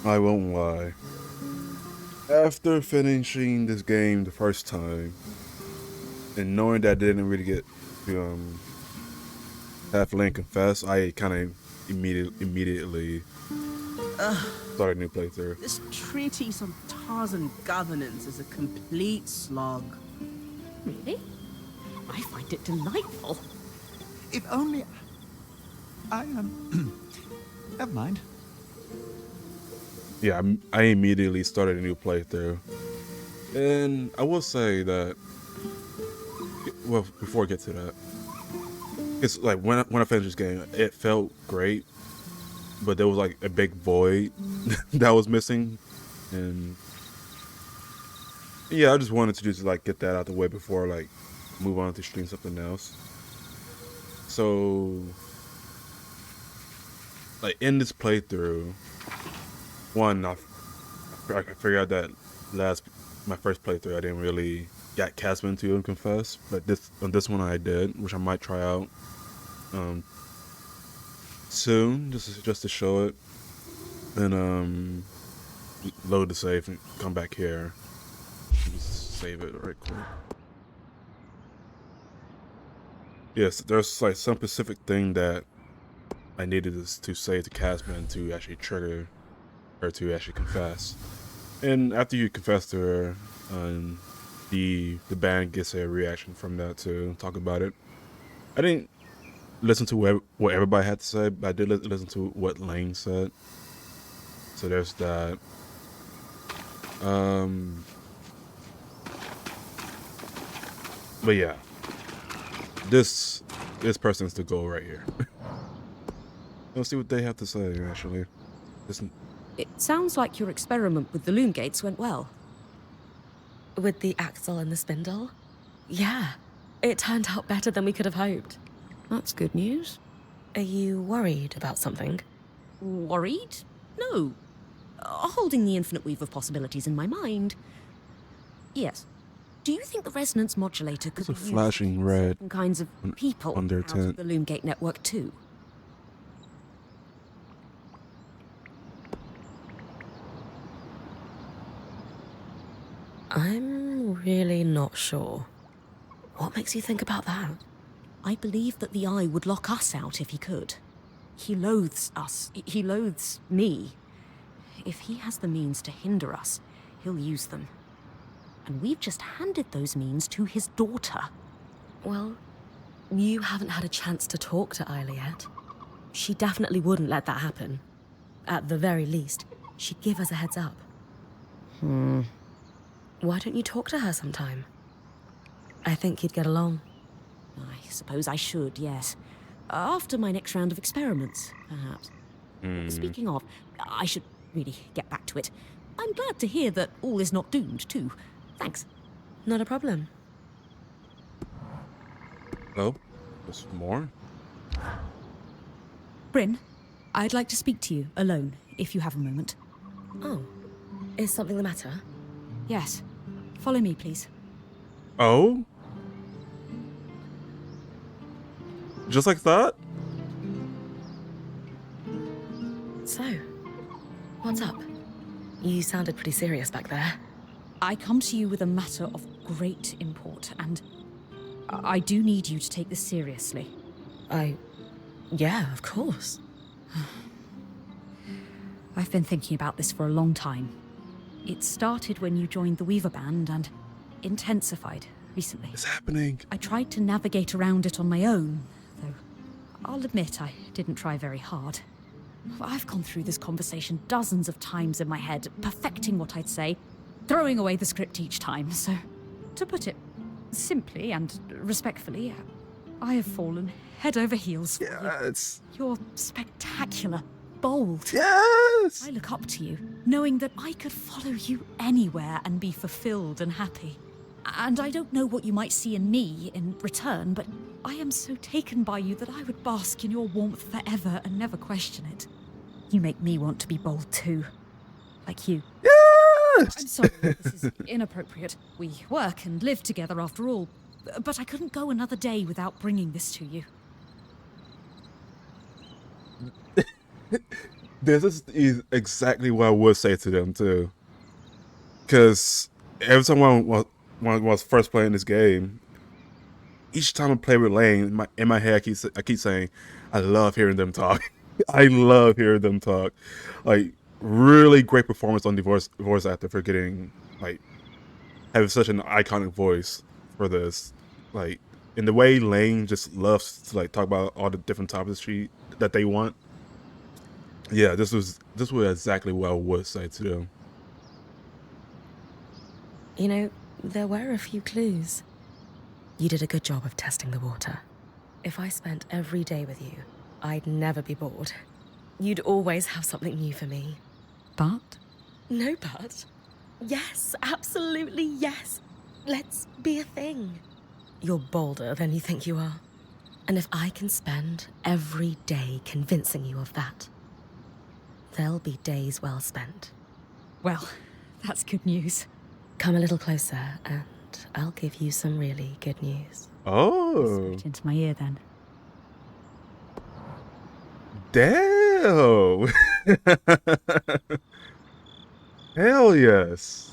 I won't lie. After finishing this game the first time, and knowing that I didn't really get to have Laen confess, I kind of immediately started a new playthrough. This treatise on Tarzan governance is a complete slog. Really? I find it delightful. If only I never mind. Yeah, I immediately started a new playthrough, and I will say that. Well, before I get to that, it's like when I finished this game, it felt great, but there was like a big void that was missing, and yeah, I just wanted to just like get that out the way before like move on to stream something else. So, like in this playthrough, one I figured out that my first playthrough I didn't really got cast into and confess, but this one I did, which I might try out soon, just to show it, and load the save and come back here. Just save it right quick. Yes, there's like some specific thing that I needed to say to Casman to actually trigger her to actually confess. And after you confess to her, the band gets a reaction from that to talk about it. I didn't listen to what everybody had to say, but I did listen to what Laen said. So there's that. But yeah, this person's the goal right here. Let's see what they have to say. Actually, listen. It sounds like your experiment with the loom gates went well. With the axle and the spindle? Yeah, it turned out better than we could have hoped. That's good news. Are you worried about something? Worried? No. Holding the infinite weave of possibilities in my mind. Yes. Do you think the resonance modulator could be It's a used flashing red certain kinds of people on their out tent. of the loom gate network too? I'm really not sure. What makes you think about that? I believe that the Eye would lock us out if he could. He loathes us. He loathes me. If he has the means to hinder us, he'll use them. And we've just handed those means to his daughter. Well, you haven't had a chance to talk to Isla yet. She definitely wouldn't let that happen. At the very least, she'd give us a heads up. Why don't you talk to her sometime? I think you'd get along. I suppose I should, yes. After my next round of experiments, perhaps. Speaking of, I should really get back to it. I'm glad to hear that all is not doomed, too. Thanks. Not a problem. Oh, there's more. Bryn, I'd like to speak to you, alone, if you have a moment. Oh, is something the matter? Yes. Follow me, please. Oh? Just like that? So, what's up? You sounded pretty serious back there. I come to you with a matter of great import, and I do need you to take this seriously. Yeah, of course. I've been thinking about this for a long time. It started when you joined the Weaver Band and intensified recently. It's happening. I tried to navigate around it on my own, though I'll admit I didn't try very hard. I've gone through this conversation dozens of times in my head, perfecting what I'd say, throwing away the script each time. So, to put it simply and respectfully, I have fallen head over heels for you. Yes. You're spectacular, bold. Yes. I look up to you, knowing that I could follow you anywhere and be fulfilled and happy. And I don't know what you might see in me in return, but I am so taken by you that I would bask in your warmth forever and never question it. You make me want to be bold too. Like you. Yes. I'm sorry, this is inappropriate. We work and live together after all. But I couldn't go another day without bringing this to you. this is exactly what I would say to them too. Because every time when I was first playing this game, each time I play with Laen, in my head I keep saying, I love hearing them talk. I love hearing them talk. Like, really great performance on the voice actor for getting, like, having such an iconic voice for this. Like, in the way Laen just loves to like talk about all the different topics that they want. Yeah, this was exactly what I would say to them. You know, there were a few clues. You did a good job of testing the water. If I spent every day with you, I'd never be bored. You'd always have something new for me. But No but. Yes, absolutely yes. Let's be a thing. You're bolder than you think you are. And if I can spend every day convincing you of that, there'll be days well spent. well, that's good news. Come a little closer and I'll give you some really good news. Oh, Straight into my ear then. damn! Hell yes!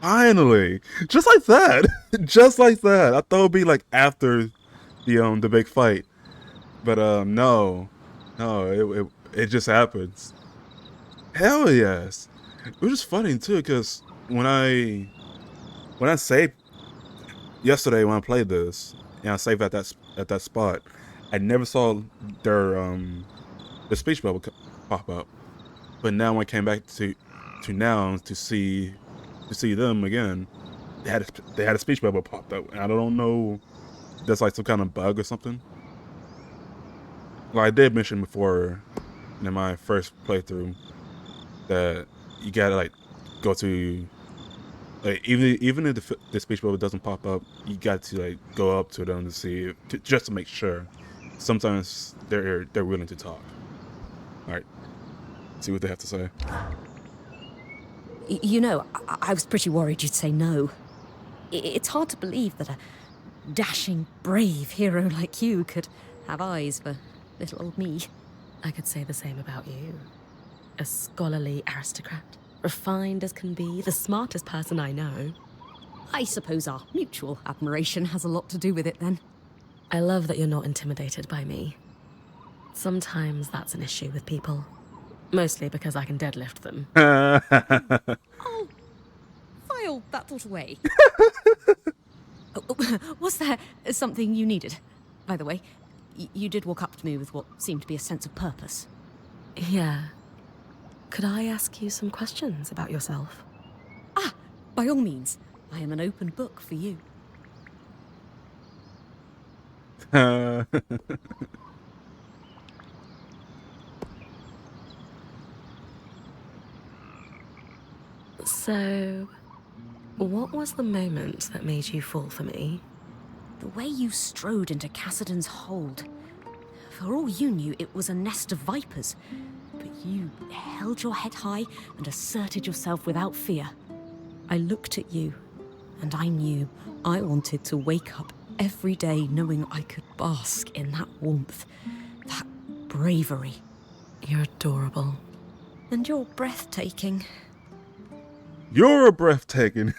Finally, just like that, just like that. I thought it'd be like after the big fight, but no, it just happens. Hell yes! It was just funny too, because when I saved yesterday when I played this, and I saved at that spot, I never saw the speech bubble pop up. But now when I came back to now to see them again, they had a speech bubble popped up, and I don't know if that's like some kind of bug or something. Well, I did mention before in my first playthrough that you gotta like go to like even if the speech bubble doesn't pop up, you got to like go up to them to see just to make sure. Sometimes they're willing to talk. All right, see what they have to say. You know, I was pretty worried you'd say no. It's hard to believe that a dashing, brave hero like you could have eyes for little old me. I could say the same about you. A scholarly aristocrat, refined as can be, the smartest person I know. I suppose our mutual admiration has a lot to do with it then. I love that you're not intimidated by me. Sometimes that's an issue with people. Mostly because I can deadlift them. Oh, file that thought away. Was there something you needed? By the way, you did walk up to me with what seemed to be a sense of purpose. Yeah. Could I ask you some questions about yourself? Ah, by all means. I am an open book for you. So, what was the moment that made you fall for me? The way you strode into Cassidon's hold. For all you knew, it was a nest of vipers. But you held your head high and asserted yourself without fear. I looked at you, and I knew I wanted to wake up every day knowing I could bask in that warmth, that bravery. You're adorable. And you're breathtaking. You're breathtaking.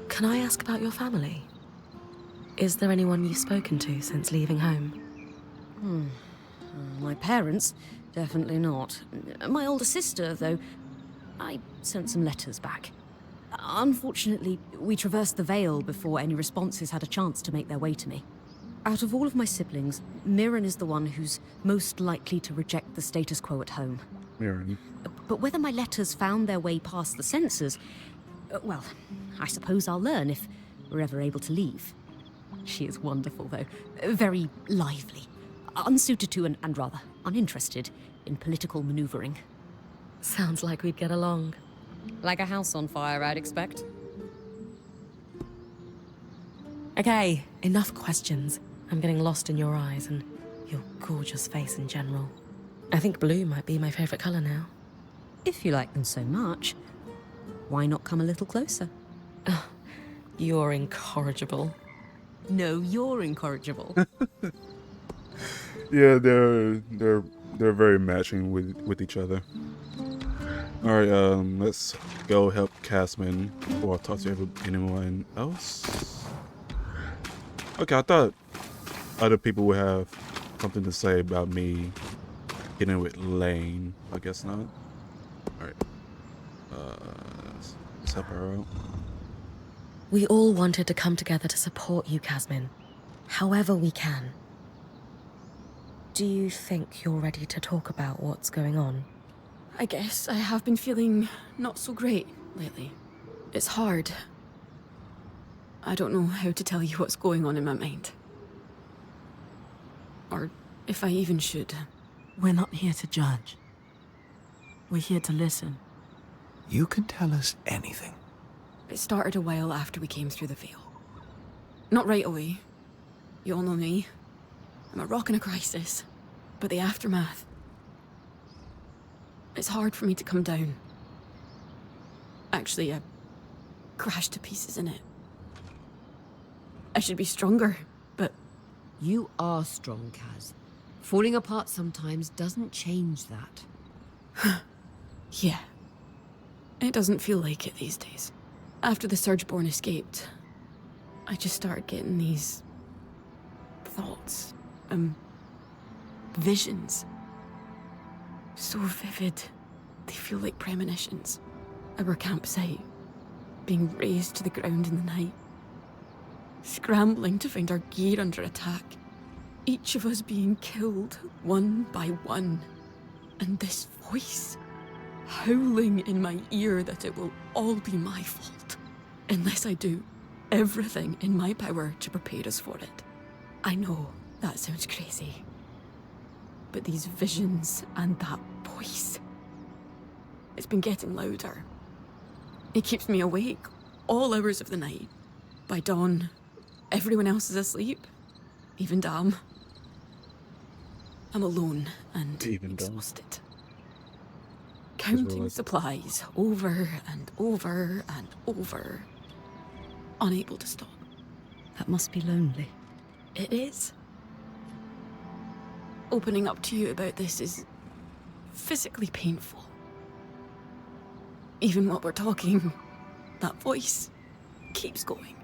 Can I ask about your family? Is there anyone you've spoken to since leaving home? My parents? Definitely not. My older sister, though, I sent some letters back. Unfortunately, we traversed the Vale before any responses had a chance to make their way to me. Out of all of my siblings, Mirren is the one who's most likely to reject the status quo at home. Mirren. But whether my letters found their way past the censors, well, I suppose I'll learn if we're ever able to leave. She is wonderful, though. Very lively. Unsuited to and rather uninterested in political maneuvering. Sounds like we'd get along. Like a house on fire, I'd expect. Okay, enough questions. I'm getting lost in your eyes and your gorgeous face in general. I think blue might be my favorite color now. If you like them so much, why not come a little closer? You're incorrigible. No, you're incorrigible. Yeah, they're very matching with each other. All right, let's go help Casman before I talk to anyone else. Okay, I thought other people would have something to say about me getting with Laen. I guess not. All right, let's help her out. We all wanted to come together to support you, Casmin, however we can. Do you think you're ready to talk about what's going on? I guess I have been feeling not so great lately. It's hard. I don't know how to tell you what's going on in my mind. Or if I even should. We're not here to judge. We're here to listen. You can tell us anything. It started a while after we came through the Veil. Not right away. You all know me. I'm a rock in a crisis. But the aftermath... It's hard for me to come down. Actually, I crashed to pieces in it. I should be stronger, but... You are strong, Kaz. Falling apart sometimes doesn't change that. Yeah. It doesn't feel like it these days. After the Surgeborn escaped, I just started getting these... thoughts. Visions. So vivid, they feel like premonitions. Our campsite, being razed to the ground in the night. Scrambling to find our gear under attack. Each of us being killed, one by one. And this voice, howling in my ear that it will all be my fault. Unless I do everything in my power to prepare us for it. I know that sounds crazy. But these visions and that voice, it's been getting louder. It keeps me awake all hours of the night. By dawn, everyone else is asleep, even Dam. I'm alone and exhausted. Counting supplies over and over and over, unable to stop. That must be lonely. It is. Opening up to you about this is physically painful. Even while we're talking, that voice keeps going.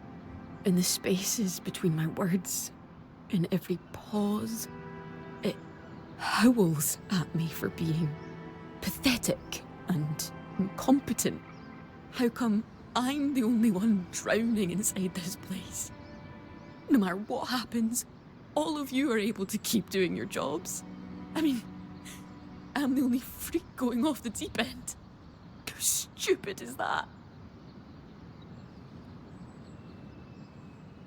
In the spaces between my words, in every pause, it howls at me for being pathetic and incompetent. How come I'm the only one drowning inside this place? No matter what happens, all of you are able to keep doing your jobs. I mean, I'm the only freak going off the deep end. How stupid is that?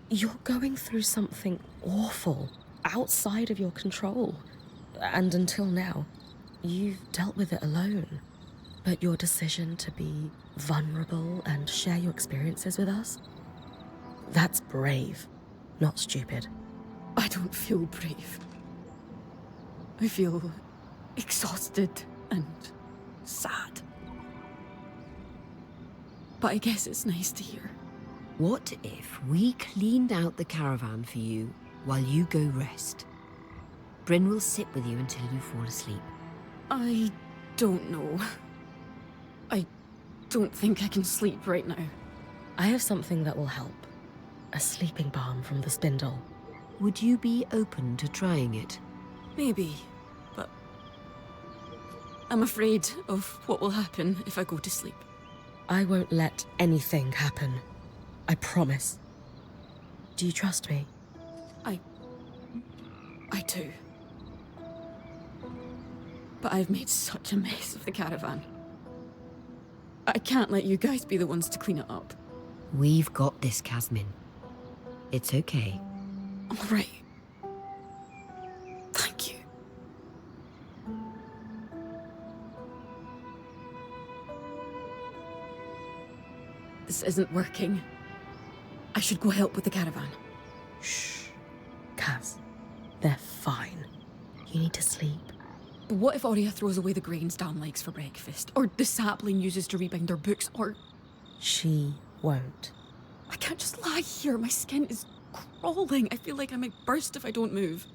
You're going through something awful, outside of your control. And until now, you've dealt with it alone. But your decision to be vulnerable and share your experiences with us, that's brave, not stupid. I don't feel brave. I feel exhausted and sad. But I guess it's nice to hear. What if we cleaned out the caravan for you while you go rest? Bryn will sit with you until you fall asleep. I don't know. I don't think I can sleep right now. I have something that will help. A sleeping balm from the spindle. Would you be open to trying it? Maybe, but I'm afraid of what will happen if I go to sleep. I won't let anything happen. I promise. Do you trust me? I do. But I've made such a mess of the caravan. I can't let you guys be the ones to clean it up. We've got this, Casmin. It's okay. All right. Thank you. This isn't working. I should go help with the caravan. Shh. Kaz, they're fine. You need to sleep. But what if Aurea throws away the grains Dan likes for breakfast? Or the sapling uses to rebind their books? Or... She won't. I can't just lie here. My skin is crawling. I feel like I might burst if I don't move.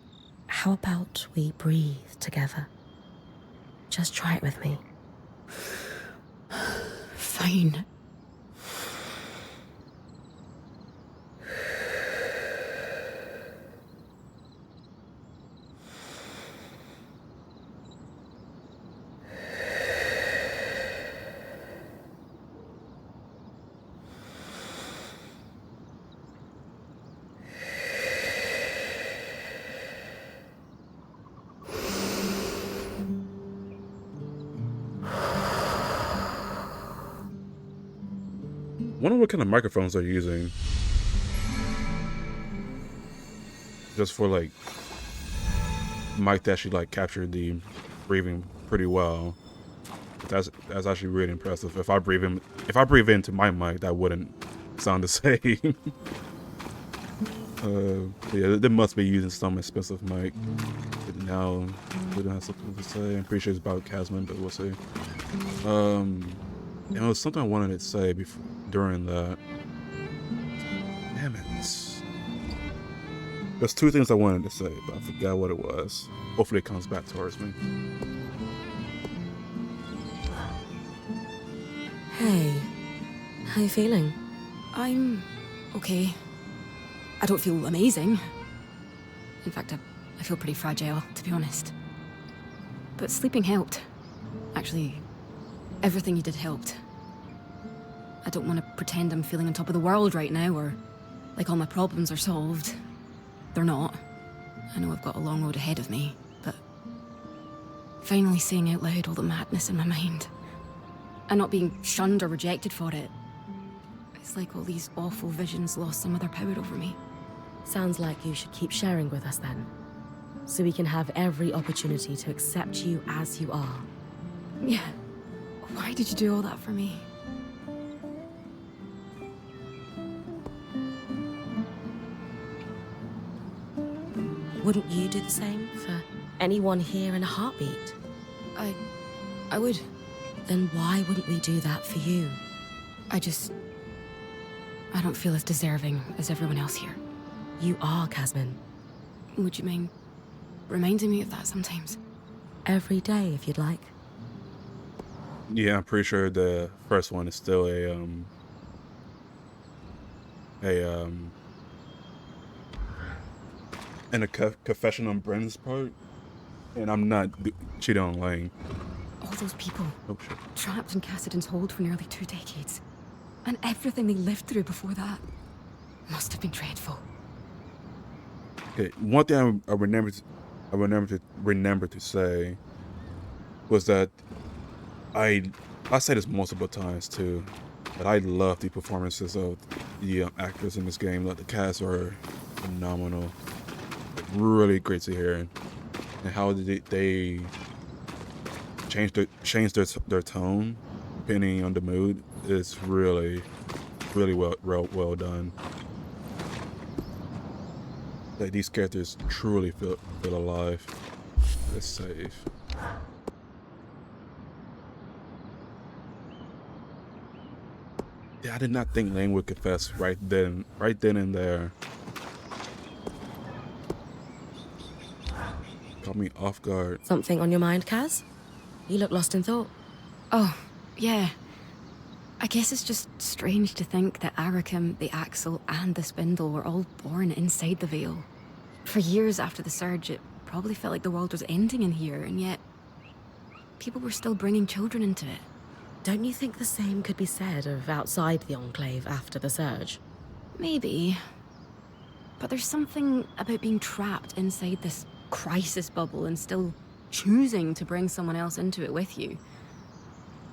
How about we breathe together? Just try it with me. Fine. Wonder what kind of microphones they're using. Just for like mic to actually like capture the breathing pretty well. That's actually really impressive. If I breathe into my mic, that wouldn't sound the same. Yeah, they must be using some expensive mic. But now they don't have something to say. I'm pretty sure it's about Casman, but we'll see. It was something I wanted to say before during that. Damn it. There's two things I wanted to say, but I forgot what it was. Hopefully it comes back towards me. Hey, how you feeling? I'm okay. I don't feel amazing. In fact, I feel pretty fragile, to be honest. But sleeping helped. Actually, everything you did helped. I don't want to pretend I'm feeling on top of the world right now, or like all my problems are solved. They're not. I know I've got a long road ahead of me, but finally saying out loud all the madness in my mind, and not being shunned or rejected for it. It's like all these awful visions lost some of their power over me. Sounds like you should keep sharing with us then, so we can have every opportunity to accept you as you are. Yeah. Why did you do all that for me? Wouldn't you do the same for anyone here in a heartbeat? I would. Then why wouldn't we do that for you? I don't feel as deserving as everyone else here. You are, Casman. Would you mind reminding me of that sometimes? Every day, if you'd like. Yeah, I'm pretty sure the first one is still a confession on Brennan's part, and I'm not cheating on Laen. All those people, Oh shit. trapped in Cassidon's hold for nearly 2 decades. And everything they lived through before that must have been dreadful. Okay, one thing I remember to say was that I said this multiple times too, but I love the performances of the actors in this game. Like the cast are phenomenal, really great to hear, and how did they change their tone depending on the mood is really well done. Like these characters truly feel alive. Let's save. Yeah, I did not think Laen would confess right then and there. Caught me off guard. Something on your mind, Kaz? You look lost in thought. Oh, yeah. I guess it's just strange to think that Arakim, the Axle, and the Spindle were all born inside the Veil. For years after the Surge, it probably felt like the world was ending in here, and yet people were still bringing children into it. Don't you think the same could be said of outside the Enclave after the Surge? Maybe. But there's something about being trapped inside this crisis bubble and still choosing to bring someone else into it with you.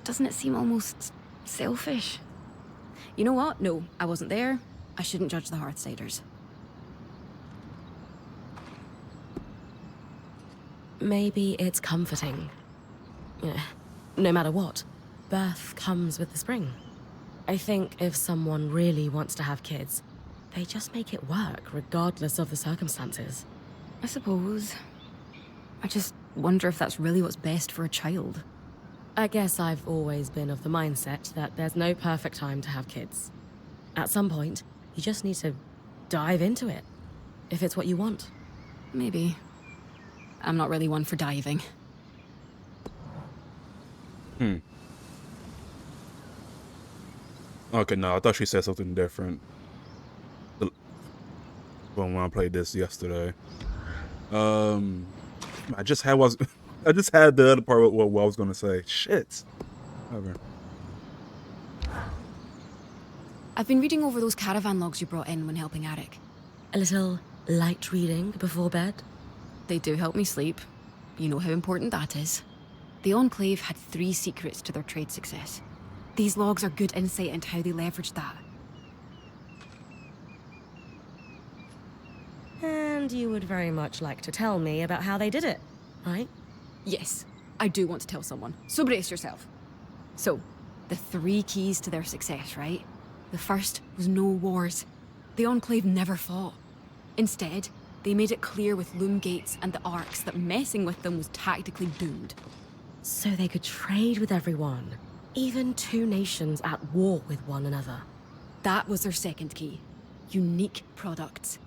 Doesn't it seem almost selfish? You know what? No, I wasn't there. I shouldn't judge the Hearthsiders. Maybe it's comforting. Yeah, no matter what, birth comes with the spring. I think if someone really wants to have kids, they just make it work regardless of the circumstances. I suppose. I just wonder if that's really what's best for a child. I guess I've always been of the mindset that there's no perfect time to have kids. At some point, you just need to dive into it. If it's what you want. Maybe. I'm not really one for diving. Okay, no, I thought she said something different when I played this yesterday. I just had I just had the other part of what I was gonna say. Shit. Whatever. I've been reading over those caravan logs you brought in when helping Arik. A little light reading before bed. They do help me sleep. You know how important that is. The Enclave had 3 secrets to their trade success. These logs are good insight into how they leveraged that. And you would very much like to tell me about how they did it, right? Yes, I do want to tell someone, so brace yourself. So, the 3 keys to their success, right? The first was no wars. The Enclave never fought. Instead, they made it clear with loom gates and the arcs that messing with them was tactically doomed. So they could trade with everyone, even 2 nations at war with one another. That was their second key. Unique products.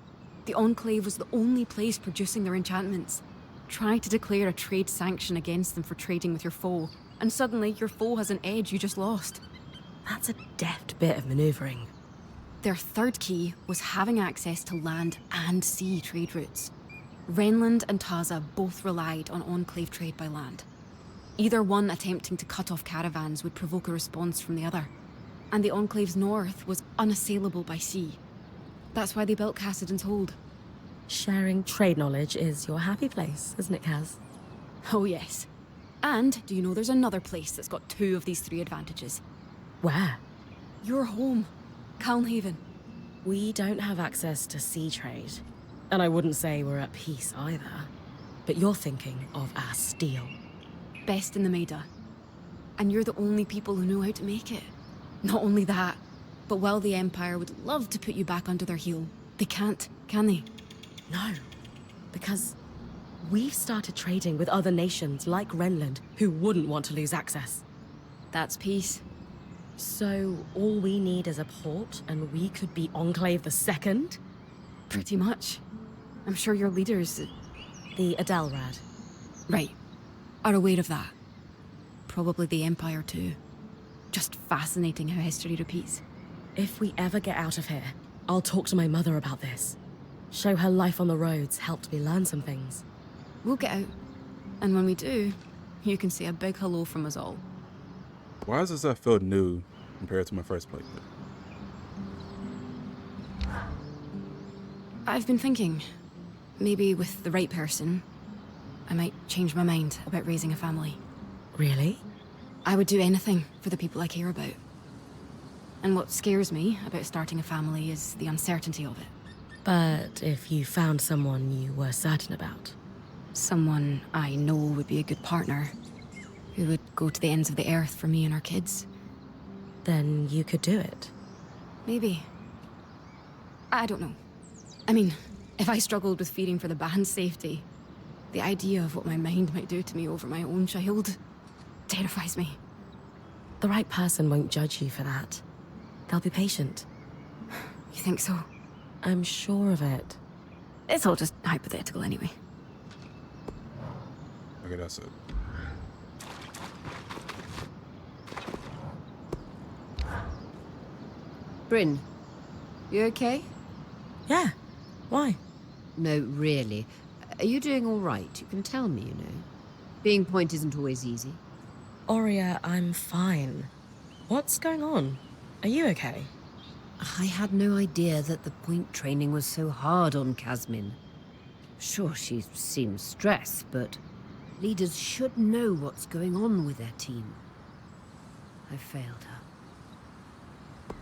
The Enclave was the only place producing their enchantments. Try to declare a trade sanction against them for trading with your foe, and suddenly your foe has an edge you just lost. That's a deft bit of maneuvering. Their third key was having access to land and sea trade routes. Renland and Taza both relied on Enclave trade by land. Either one attempting to cut off caravans would provoke a response from the other. And the Enclave's north was unassailable by sea. That's why they built Cassidon's Hold. Sharing trade knowledge is your happy place, isn't it, Kaz? Oh yes. And do you know there's another place that's got 2 of these 3 advantages? Where? Your home. Calmhaven. We don't have access to sea trade. And I wouldn't say we're at peace either. But you're thinking of our steel. Best in the Maida. And you're the only people who know how to make it. Not only that, but while the Empire would love to put you back under their heel, they can't, can they? No. Because we've started trading with other nations like Renland who wouldn't want to lose access. That's peace. So all we need is a port and we could be Enclave the Second? Pretty much. I'm sure your leaders... The Adelrad. Right. Are aware of that. Probably the Empire too. Just fascinating how history repeats. If we ever get out of here, I'll talk to my mother about this. Show her life on the roads helped me learn some things. We'll get out. And when we do, you can say a big hello from us all. Why does that feel new compared to my first playthrough? I've been thinking, maybe with the right person, I might change my mind about raising a family. Really? I would do anything for the people I care about. And what scares me about starting a family is the uncertainty of it. But if you found someone you were certain about? Someone I know would be a good partner, who would go to the ends of the earth for me and our kids. Then you could do it. Maybe. I don't know. I mean, if I struggled with fearing for the band's safety, the idea of what my mind might do to me over my own child terrifies me. The right person won't judge you for that. They'll be patient. You think so? I'm sure of it. It's all just hypothetical anyway. Okay, that's it. Bryn, you okay? Yeah. Why? No, really. Are you doing all right? You can tell me, you know. Being point isn't always easy. Aurea, I'm fine. What's going on? Are you okay? I had no idea that the point training was so hard on Casmin. Sure, she seems stressed, but leaders should know what's going on with their team. I failed her.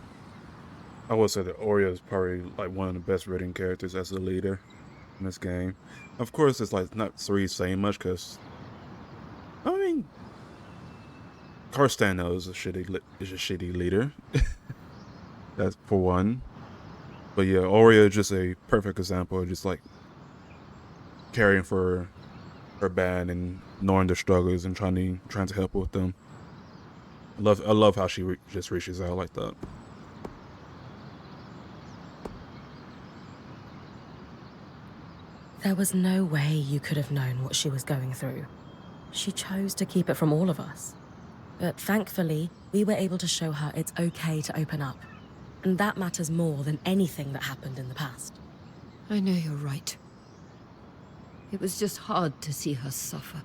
I would say that Oreo is probably like one of the best written characters as a leader in this game. Of course, it's like not really saying much because, I mean, Carstano is a shitty leader. That's for one. But yeah, Oreo is just a perfect example of just like caring for her band and knowing their struggles and trying to help with them. I love how she just reaches out like that. There was no way you could have known what she was going through. She chose to keep it from all of us. But thankfully, we were able to show her it's okay to open up. And that matters more than anything that happened in the past. I know you're right. It was just hard to see her suffer.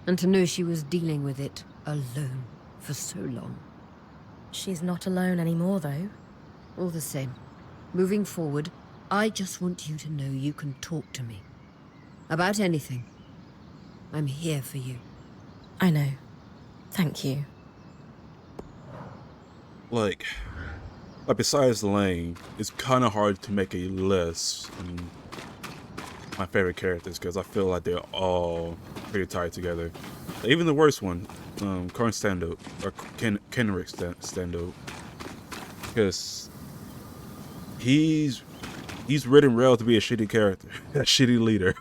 And to know she was dealing with it alone for so long. She's not alone anymore, though. All the same, moving forward, I just want you to know you can talk to me. About anything. I'm here for you. I know. Thank you. Like besides Laen, it's kind of hard to make a list of my favorite characters because I feel like they're all pretty tied together. Even the worst one, current stand-up, or Kenrick stand-up, because he's written well to be a shitty character, a shitty leader.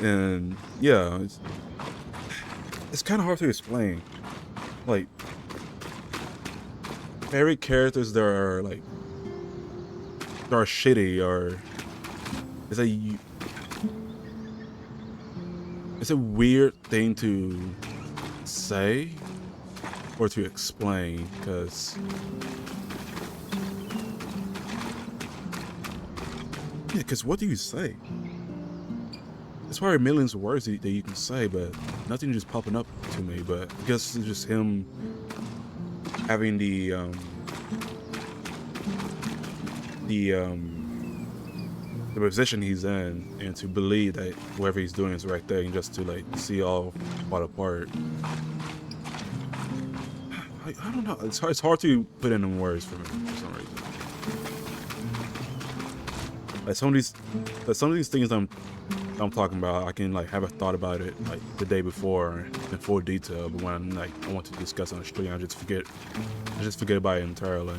And yeah, it's kind of hard to explain. Like, favorite characters that are like that are shitty, or it's a weird thing to say or to explain, because what do you say? There's probably millions of words that you can say, but nothing just popping up to me. But I guess it's just him having the position he's in, and to believe that whatever he's doing is the right thing, just to like see all fall apart. I don't know. It's hard to put it in words for me for some reason. Like some of these things I'm talking about, I can like have a thought about it like the day before in full detail, but when like I want to discuss on the stream, I just forget about it entirely.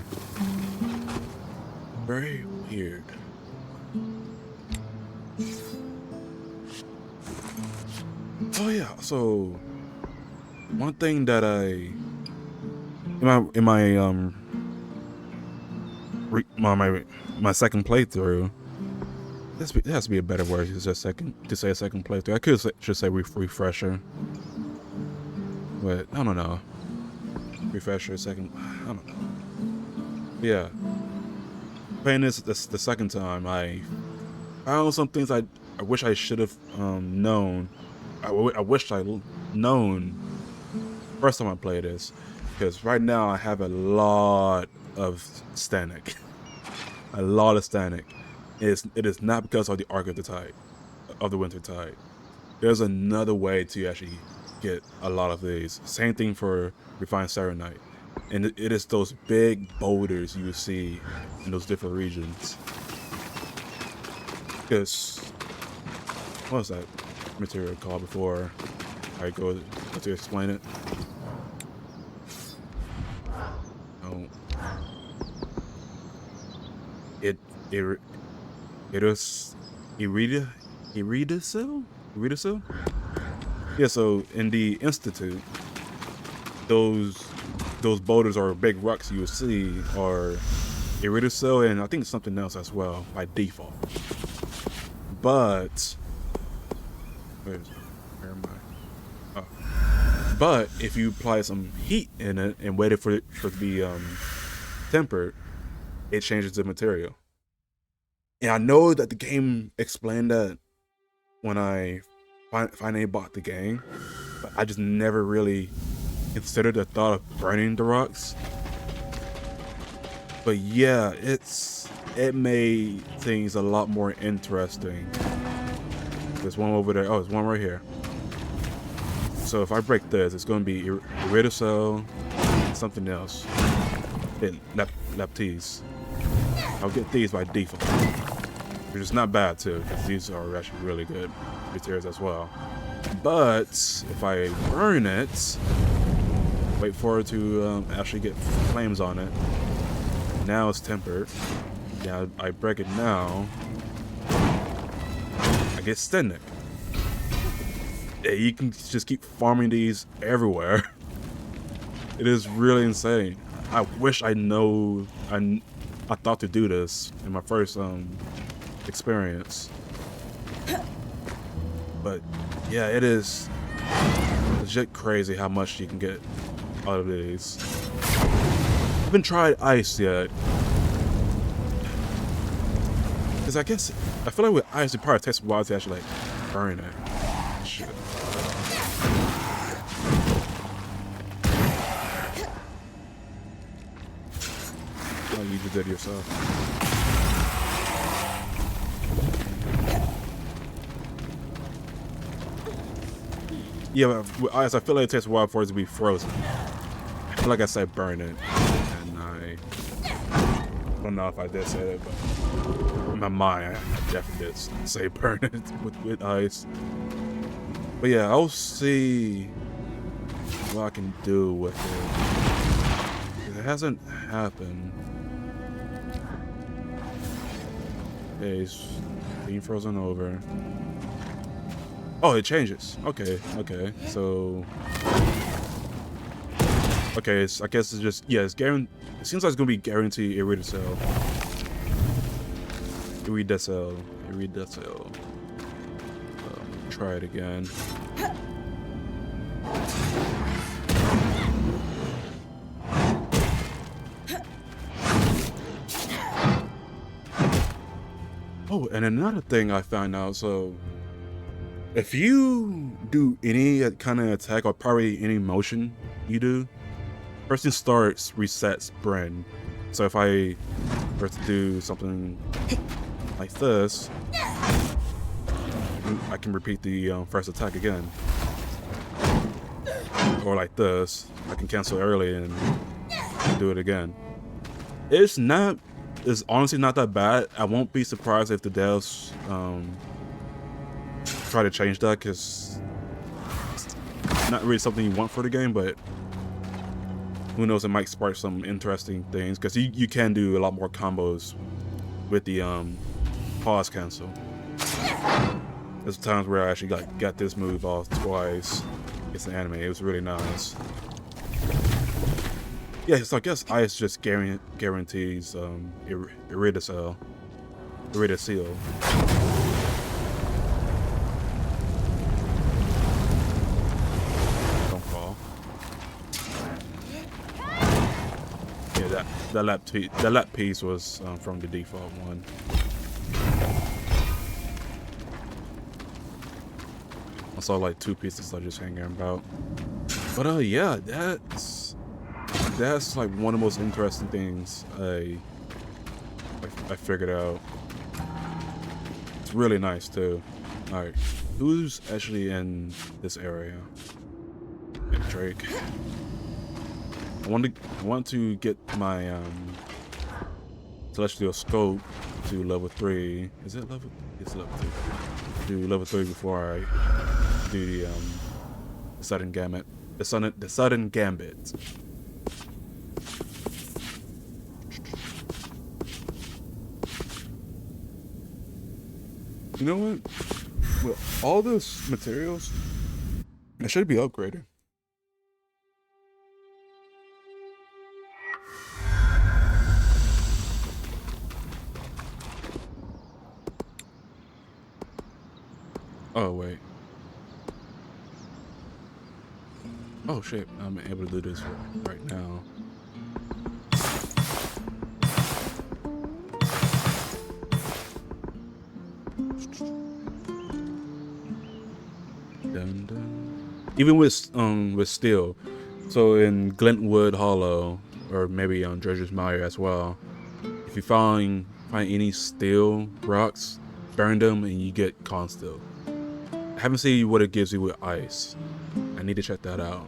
Very weird. Oh yeah, so one thing that my second playthrough, there has to be a better word to say second playthrough. I should say refresher, but I don't know. Refresher, second, I don't know. Yeah, playing this the second time, I found some things I wish I should have known. I wish I known first time I played this, because right now I have a lot of Stanek. A lot of Stanek. It is not because of the Arc of the Tide, of the Winter Tide. There's another way to actually get a lot of these. Same thing for Refined Serenite. And it is those big boulders you see in those different regions. Because, what was that material called before I go to explain it? Oh. It was Iridisil? Yeah, so in the Institute, those boulders or big rocks you will see are Iridisil, and I think something else as well by default. But where am I? Oh. But if you apply some heat in it and wait for it to be tempered, it changes the material. And I know that the game explained that when I finally bought the game, but I just never really considered the thought of burning the rocks. But yeah, it made things a lot more interesting. There's one over there. Oh, there's one right here. So if I break this, it's going to be Iridicel and something else. Leptes. I'll get these by default, which is not bad too, because these are actually really good materials as well. But if I burn it, wait for it to actually get flames on it. Now it's tempered. Yeah, I break it now. I get Stennik. Yeah, you can just keep farming these everywhere. It is really insane. I wish I thought to do this in my first experience. But yeah, it is legit crazy how much you can get out of these. I haven't tried ice yet. Because I feel like with ice, it probably takes a while to actually like burn it. Shit. Oh, you just did it yourself. Yeah, but with ice, I feel like it takes a while for it to be frozen. I feel like I said burn it, and I don't know if I did say that, but in my mind, I definitely did say burn it with ice. But yeah, I'll see what I can do with it. It hasn't happened. Okay, it's being frozen over. Oh, it changes. Okay, so okay, I guess it's just, yeah, it's guaranteed. It seems like it's gonna be guaranteed Iridacell. Try it again. Oh, and another thing I found out, so if you do any kind of attack or probably any motion you do, person starts resets Bren. So if I were to do something like this, I can repeat the first attack again. Or like this, I can cancel early and do it again. It's honestly not that bad. I won't be surprised if the devs try to change that, because it's not really something you want for the game, but who knows, it might spark some interesting things, because you can do a lot more combos with the pause cancel. There's times where I actually got this move off twice. It's an anime. It was really nice. Yeah, so I guess ice just guarantees Iridacell. Don't fall. Yeah, that lap piece was from the default one. I saw like 2 pieces that just hanging about. But yeah, that's like one of the most interesting things I figured out. It's really nice too. Alright, who's actually in this area? Yeah, Drake. I want to get my celestial scope to level 3. Is it level? It's level 2. Do level 3 before I do the sudden gambit. The sudden gambit. You know what? With all those materials, I should be upgraded. Oh, wait. Oh, shit. I'm able to do this right now. Dun, dun. Even with steel. So in Glentwood Hollow, or maybe on Dredger's Mire as well, if you find any steel rocks, burn them and you get Consteel. I haven't seen what it gives you with ice. I need to check that out.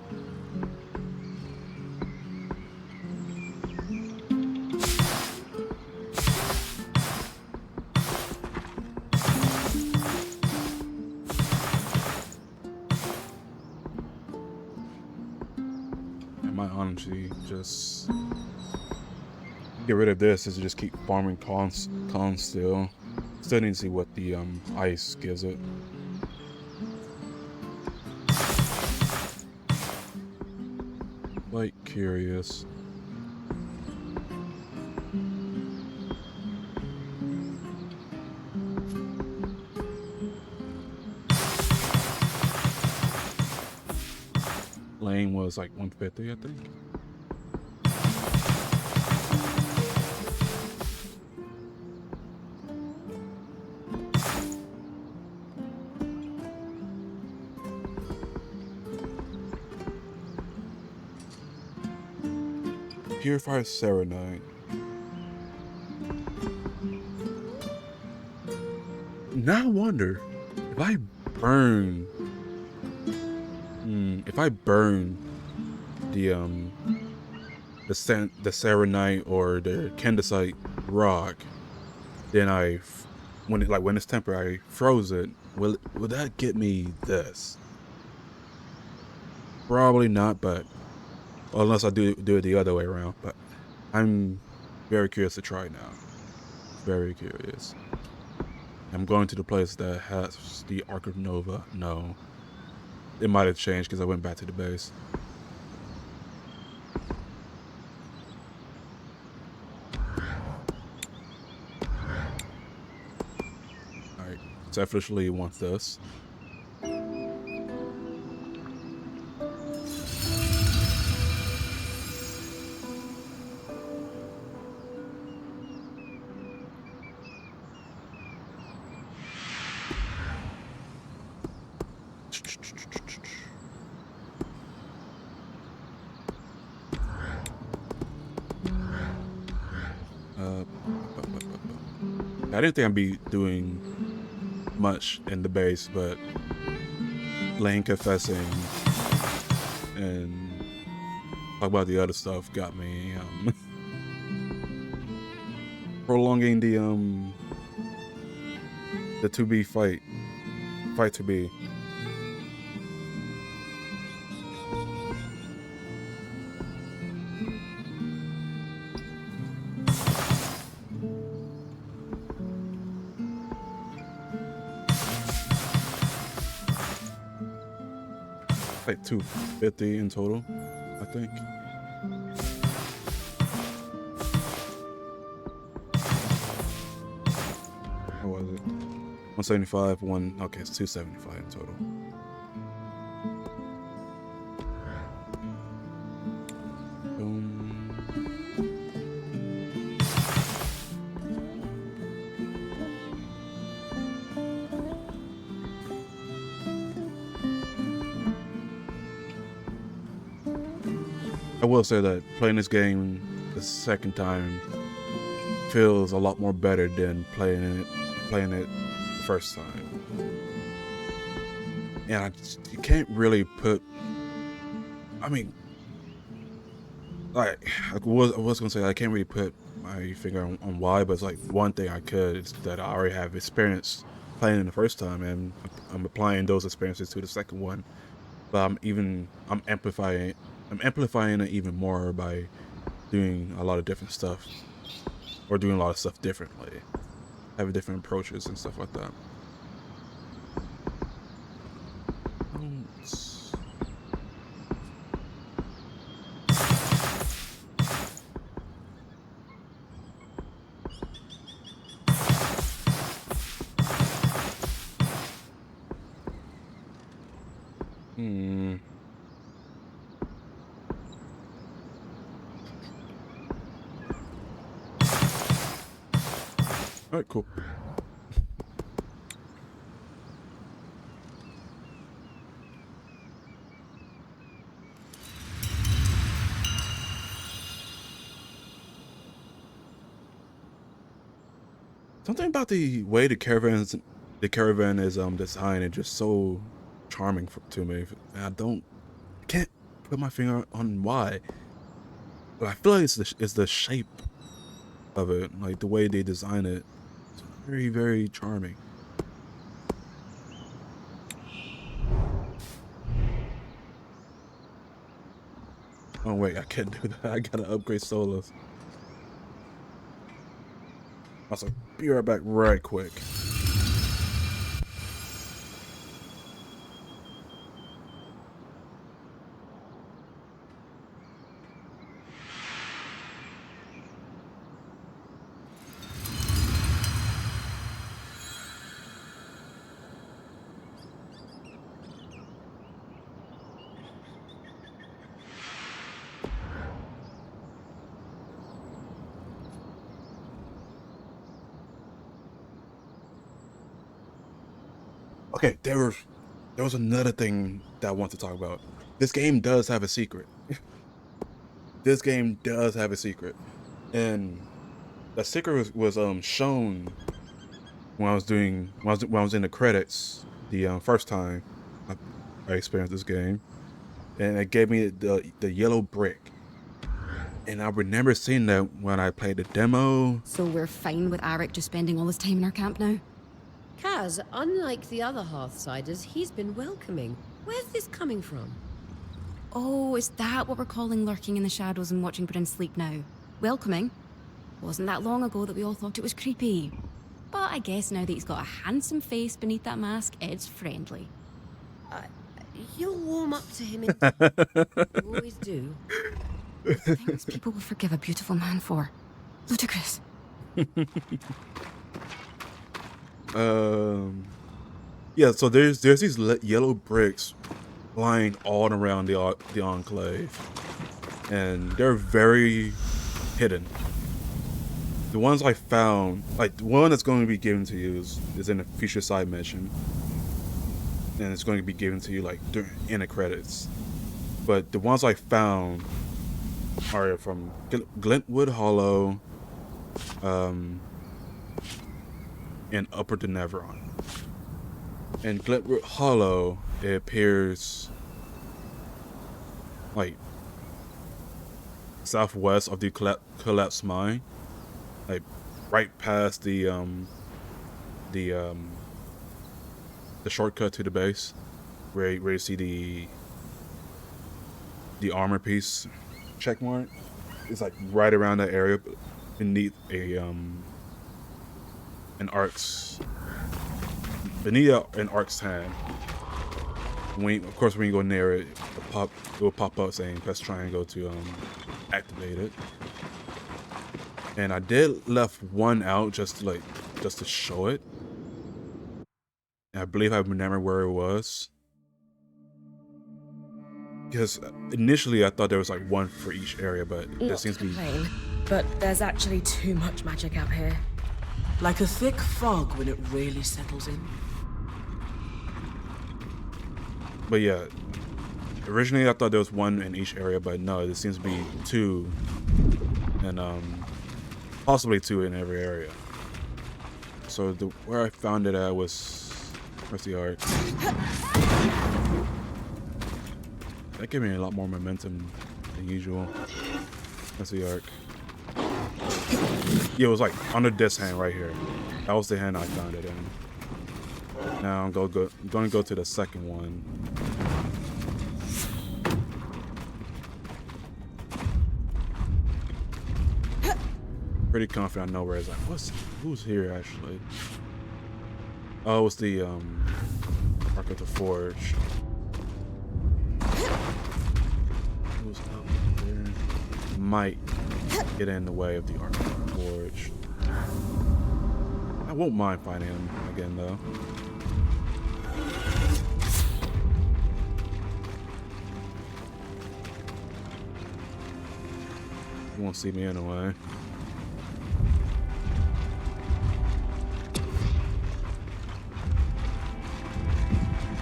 I might honestly just get rid of this and just keep farming Consteel. Still need to see what the ice gives it. Quite curious. Laen was like 150, I think. Purified Serenite. Now I wonder if I burn. If I burn the Serenite or the Candesite rock, then when it's temporary, I froze it. Will that get me this? Probably not, but unless I do it the other way around. But I'm very curious to try now. Very curious. I'm going to the place that has the Arc of Nova. No, it might have changed because I went back to the base. Alright, so I officially want this. I didn't think I'd be doing much in the base, but Laen confessing and talk about the other stuff got me prolonging the 2B fight to be. Like 250 in total, I think. What was it? 175, okay, it's 275 in total. I will say that playing this game the second time feels a lot more better than playing it the first time. And you can't really put. I mean, like I was gonna say I can't really put my finger on why, but it's like one thing I could is that I already have experience playing it the first time, and I'm applying those experiences to the second one. But I'm amplifying it even more by doing a lot of different stuff, or doing a lot of stuff differently, having different approaches and stuff like that. Alright, cool. Something about the way the caravan is designed is just so charming to me. And I can't put my finger on why, but I feel like it's the shape of it, like the way they design it. It's very, very charming. Oh wait, I can't do that. I gotta upgrade solos. Also, be right back right quick. Okay, there was another thing that I want to talk about. This game does have a secret. This game does have a secret, and the secret was shown when I was in the credits the first time I experienced this game, and it gave me the yellow brick, and I remember seeing that when I played the demo. So we're fine with Arik just spending all his time in our camp now? Kaz, unlike the other Hearthsiders, he's been welcoming. Where's this coming from? Oh, is that what we're calling lurking in the shadows and watching Bryn sleep now? Welcoming? Wasn't that long ago that we all thought it was creepy. But I guess now that he's got a handsome face beneath that mask, it's friendly. You'll warm up to him in You always do. Things people will forgive a beautiful man for. Ludicrous. Yeah, so there's these yellow bricks lying all around the enclave, and they're very hidden. The ones I found, like the one that's going to be given to you is in a future side mission, and it's going to be given to you like in the credits. But the ones I found are from Glintwood Hollow, and Upper Denevron. In Glintwood Hollow, it appears like southwest of the collapsed mine, like right past the shortcut to the base, where you see the armor piece check mark. It's like right around that area, beneath an Ark's hand. Of course, when you go near it, it will pop up saying press triangle to activate it. And I did left one out just to show it. And I believe I remember where it was, because initially I thought there was like one for each area, but there seems to be. But there's actually too much magic out here. Like a thick fog when it really settles in. But yeah, originally I thought there was one in each area, but no, there seems to be two, and possibly two in every area. So where I found it at was, where's the Ark? That gave me a lot more momentum than usual. That's the Ark. Yeah, it was like under this hand right here. That was the hand I found it in. Now I'm going to go to the second one. Pretty confident I know where it's at. Who's here actually? Oh, it's the Ark of the Forge. Who's up there? Might get in the way of the Ark of the Forge. I won't mind finding him again though. He won't see me anyway.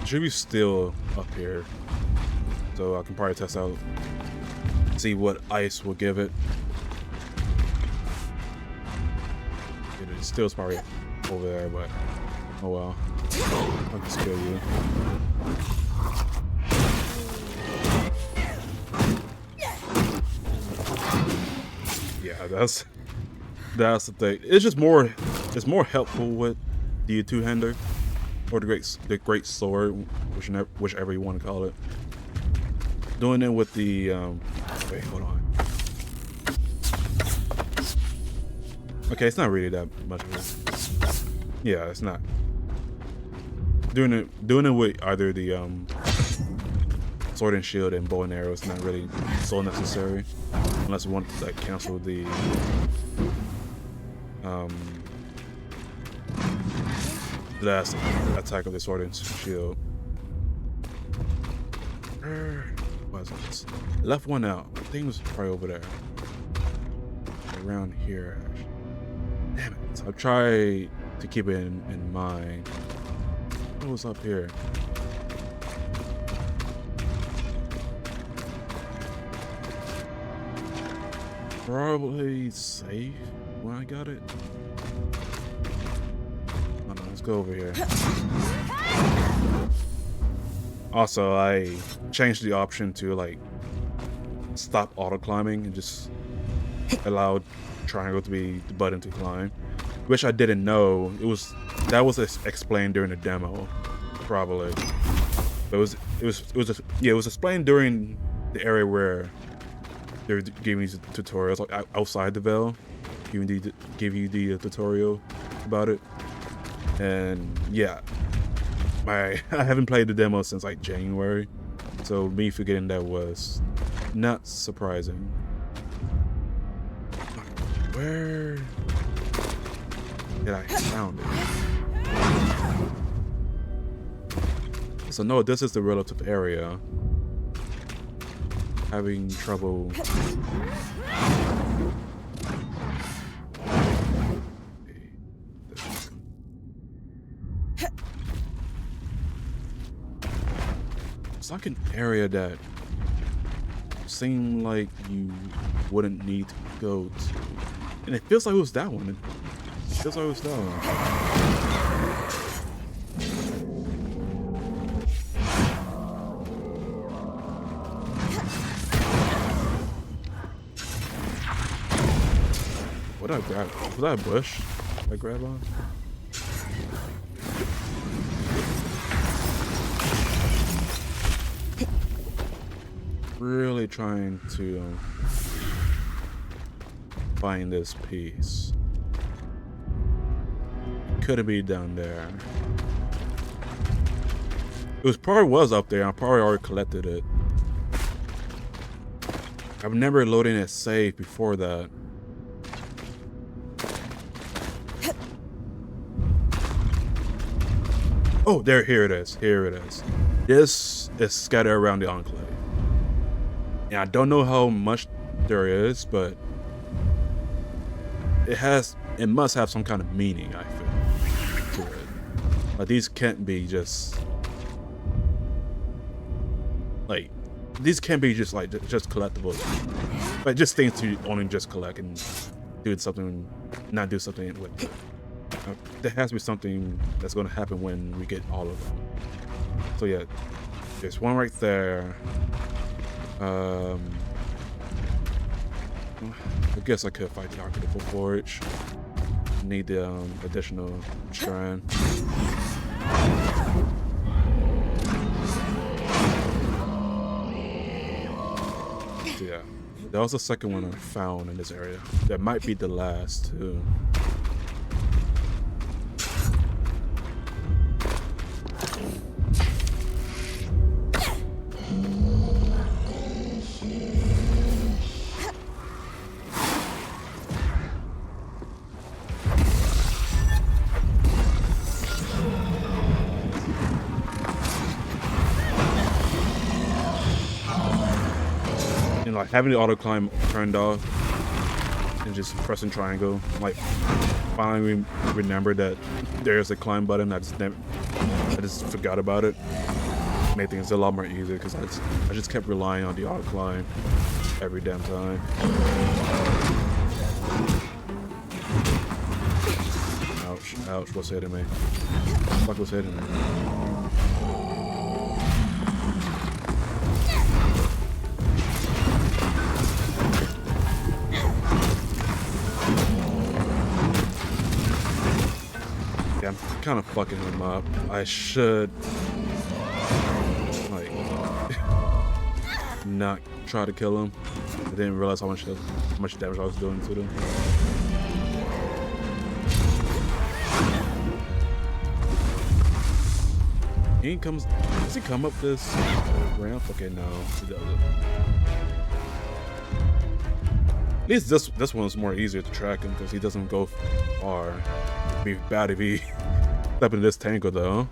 It should be still up here, so I can probably test out, see what ice will give it. It still is probably over there, but oh well. I'll just kill you. Yeah, that's the thing. It's just more. It's more helpful with the two-hander or the great sword, whichever you want to call it. Doing it with the wait, hold on. Okay, it's not really that much of it. Yeah, it's not. Doing it with either the sword and shield and bow and arrow is not really so necessary, unless you want to like cancel the last attack of the sword and shield. What is this? Left one out. I think it was probably over there, around here. Damn it! I'll try to keep it in mind. What was up here? Probably safe when I got it. Oh, no, let's go over here. Also, I changed the option to like stop auto climbing and just allowed triangle to be the button to climb, which I didn't know. That was explained during the demo, probably. But it was explained during the area where they're giving you tutorials, like outside the Veil, give you the tutorial about it. And yeah, I haven't played the demo since like January, so me forgetting that was not surprising. Where did I found it? So no, this is the relative area. Having trouble. It's like an area that seemed like you wouldn't need to go to. And it feels like it was that one. It feels like it was that one. What did I grab? Was that a bush I grab on? Really trying to find this piece. Could be down there. It was up there. I probably already collected it. I've never loaded a save before that. Oh, here it is. Here it is. This is scattered around the Enclave. And I don't know how much there is, but it must have some kind of meaning, I feel, to it. Like, these can't be just collectibles. Like, just things to only just collect and not do something with it. There has to be something that's going to happen when we get all of them. So yeah, there's one right there. I guess I could fight the Archetypal Forge. Need the additional shrine. So yeah, that was the second one I found in this area. That might be the last too. Like having the auto climb turned off and just pressing triangle, like finally remember that there's a climb button. I just forgot about it. Made things a lot more easier because I just kept relying on the auto climb every damn time. Ouch, ouch, what's hitting me? What was hitting me? I'm kind of fucking him up. I should like not try to kill him. I didn't realize how much damage I was doing to them. Does he come up this ramp? Okay, no, he doesn't. At least this one's more easier to track him because he doesn't go far. It'd be bad if he step in this tangle though.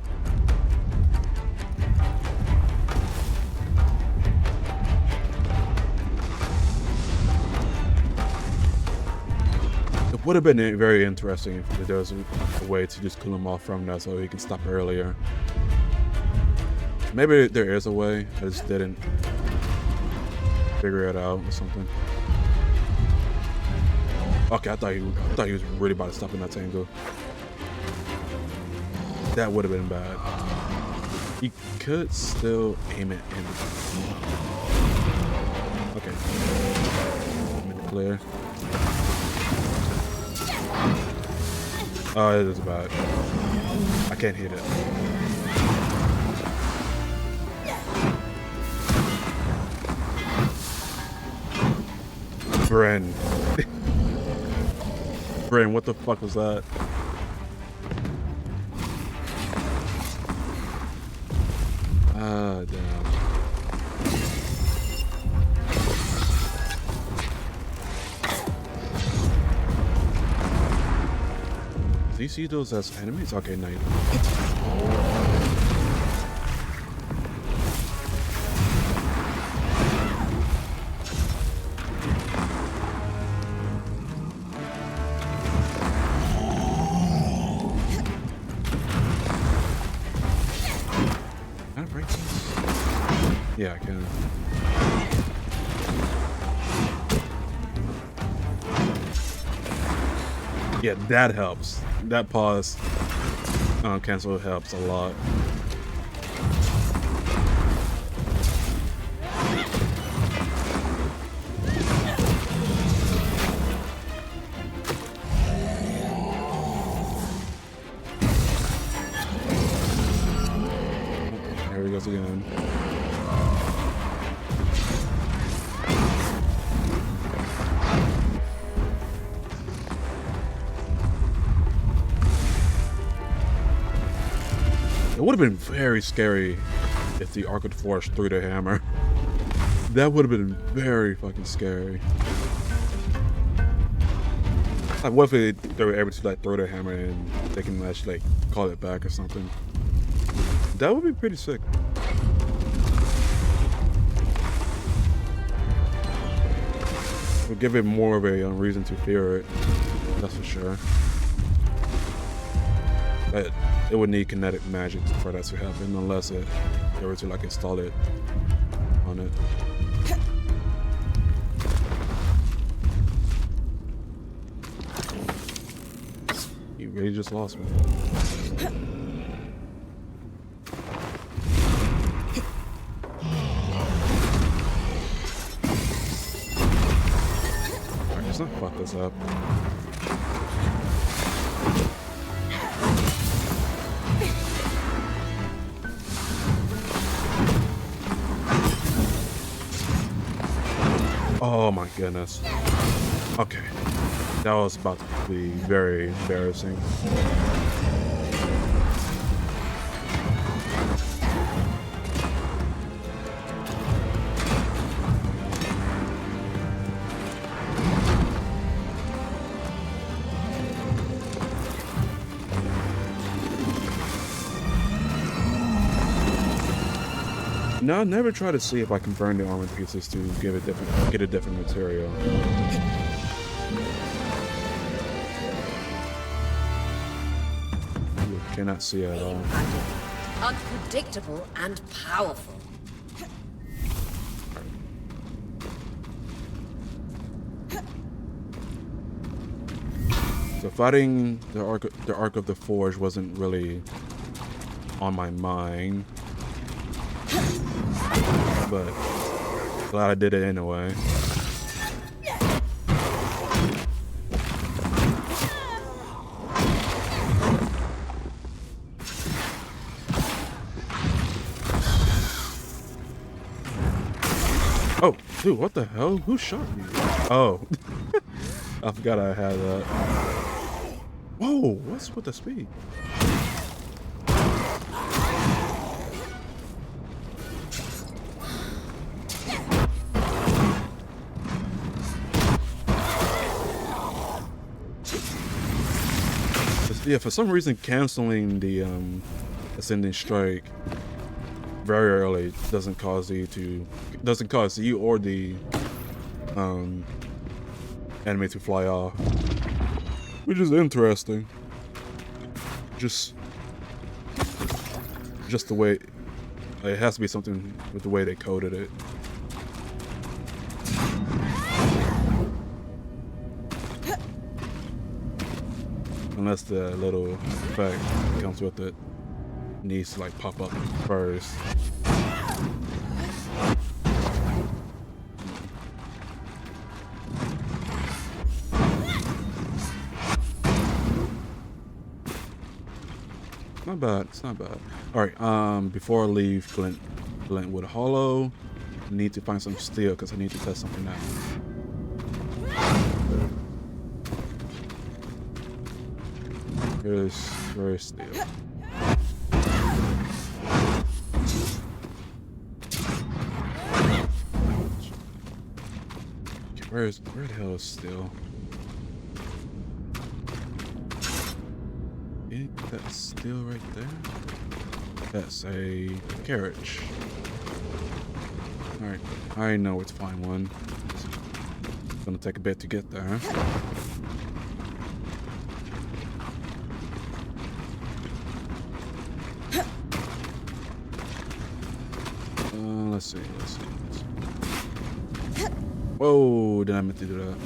It would have been very interesting if there was a way to just kill him off from that so he can stop earlier. Maybe there is a way. I just didn't figure it out or something. Okay, I thought he was really about to stop in that tangle. That would have been bad. He could still aim it in. Okay. I'm in the clear. Oh, it is bad. I can't hit it. Bren. Bren, what the fuck was that? Ah, damn. Do you see those as enemies? Okay, no, you don't. Can I break this? Yeah, I can. Yeah, that helps. That pause cancel helps a lot. There he goes again. It would have been very scary if the Arc of the Forge threw the hammer. That would have been very fucking scary. Like, what if they were able to like throw the hammer and they can actually like call it back or something? That would be pretty sick. It would give it more of a reason to fear it. That's for sure. But it would need kinetic magic for that to happen, unless they were to like install it on it. You really just lost me. Alright, let's not fuck this up. Oh my goodness. Okay. That was about to be very embarrassing. No, I never try to see if I can burn the armor pieces to get a different material. You cannot see it at all. Unpredictable and powerful. So fighting the Arc of the Forge wasn't really on my mind. But glad I did it anyway. Oh, dude, what the hell? Who shot me? Oh, I forgot I had that. Whoa, what's with the speed? Yeah, for some reason canceling the ascending strike very early doesn't cause you or the enemy to fly off, which is interesting. Just the way It has to be something with the way they coded it. Unless the little effect that comes with it needs to like pop up first. Not bad. It's not bad. All right. Before I leave Glentwood Hollow, I need to find some steel because I need to test something out. Where's steel? Okay, where the hell is steel? That's steel right there. That's a carriage. All right, I know where to find one. It's gonna take a bit to get there. Let's see. Whoa, did I meant to do that?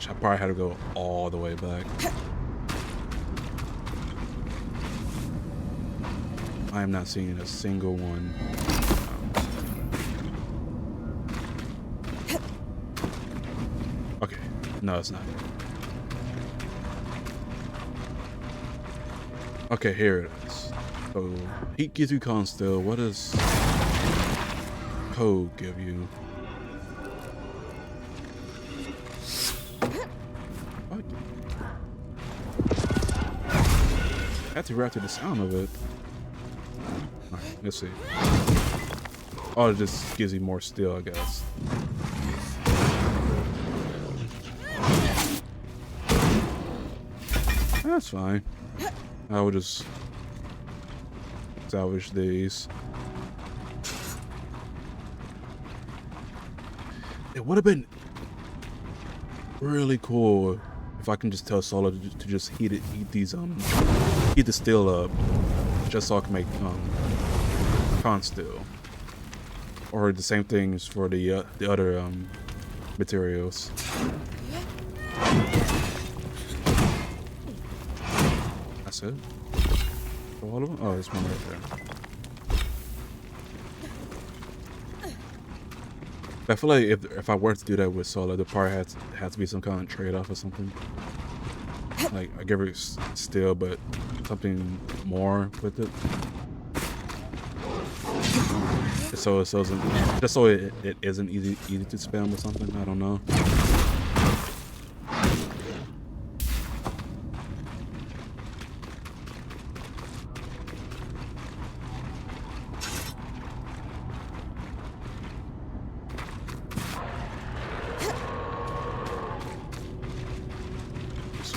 I probably had to go all the way back. I am not seeing a single one. Okay, no, it's not. Okay, here it is. So, heat gives you con still. What does code give you? What? I have to react to the sound of it. Alright, let's see. Oh, it just gives you more steel, I guess. That's fine. I will just salvage these. It would have been really cool if I can just tell Solar to just heat the steel up, just so I can make con steel, or the same things for the other materials. That's it. For all of them? Oh, there's one right there. I feel like if I were to do that with Solar, there probably has to be some kind of trade-off or something. Like I give her steel, but something more with it. So it doesn't, just so it isn't easy to spam or something. I don't know.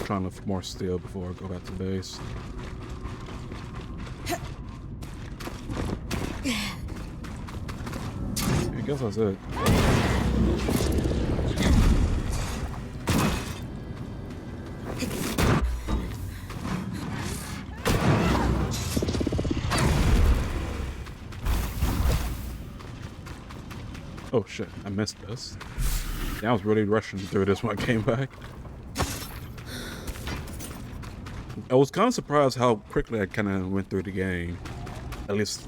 Trying to look for more steel before I go back to base. I guess that's it. Oh shit, I missed this. Yeah, I was really rushing through this when I came back. I was kind of surprised how quickly I kind of went through the game. At least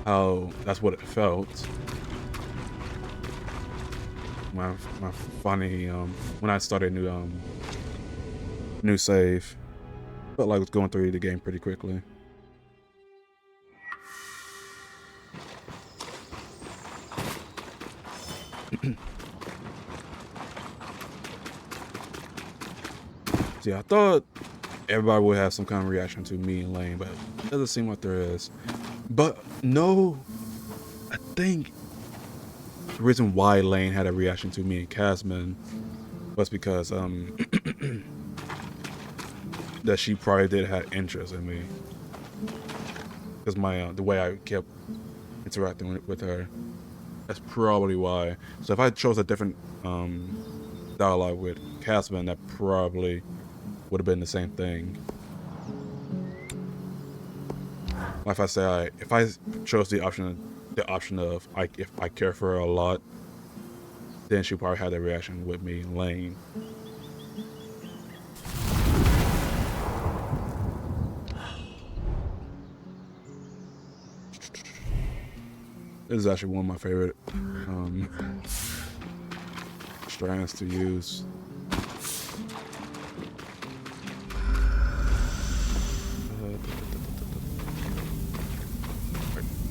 how that's what it felt. My funny when I started a new save, felt like I was going through the game pretty quickly. Yeah, I thought everybody would have some kind of reaction to me and Laen, but it doesn't seem like there is. But no, I think the reason why Laen had a reaction to me and Casman was because that she probably did have interest in me. Because my the way I kept interacting with her. That's probably why. So if I chose a different dialogue with Casman, that probably would have been the same thing. Like if I say if I chose the option of if I care for her a lot, then she probably had that reaction with me and Laen. This is actually one of my favorite strands to use.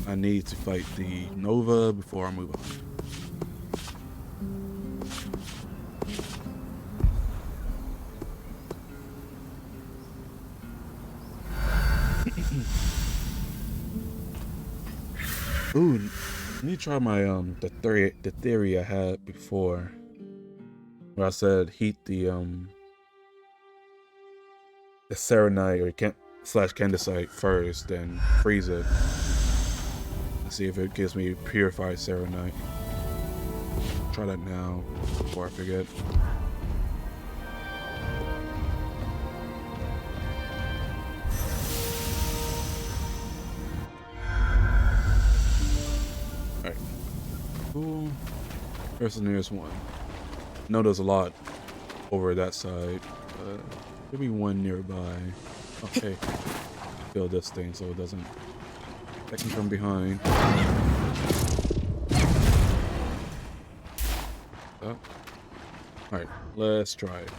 I need to fight the Nova before I move on. Ooh, let me try my the theory I had before, where I said heat the serenite or candesite first, then freeze it. Let's see if it gives me purified serenite. Try that now before I forget. Alright. Cool. There's the nearest one. I know there's a lot over that side. Maybe one nearby. Okay. Build this thing so it doesn't attack me from behind. Oh. Alright, let's try it.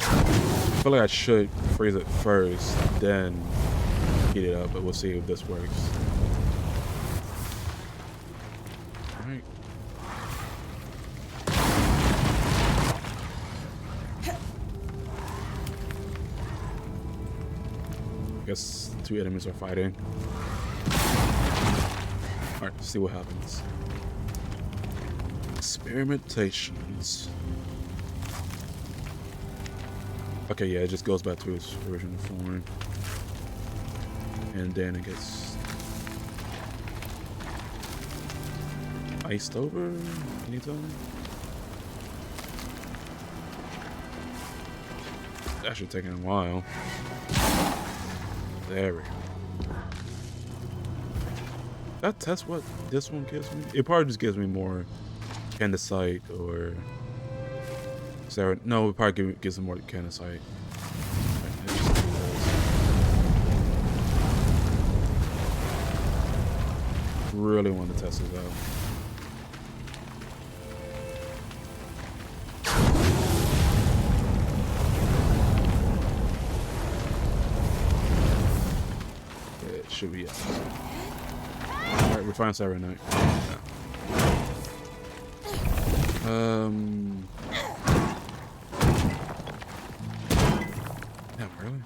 I feel like I should freeze it first, then heat it up, but we'll see if this works. Alright. I guess two enemies are fighting. Alright, see what happens. Experimentations. Okay, yeah, it just goes back to its original form. And then it gets iced over anytime. That should take a while. There we go. That's what this one gives me. It probably just gives me more candesite or no, it probably gives me more candesite. Really want to test this out. It should be out. Alright, refined serenite. Yeah, really?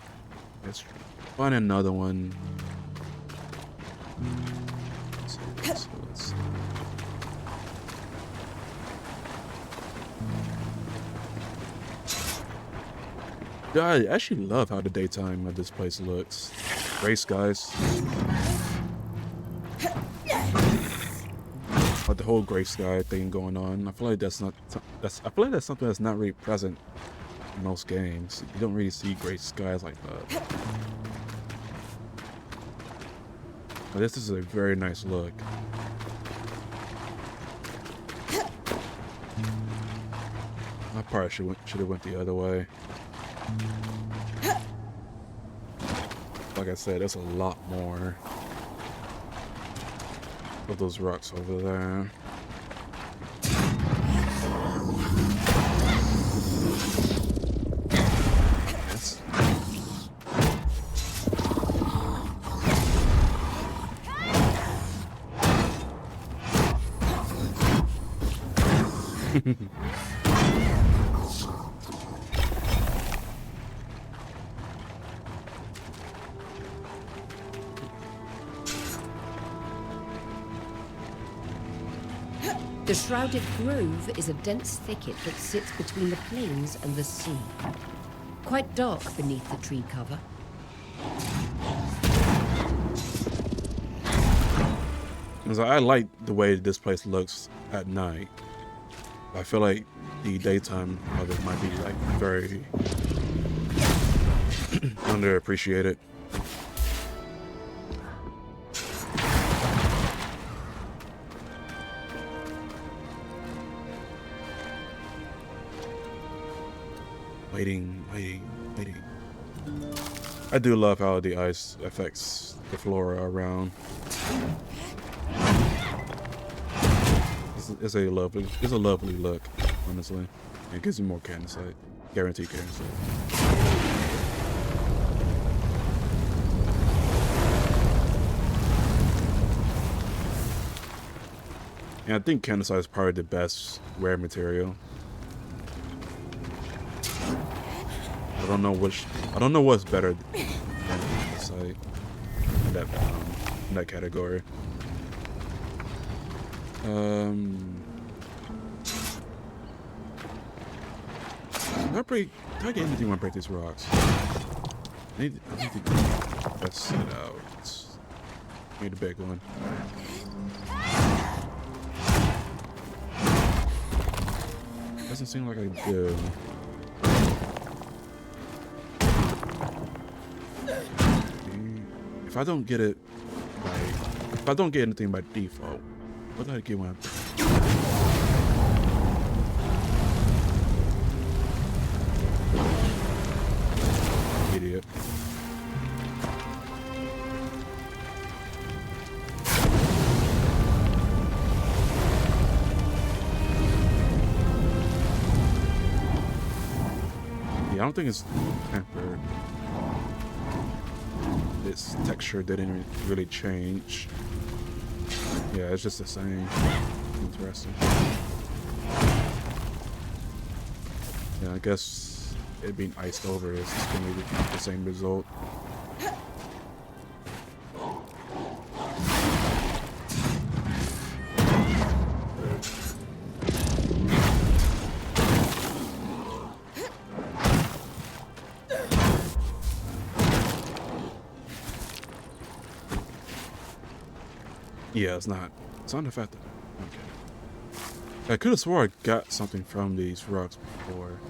Let's find another one. Let's see. Yeah, I actually love how the daytime of this place looks. Gray skies. Like the whole gray sky thing going on. I feel like that's something that's not really present in most games. You don't really see gray skies like that. But this is a very nice look. I probably should have went the other way. Like I said, there's a lot more of those rocks over there. Yes. The Shrouded Grove is a dense thicket that sits between the plains and the sea. Quite dark beneath the tree cover. 'Cause I like the way this place looks at night. I feel like the daytime of it might be like very underappreciated. Waiting. I do love how the ice affects the flora around. It's a lovely look, honestly. It gives you more candlesight, guaranteed candlesight. And I think candlesight is probably the best rare material. I don't know what's better than candlesight in that category. Can I get anything when I break these rocks? I need to test it out. Need a big one. Doesn't seem like I do. If I don't get it if I don't get anything by default, what do I get when I idiot. Yeah, I don't think it's tempered. This texture didn't really change. Yeah, it's just the same. Interesting. Yeah, I guess it being iced over is just gonna be the same result. Yeah, it's not effective. Okay. I could have swore I got something from these rocks before.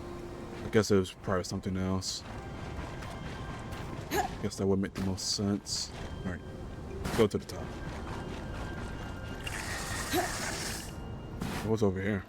I guess it was probably something else. I guess that would make the most sense. Alright, go to the top. What's over here?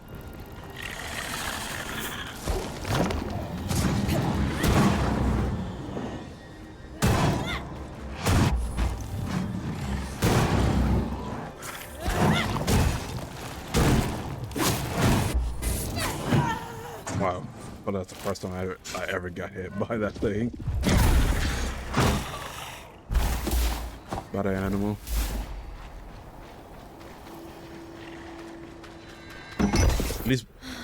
Wow, well that's the first time I ever got hit by that thing. By the animal.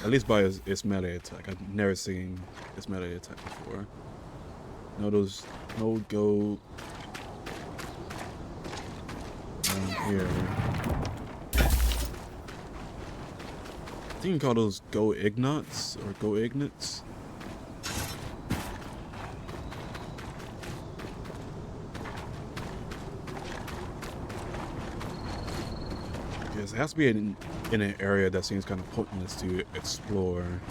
At least by its melee attack. I've never seen its melee attack before. No gold down here. I think you can call those go ignots or go ignits. Yes, it has to be in an area that seems kind of pointless to explore.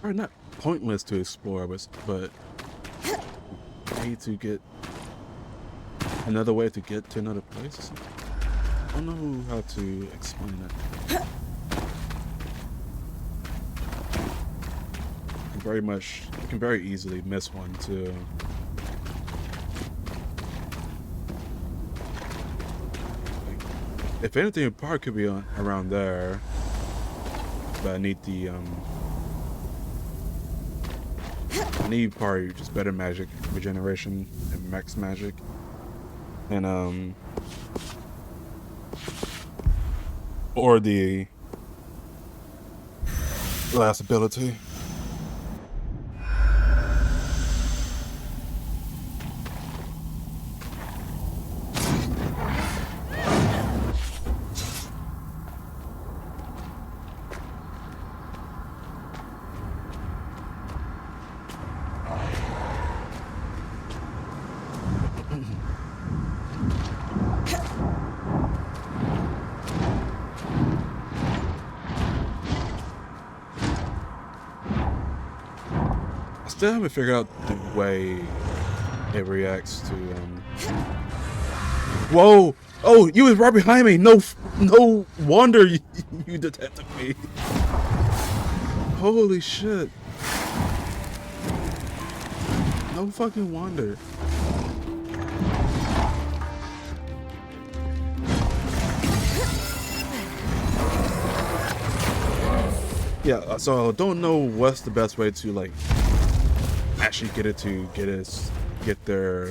Or not pointless to explore, but I need to get another way to get to another place or something. I don't know how to explain that. You can very easily miss one too. If anything, it probably could be around there. But I need the I need probably just better magic regeneration and max magic. And or the last ability. still haven't figured out the way it reacts to Whoa! Oh, you was right behind me. No wonder you detected me. Holy shit! No fucking wonder. Yeah, so I don't know what's the best way to like actually get their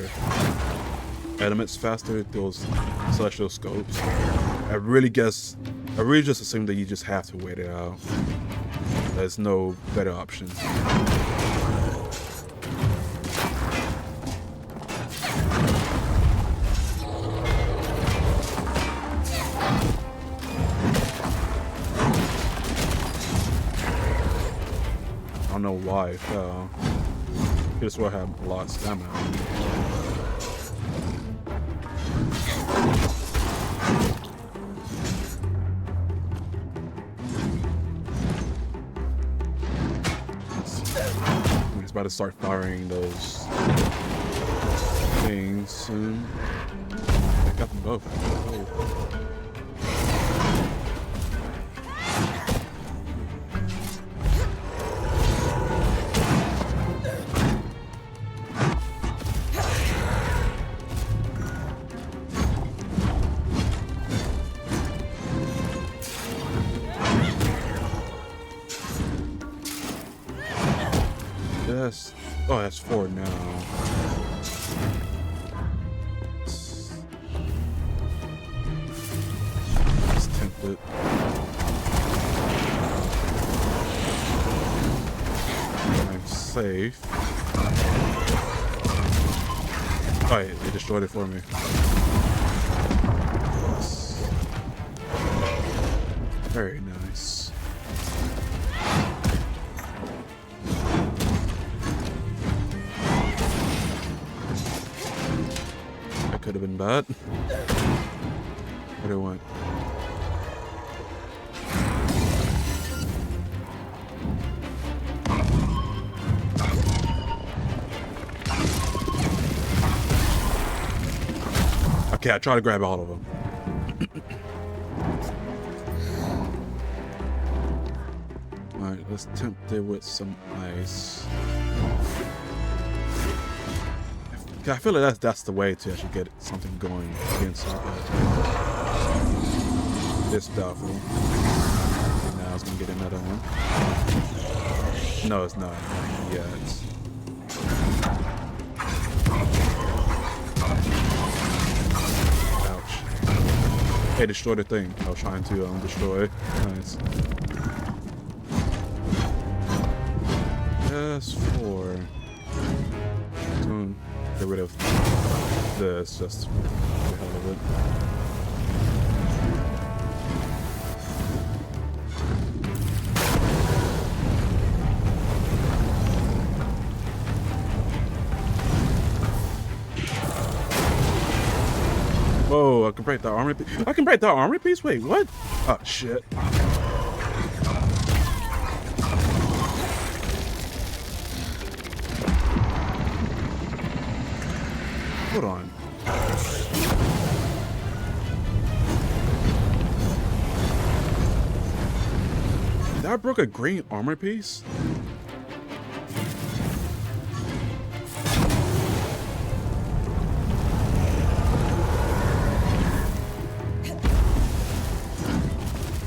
elements faster, those celestial scopes. I really just assume that you just have to wait it out. There's no better option. I don't know why it fell. Here's where I have a lot of stamina. He's about to start firing those things soon. I got them both. Oh. Oh, that's 4 now. Let's tempt it. I'm safe. Oh, yeah, they destroyed it for me. Very nice. Could have been bad. Where it went? Okay, I try to grab all of them. Alright, let's tempt it with some ice. I feel like that's the way to actually get something going against this doubtful. Now it's gonna get another one. No, it's not. Not yet. Ouch. Hey, destroy the thing I was trying to destroy. Nice. Yes, 4. Get rid of this just for the hell of it. Whoa, I can break the armor piece. I can break the armor piece? Wait, what? Oh, shit. Hold on. That broke a green armor piece?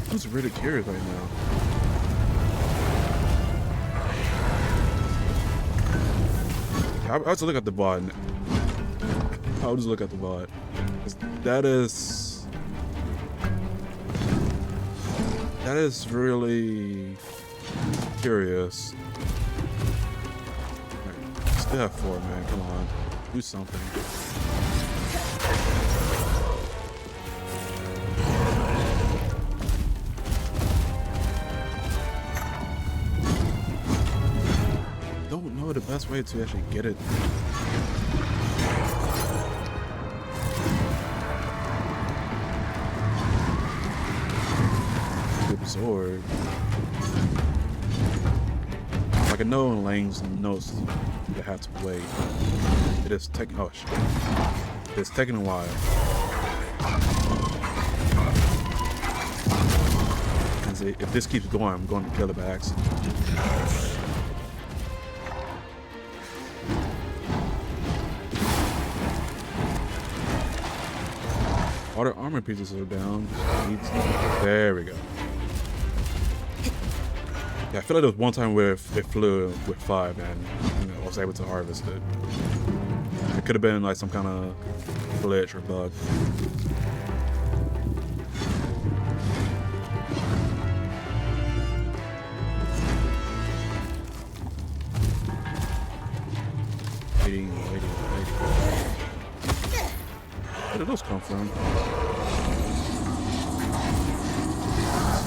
I'm just really curious right now. I'll just look at the bot. I'll just look at the bot. That is really curious. Right. Still have 4, man. Come on, do something. Don't know the best way to actually get it. Absorb. Like Like I know in Lane's notes you have to wait. It is taking it's taking a while. And see, if this keeps going, I'm going to kill it by accident. All the armor pieces are down. There we go. Yeah, I feel like there was one time where it flew with 5 and I was able to harvest it. It could have been like some kind of glitch or bug. Waiting. Where did those come from?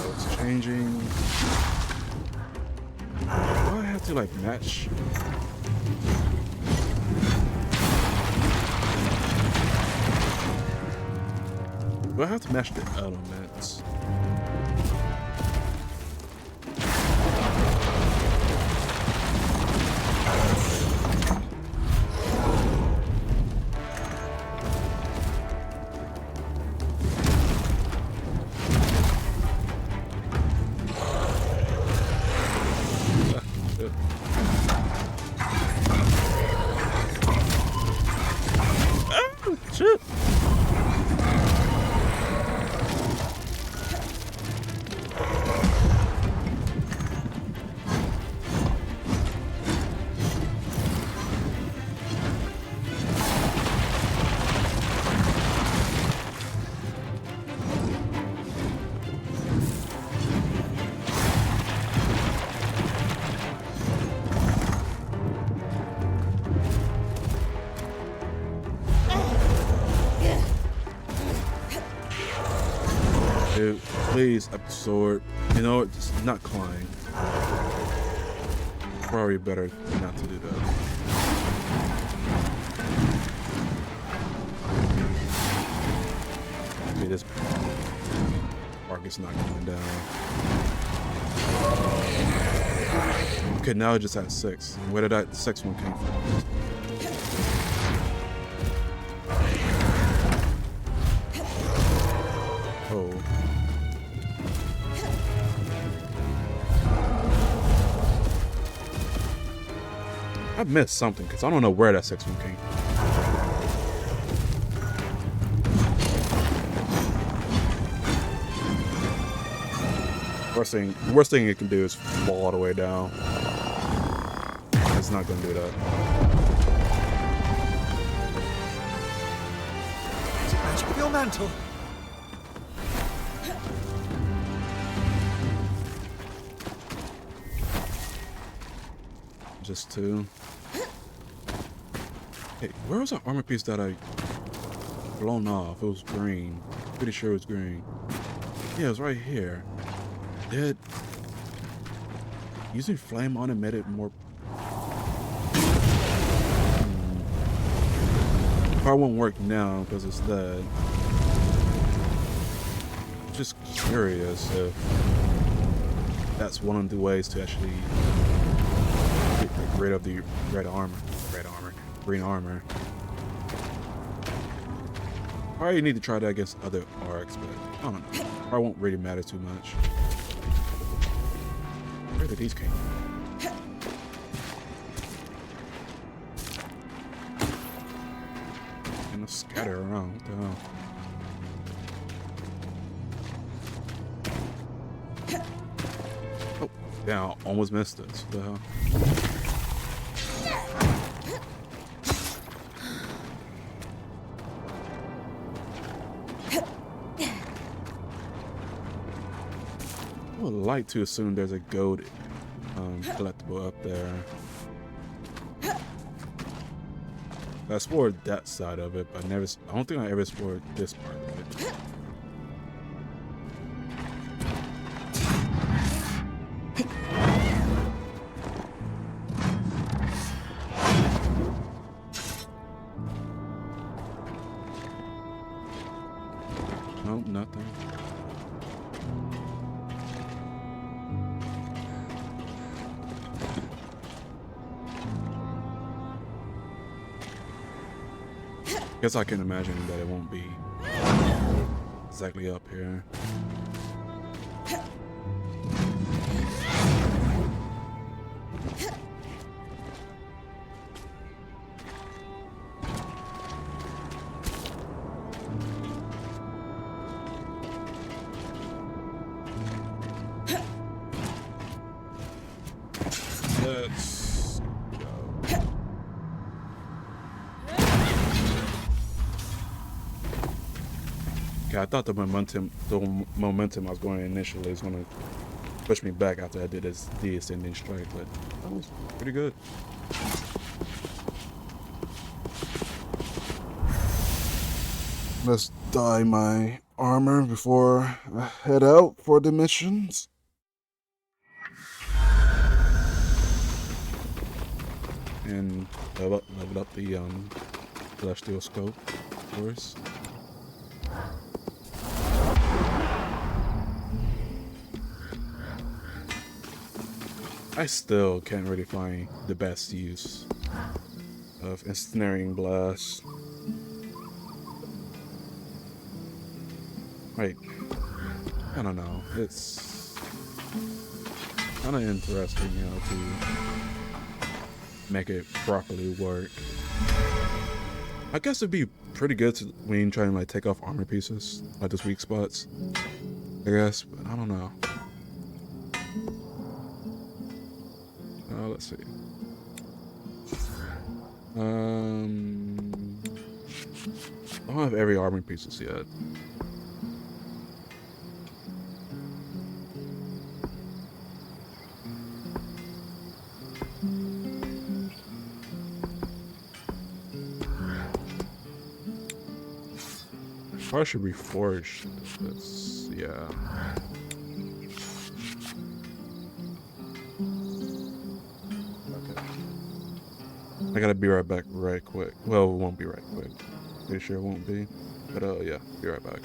So it's changing. Do I have to like match? Do I have to match the elements? Shit. Dude, please absorb. You know what? Just not climb. Probably better not to do that. Okay, this arc is not coming down. Okay, now it's just at 6. Where did that 6 one came from? Oh. I missed something because I don't know where that 6 one came from. Worst thing it can do is fall all the way down. It's not gonna do that. Is it magic of your mantle? Just 2. Hey, where was that armor piece that I blown off? It was green. Pretty sure it was green. Yeah, it was right here. Did using flame on it made it more? Probably won't work now because it's dead. Just curious if that's one of the ways to actually get rid of the green armor. Probably need to try that against other arcs, but I don't know. Probably won't really matter too much. Where did these came from? And they'll scatter around. What the hell? Oh, yeah, I almost missed it. What the hell? I would like to assume there's a gold collectible up there. I explored that side of it, but I don't think I ever explored this part of it. Nope, nothing. Guess I can imagine that it won't be exactly up here. Let's go. Okay, I thought the momentum I was going initially was gonna push me back after I did this descending strike, but that was pretty good. Let's dye my armor before I head out for the missions. And level up the celestial scope, of course. I still can't really find the best use of ensnaring blast. Like, I don't know. It's kind of interesting, you know, to make it properly work. I guess it'd be pretty good to, when you try and like take off armor pieces, like those weak spots. I guess, but I don't know. Let's see. I don't have every armor pieces yet. Probably should reforge this, yeah. Okay. I gotta be right back right quick. Well, it won't be right quick. Pretty sure it won't be. But yeah, be right back.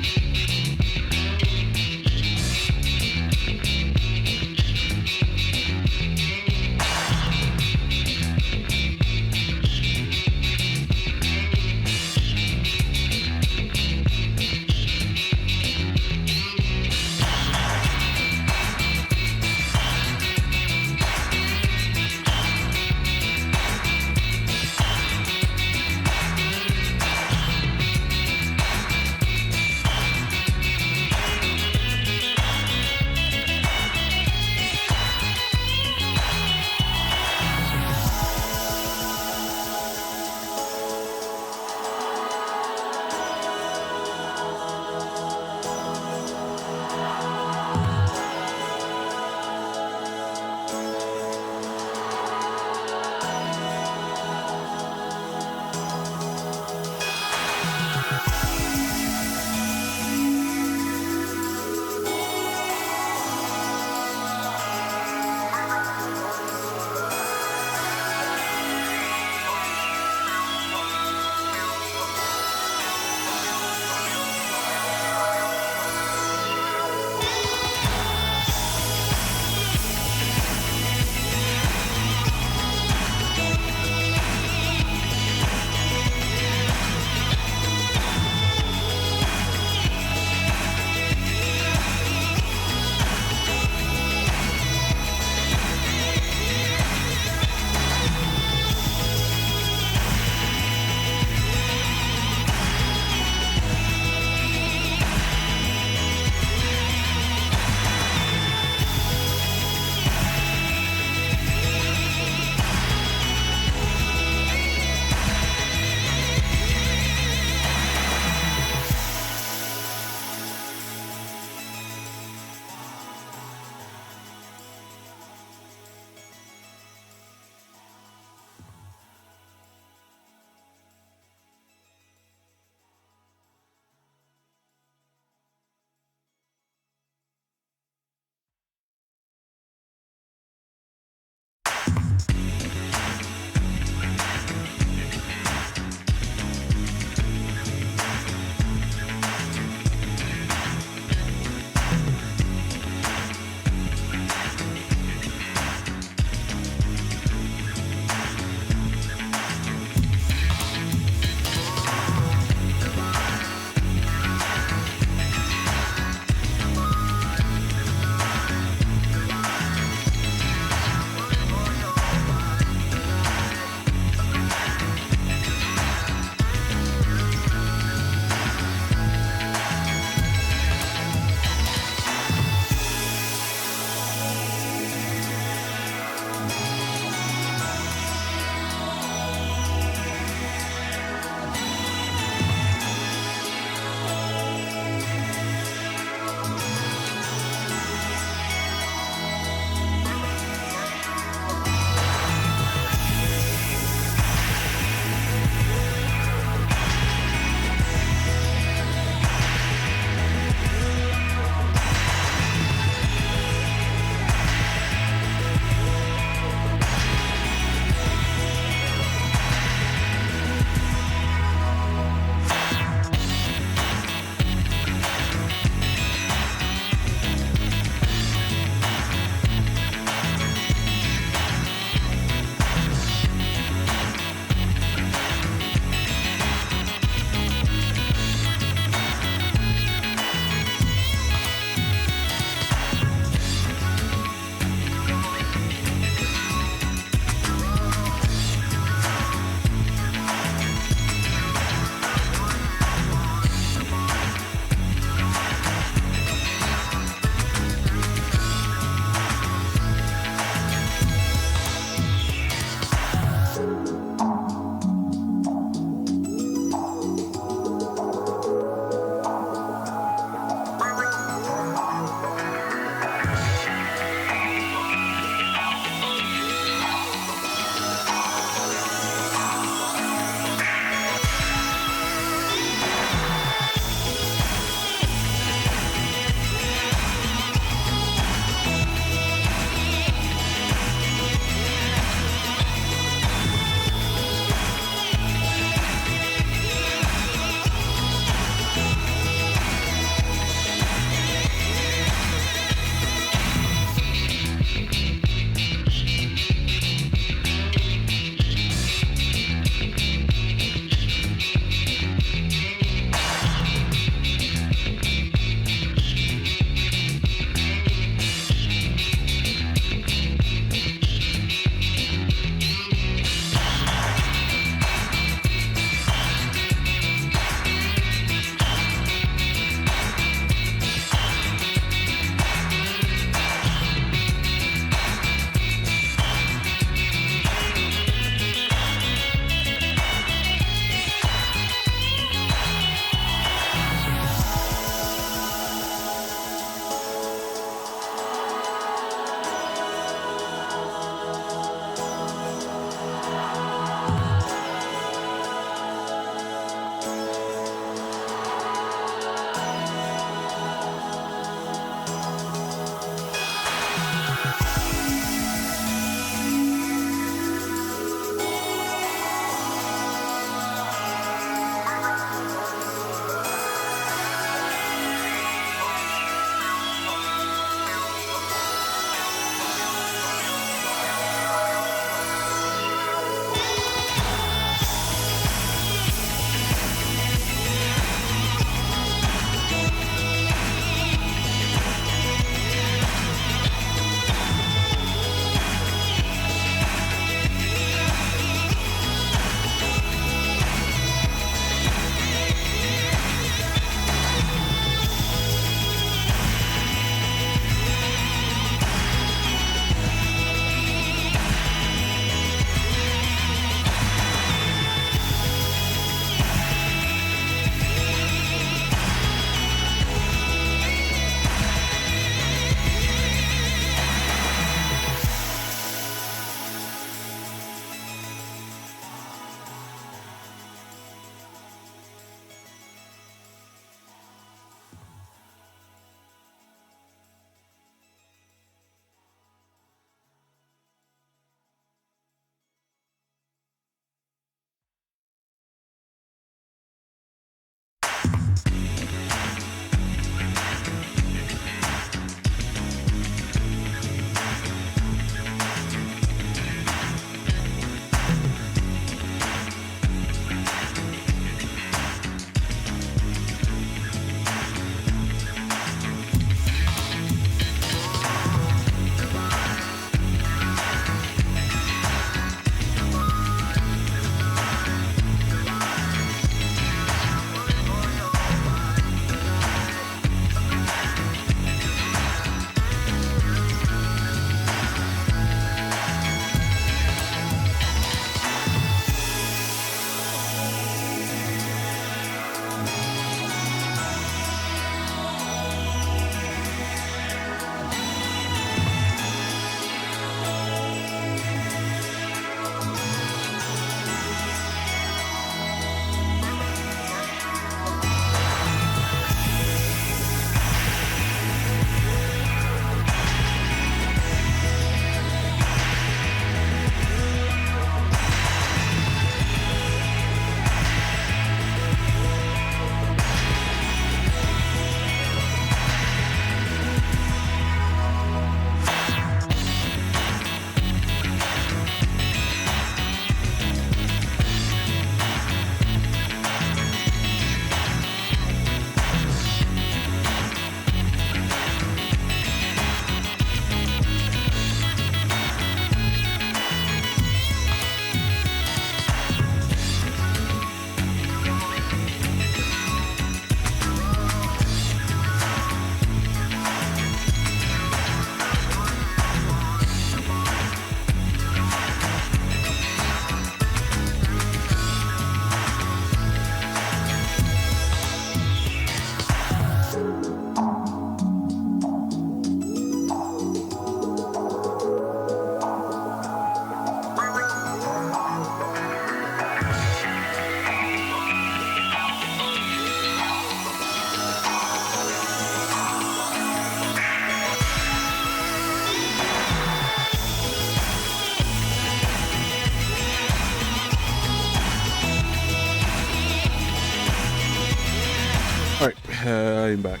I'm back.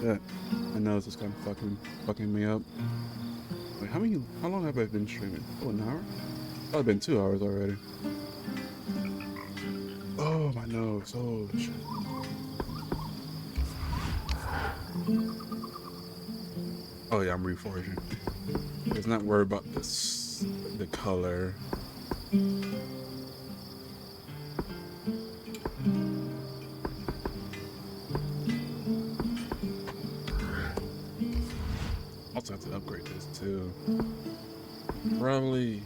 Yeah, I know this is kind of fucking me up. Wait, how long have I been streaming? Oh, an hour? Probably been 2 hours already. Oh, my nose. Oh, shit. Oh, yeah, I'm reforging. Let's not worry about this, the color. Also have to upgrade this too. Probably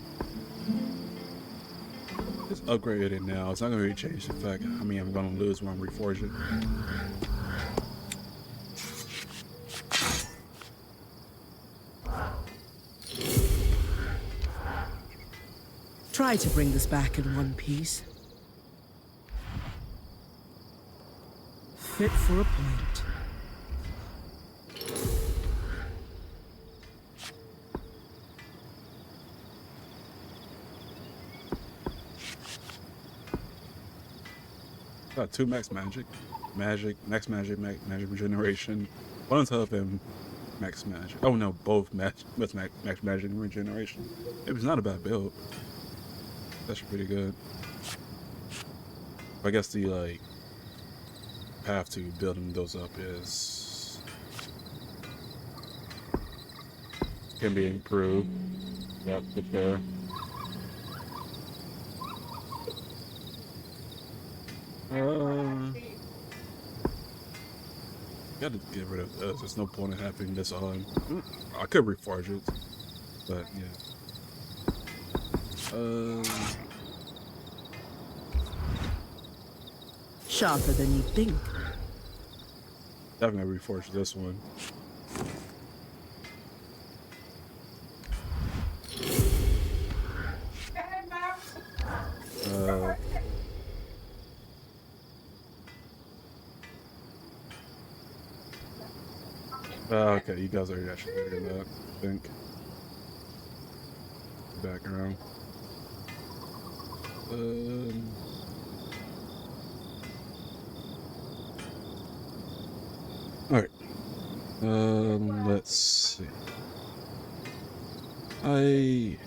just upgrade it now. It's not gonna really change the fact how many I'm gonna lose when I'm reforging. Try to bring this back in one piece. Fit for a point. Got 2 max magic, max regeneration, 1 on top and max magic. Oh no, both max magic and regeneration. It was not a bad build. That's pretty good. I guess the like path to building those up can be improved. Yep, for sure. Gotta get rid of this. There's no point in having this on. I could reforge it, but yeah. Sharper than you think. Definitely reforge this one. Okay, you guys are actually doing that, I think. Background. Alright. Let's see. I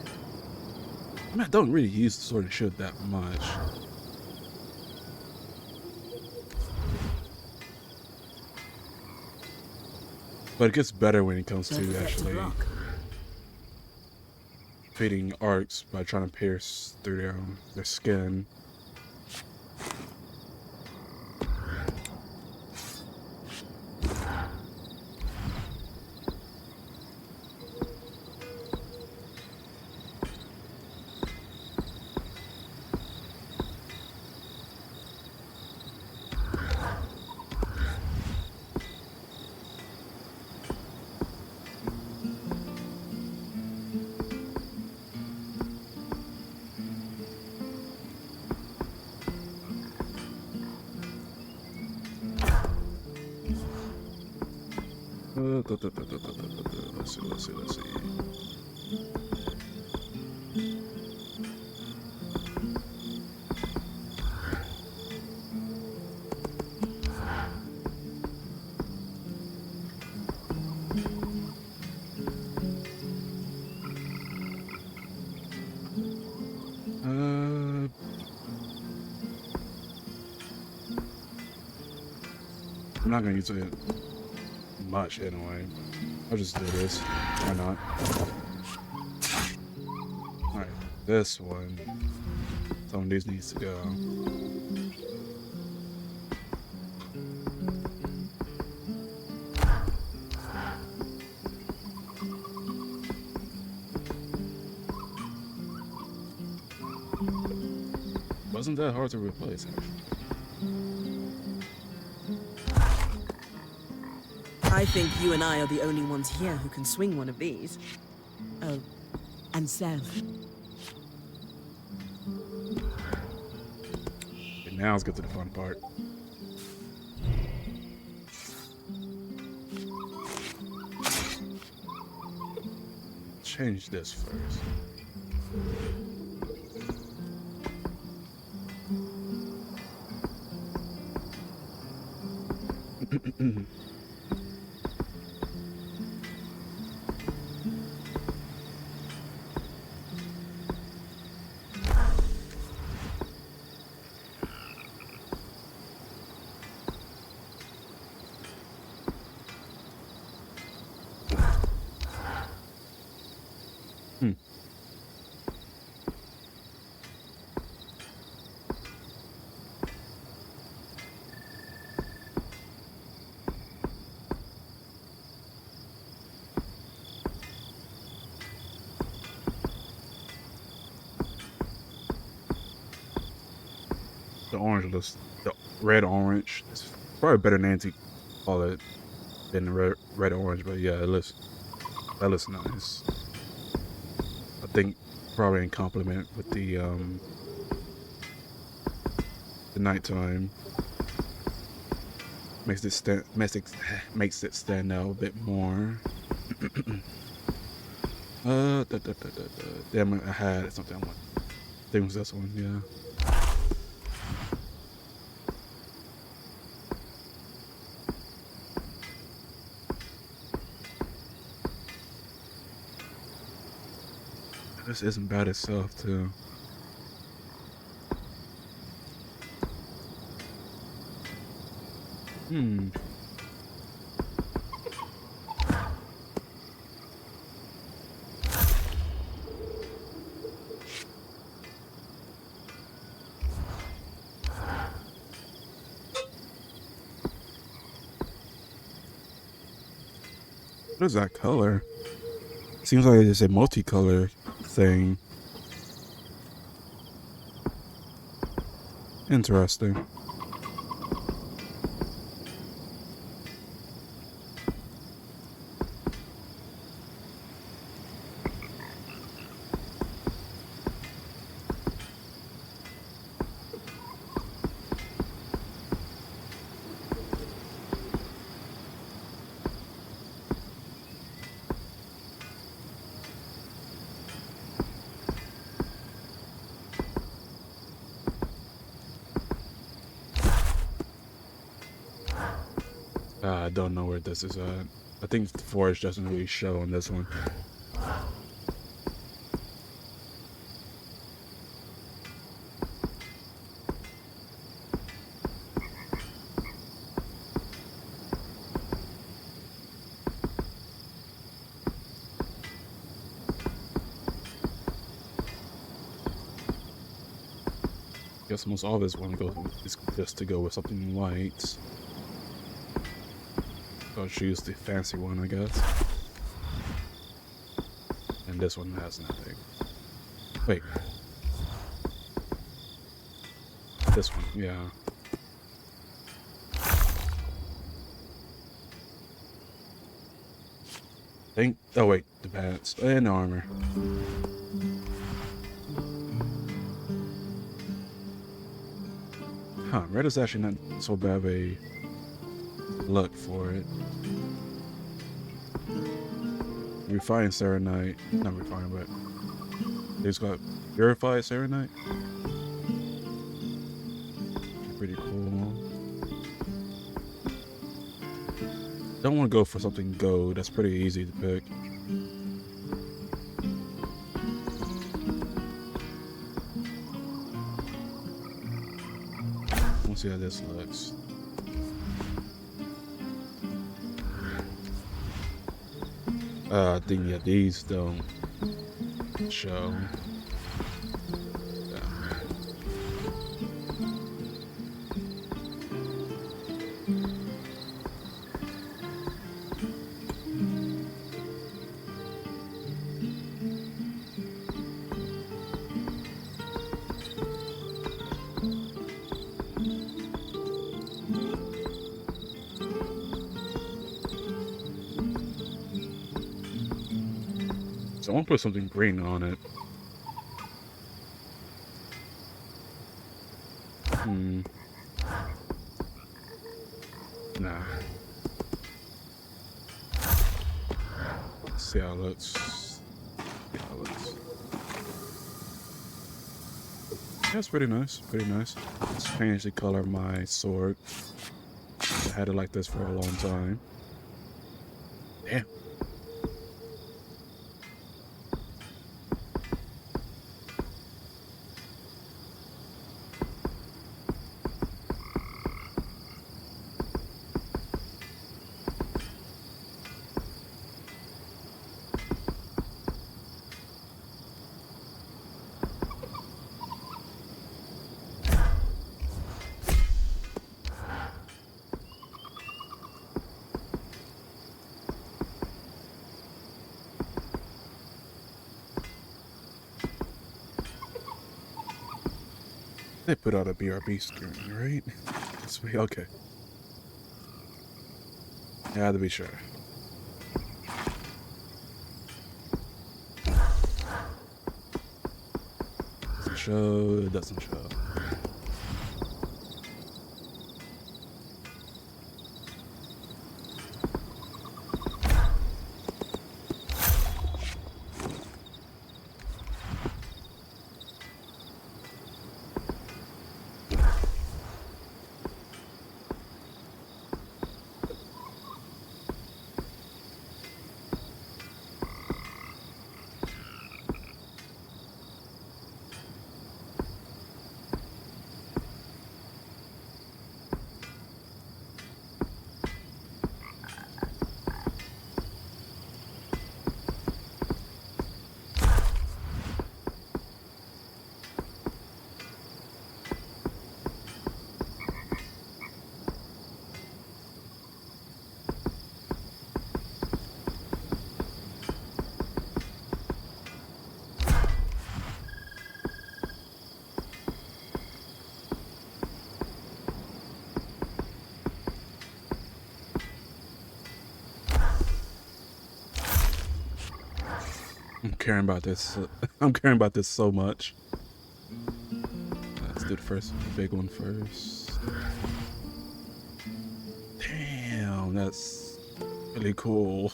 don't really use the sword and shield that much. But it gets better when it comes to actually feeding arcs by trying to pierce through their skin. Let's see. I'm not gonna use it much anyway. I'll just do this. Why not? Alright, this one. Some of these needs to go. Wasn't that hard to replace, actually. I think you and I are the only ones here who can swing one of these. Oh, and Sev. Okay, now let's get to the fun part. Change this first. The orange looks, the red orange. It's probably a better name to call it than the red orange, but yeah, that looks nice. I think probably in complement with the nighttime makes it stand out a bit more. Damn it, I had something I want. I think it was this one, yeah. This isn't bad itself, too. What is that color? Seems like it's a multicolor thing. Interesting. I don't know where this is at. I think the forest doesn't really show on this one. Guess most all of us want to go is just to go with something light. I'll choose the fancy one, I guess. And this one has nothing. Wait. This one, yeah. Oh wait, the pants and armor. Huh, red is actually not so bad of a look for it. Refined Serenite. Not refined, but it's got Purified Serenite. Pretty cool. Don't want to go for something gold. That's pretty easy to pick. Let's see how this looks. I think yeah, these don't show. So I want to put something green on it. Nah. Let's see how it looks. That's pretty nice. Pretty nice. Let's change the color of my sword. I had it like this for a long time. Damn. They put out a BRB screen, right? This way, okay. I had to be sure. Doesn't show, it doesn't show. I'm caring about this. I'm caring about this so much. Let's do the big one first. Damn, that's really cool.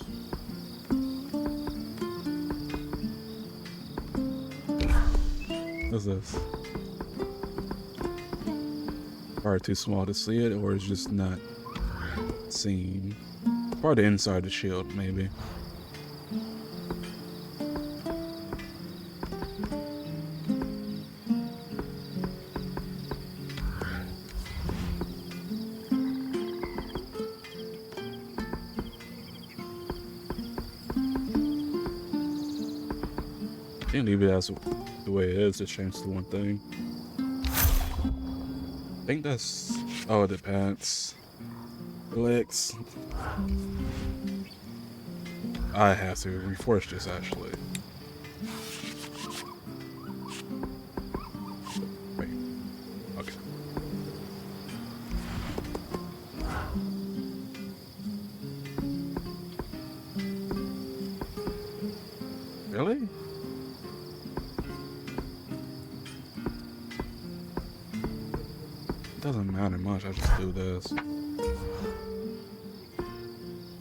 What's this? Probably too small to see it, or it's just not seen. Probably the inside of the shield, maybe. Can't leave it as the way it is, just change the one thing. I think that's, oh, it depends. Legs. I have to reforge this actually. Wait, okay. Really? It doesn't matter much, I just do this.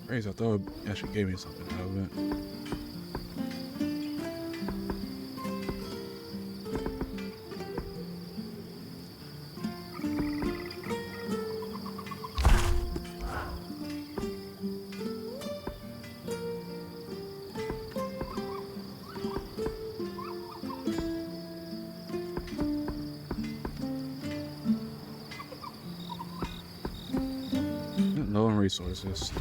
Crazy, I thought it actually gave me something out of it. Low on resources.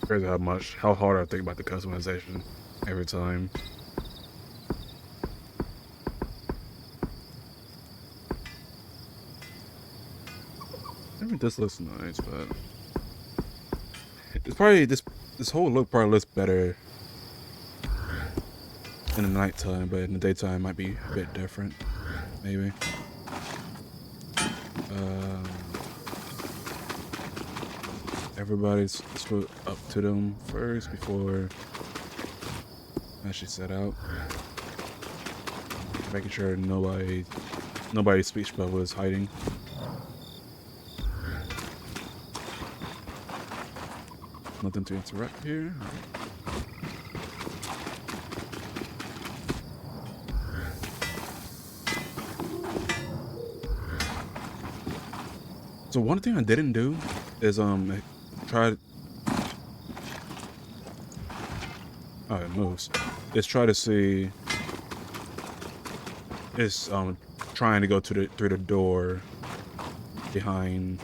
Crazy how hard I think about the customization every time. I mean, this looks nice, but it's probably this whole look probably looks better in the nighttime, but in the daytime might be a bit different, maybe. Everybody's go up to them first before actually set out. Making sure nobody's speech bubble is hiding. Nothing to interrupt here. So one thing I didn't do is try. Oh, it moves. Is try to see. Is trying to go through the door behind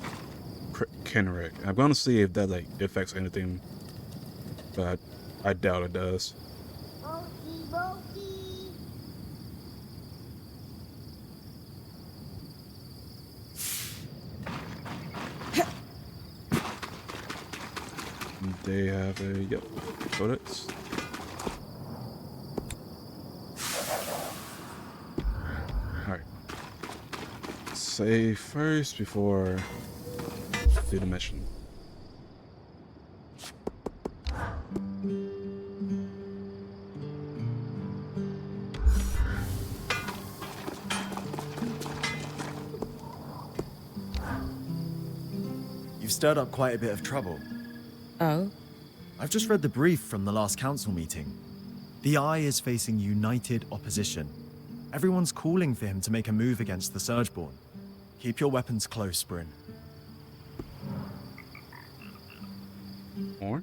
Kenrick. I'm gonna see if that like affects anything, but I doubt it does. They have a yep, bullets. All right, save first before do the mission. You've stirred up quite a bit of trouble. Oh? I've just read the brief from the last council meeting. The Eye is facing united opposition. Everyone's calling for him to make a move against the Surgeborn. Keep your weapons close, Bryn. More?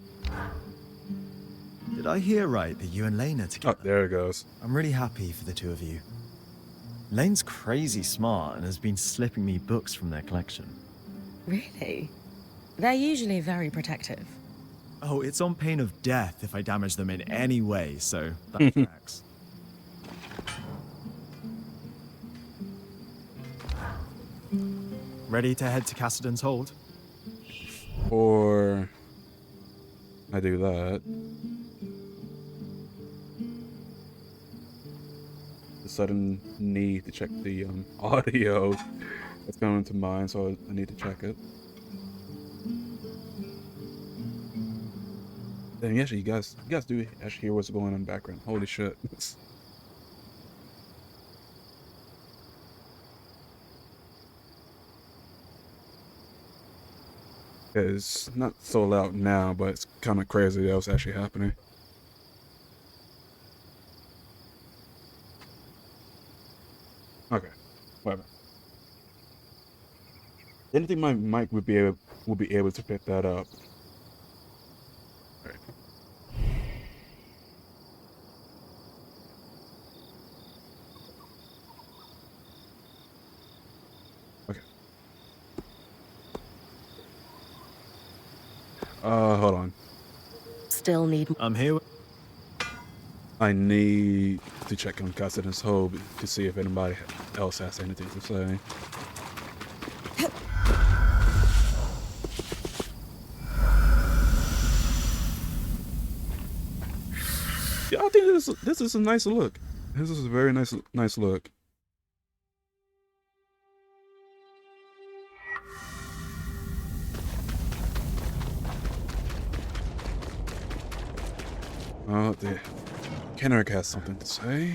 Did I hear right that you and Laen are Oh, together? there it goes. I'm really happy for the two of you. Lane's crazy smart and has been slipping me books from their collection. Really? They're usually very protective. Oh, it's on pain of death if I damage them in any way, so that tracks. Ready to head to Cassidon's Hold? Or I do that. The sudden need to check the audio that's coming to mind, so I need to check it. Then actually, you guys do actually hear what's going on in the background. Holy shit! It's not so loud now, but it's kind of crazy that was actually happening. Okay, whatever. Didn't think my mic would be able to pick that up. All right. Okay. Hold on. Still need... I'm here. I need to check on Cassidon's Hold to see if anybody else has anything to say. Yeah, I think this is a nice look. This is a very nice look. Oh, Kenrick has something to say.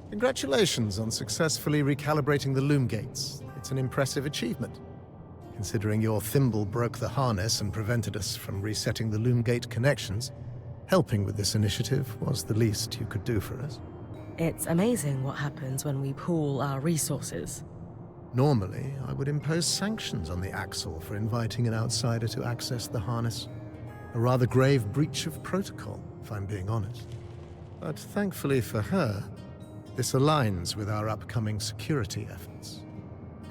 Congratulations on successfully recalibrating the loom gates. It's an impressive achievement, considering your thimble broke the harness and prevented us from resetting the loom gate connections. Helping with this initiative was the least you could do for us. It's amazing what happens when we pool our resources. Normally, I would impose sanctions on the Axel for inviting an outsider to access the harness. A rather grave breach of protocol, if I'm being honest. But thankfully for her, this aligns with our upcoming security efforts.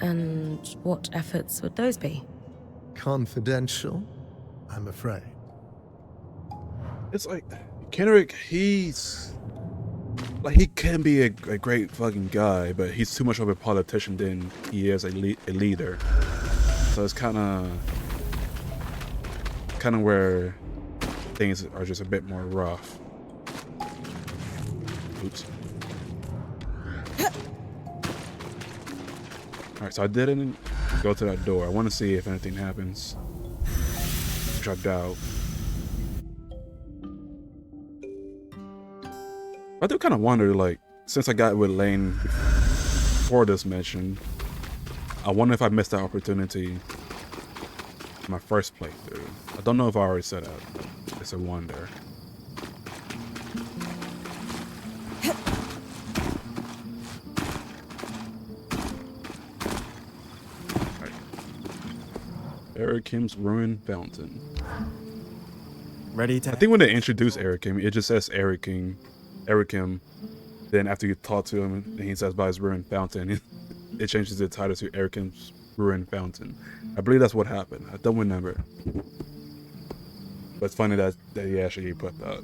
And what efforts would those be? Confidential, I'm afraid. It's like Kenrick, he's like he can be a great fucking guy, but he's too much of a politician than he is a leader. So it's kind of where things are just a bit more rough. Oops. Alright, so I didn't go to that door. I want to see if anything happens, which I doubt. I do kind of wonder, like, since I got with Laen before this mission, I wonder if I missed that opportunity in my first playthrough. I don't know if I already said that. It's a wonder. Ericim's Ruined Fountain. Ready to... I think when they introduce Ericim, it just says Ericim. Then after you talk to him and he says by his Ruined Fountain, it changes the title to Ericim's Ruined Fountain. I believe that's what happened. I don't remember. But it's funny that he actually put that.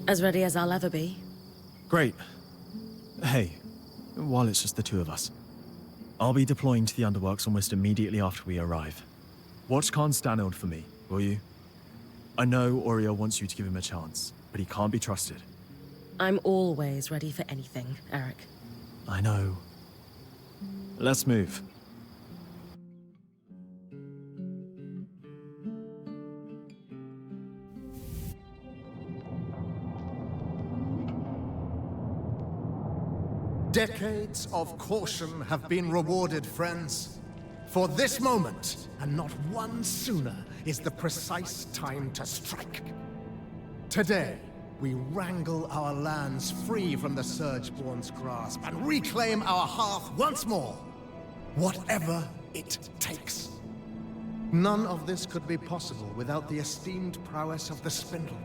As ready as I'll ever be. Great. Hey, while it's just the two of us, I'll be deploying to the Underworks almost immediately after we arrive. Watch Khan Stanild for me, will you? I know Oriel wants you to give him a chance, but he can't be trusted. I'm always ready for anything, Eric. I know. Let's move. Decades of caution have been rewarded, friends. For this moment, and not one sooner, is the precise time to strike. Today, we wrangle our lands free from the Surgeborn's grasp and reclaim our hearth once more, whatever it takes. None of this could be possible without the esteemed prowess of the Spindle.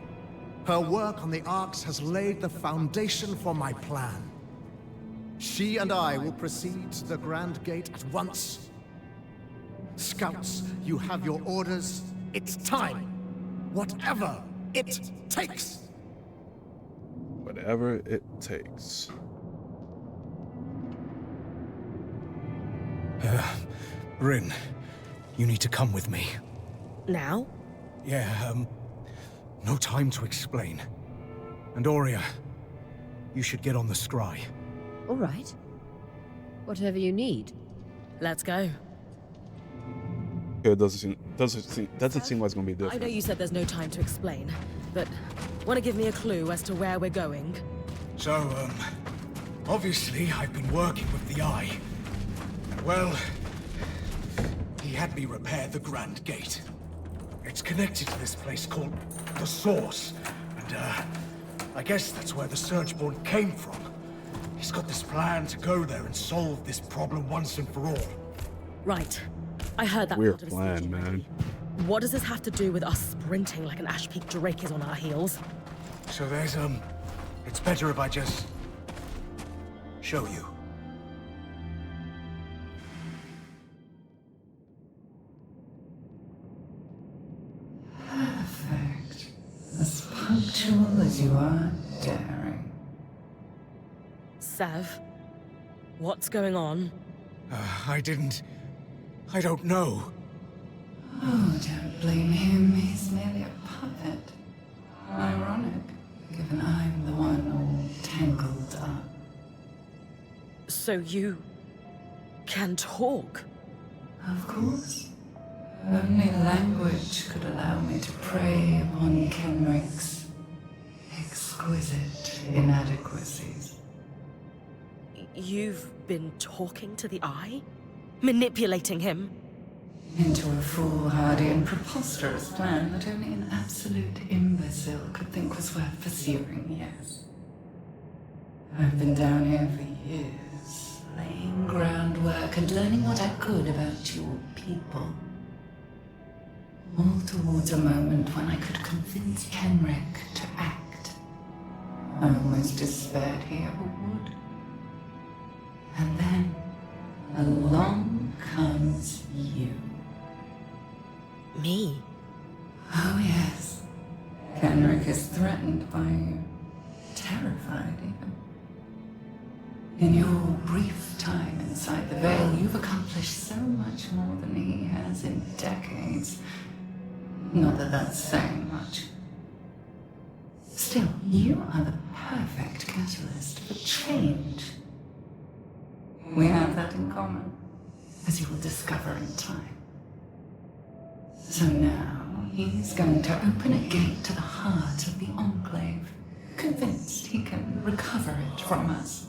Her work on the Arks has laid the foundation for my plan. She and I will proceed to the Grand Gate at once. Scouts, you have your orders. It's time. Whatever it takes. Whatever it takes. Bryn, you need to come with me. Now? Yeah, no time to explain. And Aurea, you should get on the scry. All right. Whatever you need. Let's go. It doesn't seem like it's gonna be I different. know you said there's no time to explain, but want to give me a clue as to where we're going? So, obviously I've been working with the Eye. And well, he had me repair the Grand Gate. It's connected to this place called the Source, and I guess that's where the Surgeborn came from. He's got this plan to go there and solve this problem once and for all. Right. I heard that Weird part of his plan, speech man. already. What does this have to do with us sprinting like an Ash Peak Drake is on our heels? So there's, it's better if I just show you. Perfect. As punctual as you are daring. Sev, what's going on? I don't know. Oh, don't blame him. He's merely a puppet. Ironic, given I'm the one all tangled up. So you can talk? Of course. Only language could allow me to prey upon Kenrick's exquisite inadequacies. You've been talking to the Eye? Manipulating him? Into a foolhardy and preposterous plan that only an absolute imbecile could think was worth pursuing, yes. I've been down here for years, laying groundwork and learning what I could about your people. All towards a moment when I could convince Kenrick to act. I almost despaired he ever would. And then, along comes you. Me? Oh, yes. Kenrick is threatened by you. Terrified, even. In your brief time inside the Veil, you've accomplished so much more than he has in decades. Not that that's saying much. Still, you are the perfect catalyst for change. We have that in common, as you will discover in time. So now, he's going to open a gate to the heart of the Enclave, convinced he can recover it from us.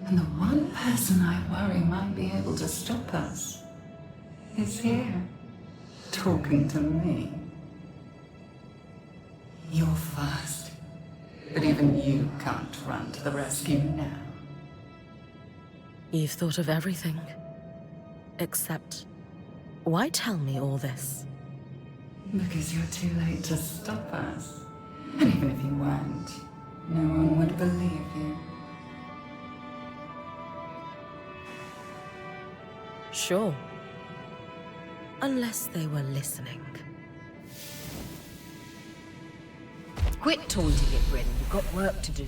And the one person I worry might be able to stop us is here, talking to me. You're fast, but even you can't run to the rescue now. You've thought of everything. Except, why tell me all this? Because you're too late to stop us. And even if you weren't, no one would believe you. Sure. Unless they were listening. Quit taunting it, Bryn. You've got work to do.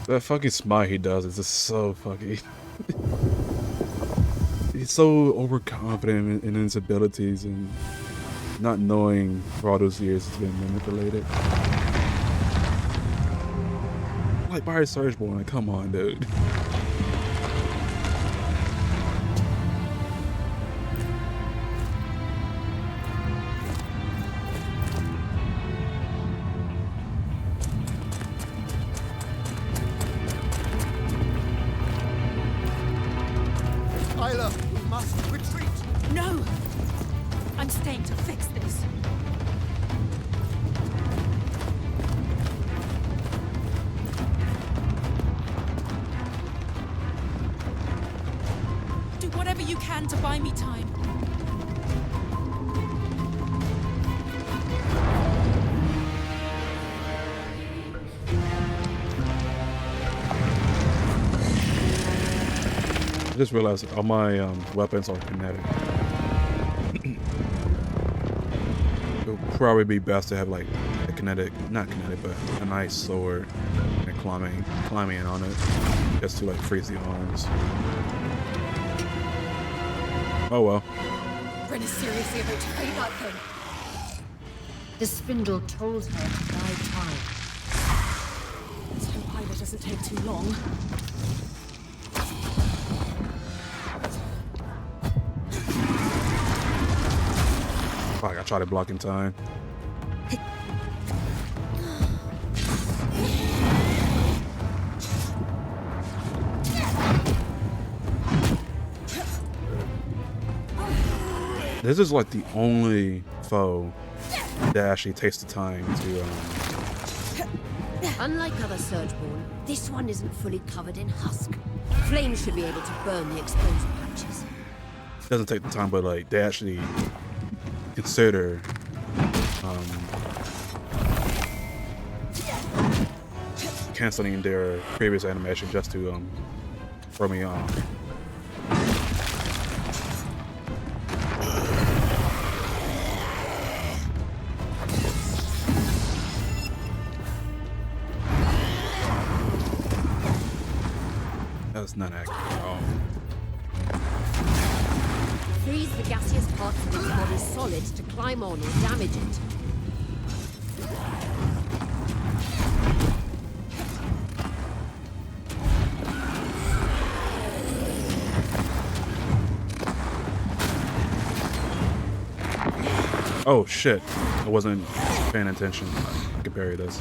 That fucking smile he does is just so fucking... He's so overconfident in his abilities and not knowing for all those years he's been manipulated. Like, by a Surge Boy, like, come on, dude. Isla, we must retreat. No! I'm staying to fix this. Do whatever you can to buy me time. I just realized all my weapons are kinetic. It would probably be best to have like a kinetic, not kinetic, but a nice sword and climbing in on it, just to like freeze the arms. Oh well. Bryn is seriously about to play that thing. The spindle told her to buy time. Let's hope Ida doesn't take too long. Fuck, I tried to block in time. This is like the only foe that actually takes the time to Unlike other Surgeborn, this one isn't fully covered in husk. Flames should be able to burn the exposed patches. doesn't take the time, but like they actually consider canceling their previous animation just to throw me off. That's not accurate at all. Freeze the gaseous parts of its body solid to climb on or damage it. Oh shit, I wasn't paying attention. I can parry this.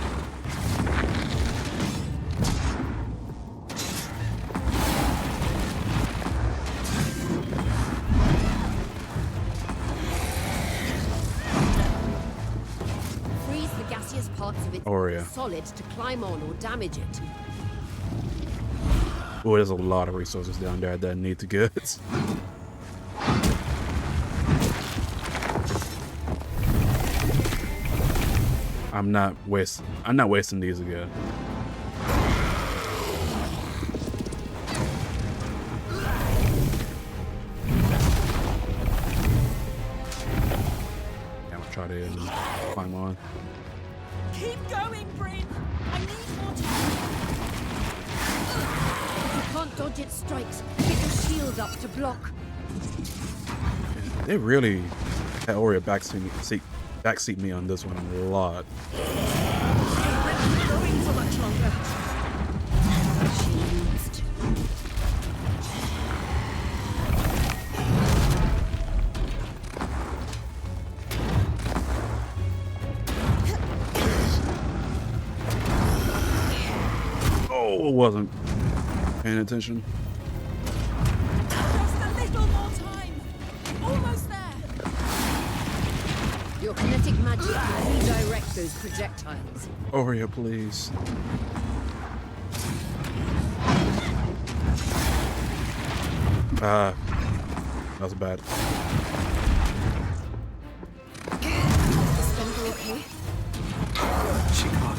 Aurea. solid to climb on or damage it. Oh, there's a lot of resources down there that I need to get. I'm not wasting these again. I'm gonna try to climb on. Keep going, Bryn. I need more time. You can't dodge its strikes. Get your shield up to block. They really had Aurea backseat me on this one a lot. Going for much longer. Oh, wasn't paying attention. Just a little more time. Almost there. Your kinetic magic will redirect those projectiles. Aurea, please. That was bad. Is okay? She can't.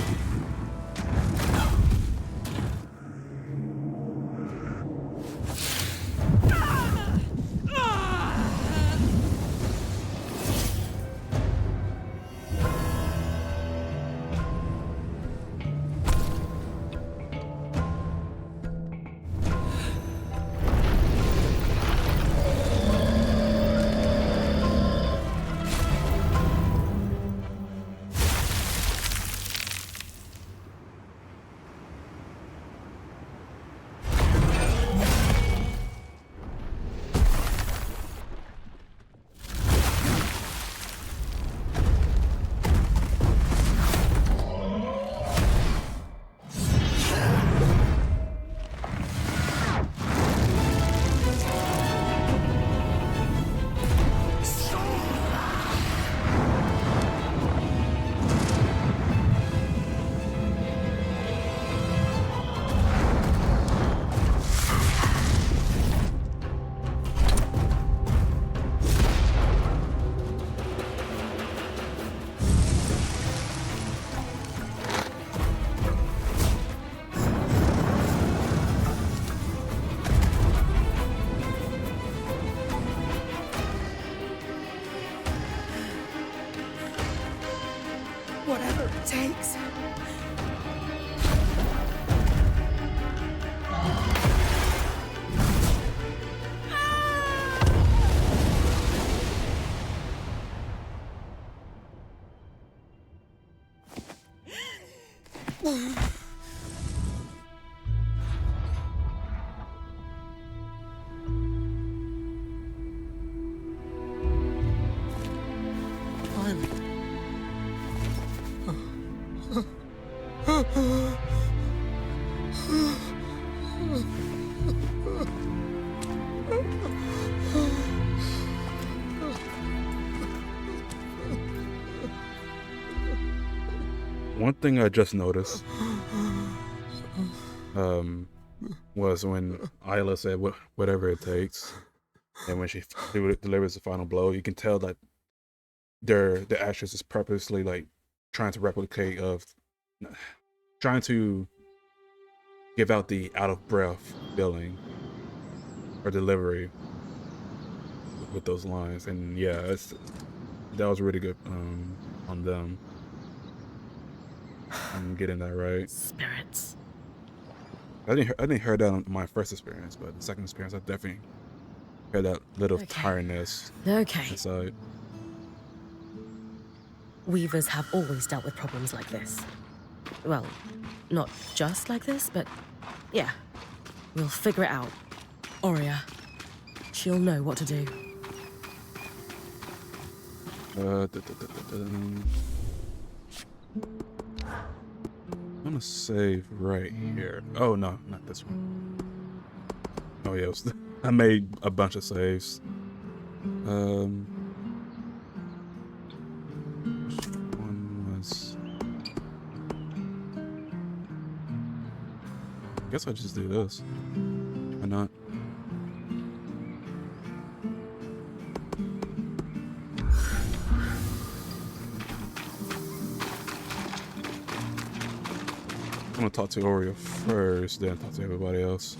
Whatever it takes. One thing I just noticed was when Isla said whatever it takes, and when she delivers the final blow, you can tell that the actress is purposely like trying to replicate trying to give out the out of breath feeling or delivery with those lines. And yeah, that was really good on them. I'm getting that right. Spirits. I didn't hear that on my first experience, but the second experience I definitely heard that little tiredness inside. Weavers have always dealt with problems like this. Well, not just like this, but yeah. We'll figure it out. Aurea. She'll know what to do. I'm gonna save right here. Oh no, not this one. Oh yeah, I made a bunch of saves. Which one was? guess I just do this. Why not? I'm gonna talk to Oreo first, then talk to everybody else.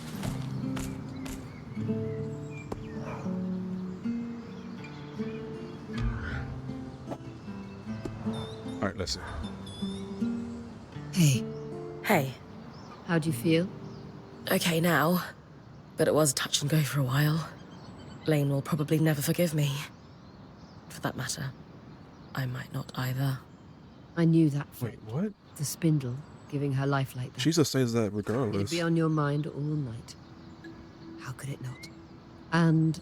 Alright, let's see. Hey, Hey, how do you feel? okay now, but it was touch and go for a while. Laen will probably never forgive me. For that matter, I might not either. I knew that. Wait, what? The spindle, giving her life like that. She just says that It'd regardless. be on your mind all night. How could it not? And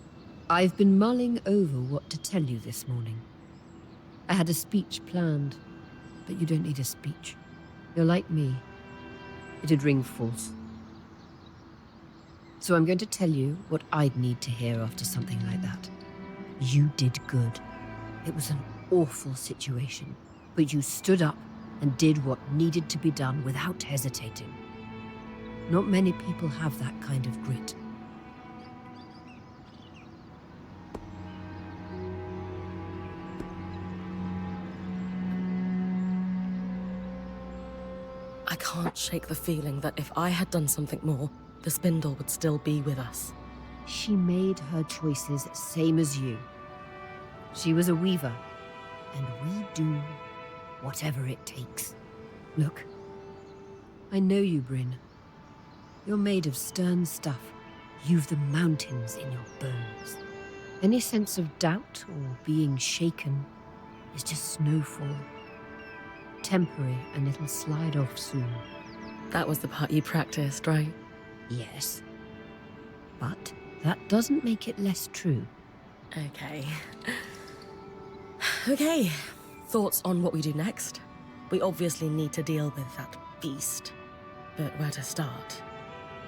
I've been mulling over what to tell you this morning. I had a speech planned, but you don't need a speech. You're like me. It'd ring false. So I'm going to tell you what I'd need to hear after something like that. You did good. It was an awful situation, but you stood up and did what needed to be done without hesitating. Not many people have that kind of grit. I can't shake the feeling that if I had done something more, the spindle would still be with us. She made her choices same as you. She was a weaver, and we do whatever it takes. Look, I know you, Bryn. You're made of stern stuff. You've the mountains in your bones. Any sense of doubt or being shaken is just snowfall. Temporary, and it'll slide off soon. That was the part you practiced, right? Yes. But that doesn't make it less true. Okay. Okay. Thoughts on what we do next? We obviously need to deal with that beast. But where to start?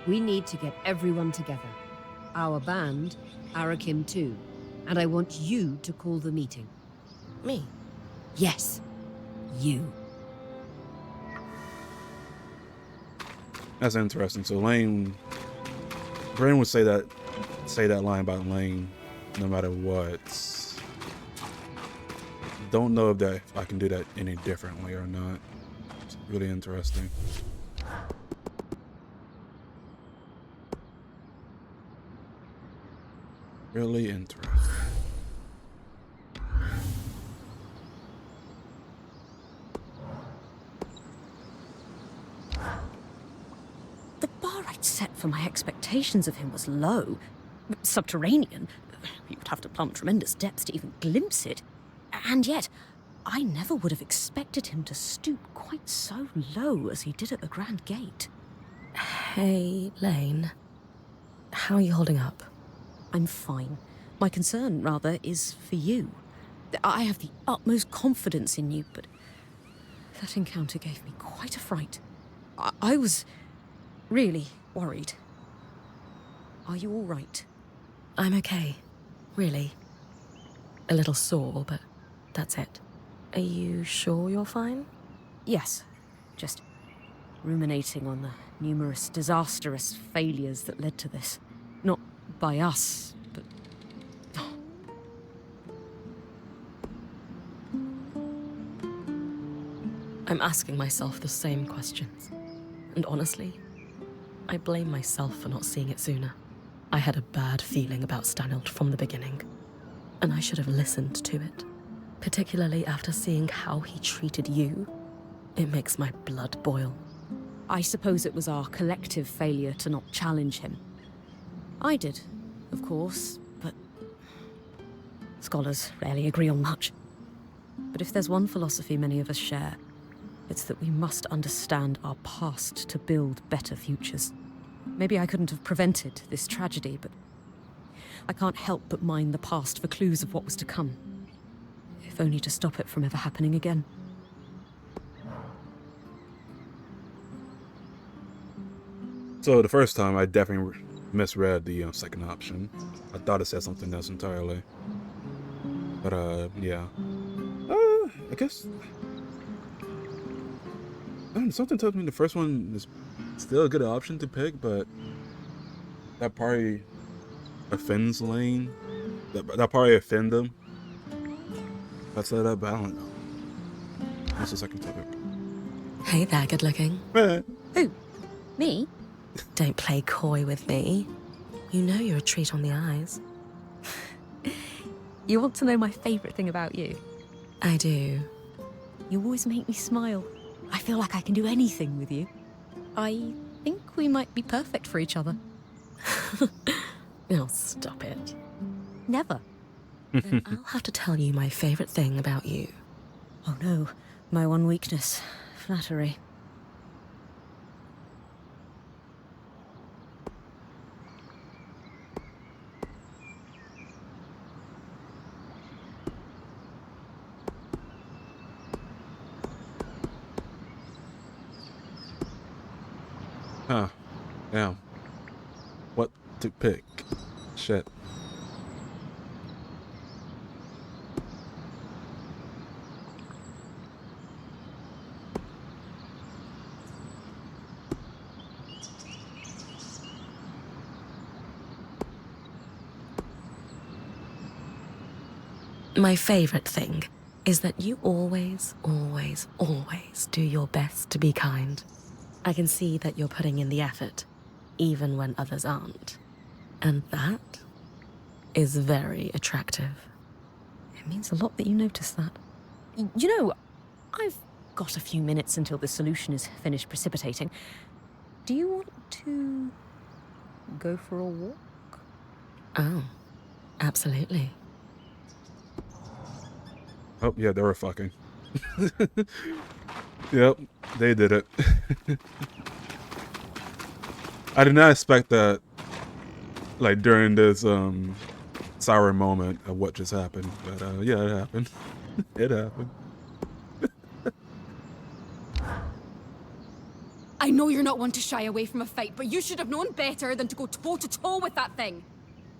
We need to get everyone together. Our band, Arakim too. And I want you to call the meeting. Me? Yes, you. That's interesting. So Laen, Bryn would say that line about Laen, no matter what. Don't know if I can do that any differently or not. It's really interesting. Really interesting. The bar I'd set for my expectations of him was low. Subterranean. You would have to plumb tremendous depths to even glimpse it. And yet, I never would have expected him to stoop quite so low as he did at the Grand Gate. Hey, Laen. How are you holding up? I'm fine. My concern, rather, is for you. I have the utmost confidence in you, but that encounter gave me quite a fright. I was really worried. Are you all right? I'm okay. Really. A little sore, but that's it. Are you sure you're fine? Yes. Just ruminating on the numerous disastrous failures that led to this. Not by us, but... I'm asking myself the same questions. And honestly, I blame myself for not seeing it sooner. I had a bad feeling about Stanild from the beginning, and I should have listened to it. Particularly after seeing how he treated you. It makes my blood boil. I suppose it was our collective failure to not challenge him. I did, of course, but scholars rarely agree on much. But if there's one philosophy many of us share, it's that we must understand our past to build better futures. Maybe I couldn't have prevented this tragedy, but I can't help but mine the past for clues of what was to come. If only to stop it from ever happening again. So the first time, I definitely misread the second option. I thought it said something else entirely. But yeah. I guess something tells me the first one is still a good option to pick, but that probably offends Laen. That probably offend them. That's that balance. That's the second topic. Hey there, good looking. Who? Me? Don't play coy with me. You know you're a treat on the eyes. You want to know my favourite thing about you? I do. You always make me smile. I feel like I can do anything with you. I think we might be perfect for each other. Oh, stop it. Never. Then I'll have to tell you my favorite thing about you. Oh no, my one weakness. Flattery. Huh. Damn. What to pick? Shit. My favorite thing is that you always, always, always do your best to be kind. I can see that you're putting in the effort, even when others aren't. And that is very attractive. It means a lot that you notice that. You know, I've got a few minutes until the solution is finished precipitating. Do you want to go for a walk? Oh, absolutely. Oh, yeah, they were fucking. Yep, they did it. I did not expect that, like, during this, sour moment of what just happened. But, yeah, it happened. It happened. I know you're not one to shy away from a fight, but you should have known better than to go toe-to-toe with that thing.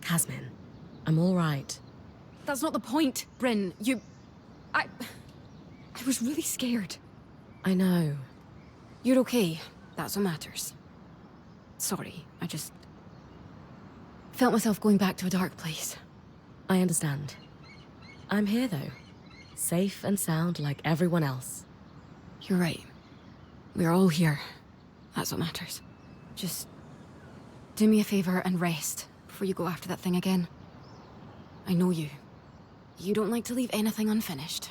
Casmin, I'm all right. That's not the point, Bryn. I was really scared. I know. You're okay. That's what matters. Sorry, I just felt myself going back to a dark place. I understand. I'm here, though. Safe and sound like everyone else. You're right. We're all here. That's what matters. Just do me a favor and rest before you go after that thing again. I know you. You don't like to leave anything unfinished.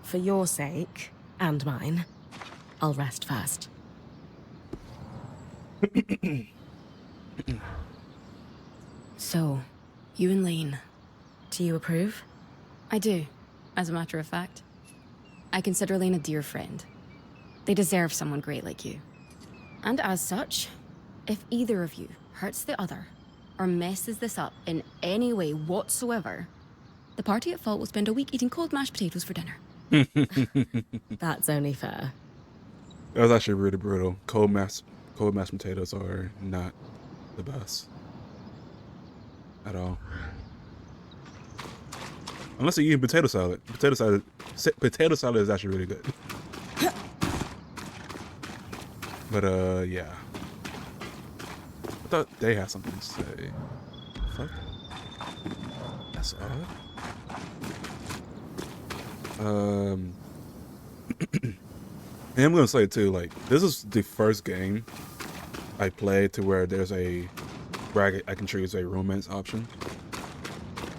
For your sake, and mine, I'll rest first. So, you and Laen. Do you approve? I do, as a matter of fact. I consider Laen a dear friend. They deserve someone great like you. And as such, if either of you hurts the other, or messes this up in any way whatsoever, the party at fault will spend a week eating cold mashed potatoes for dinner. That's only fair. That was actually really brutal. Cold mashed potatoes are not the best. At all. Unless you're eating potato salad. Potato salad is actually really good. But, yeah. I thought they had something to say. Fuck. That's odd. And I'm gonna say too, like, this is the first game I played to where there's where I can choose a romance option.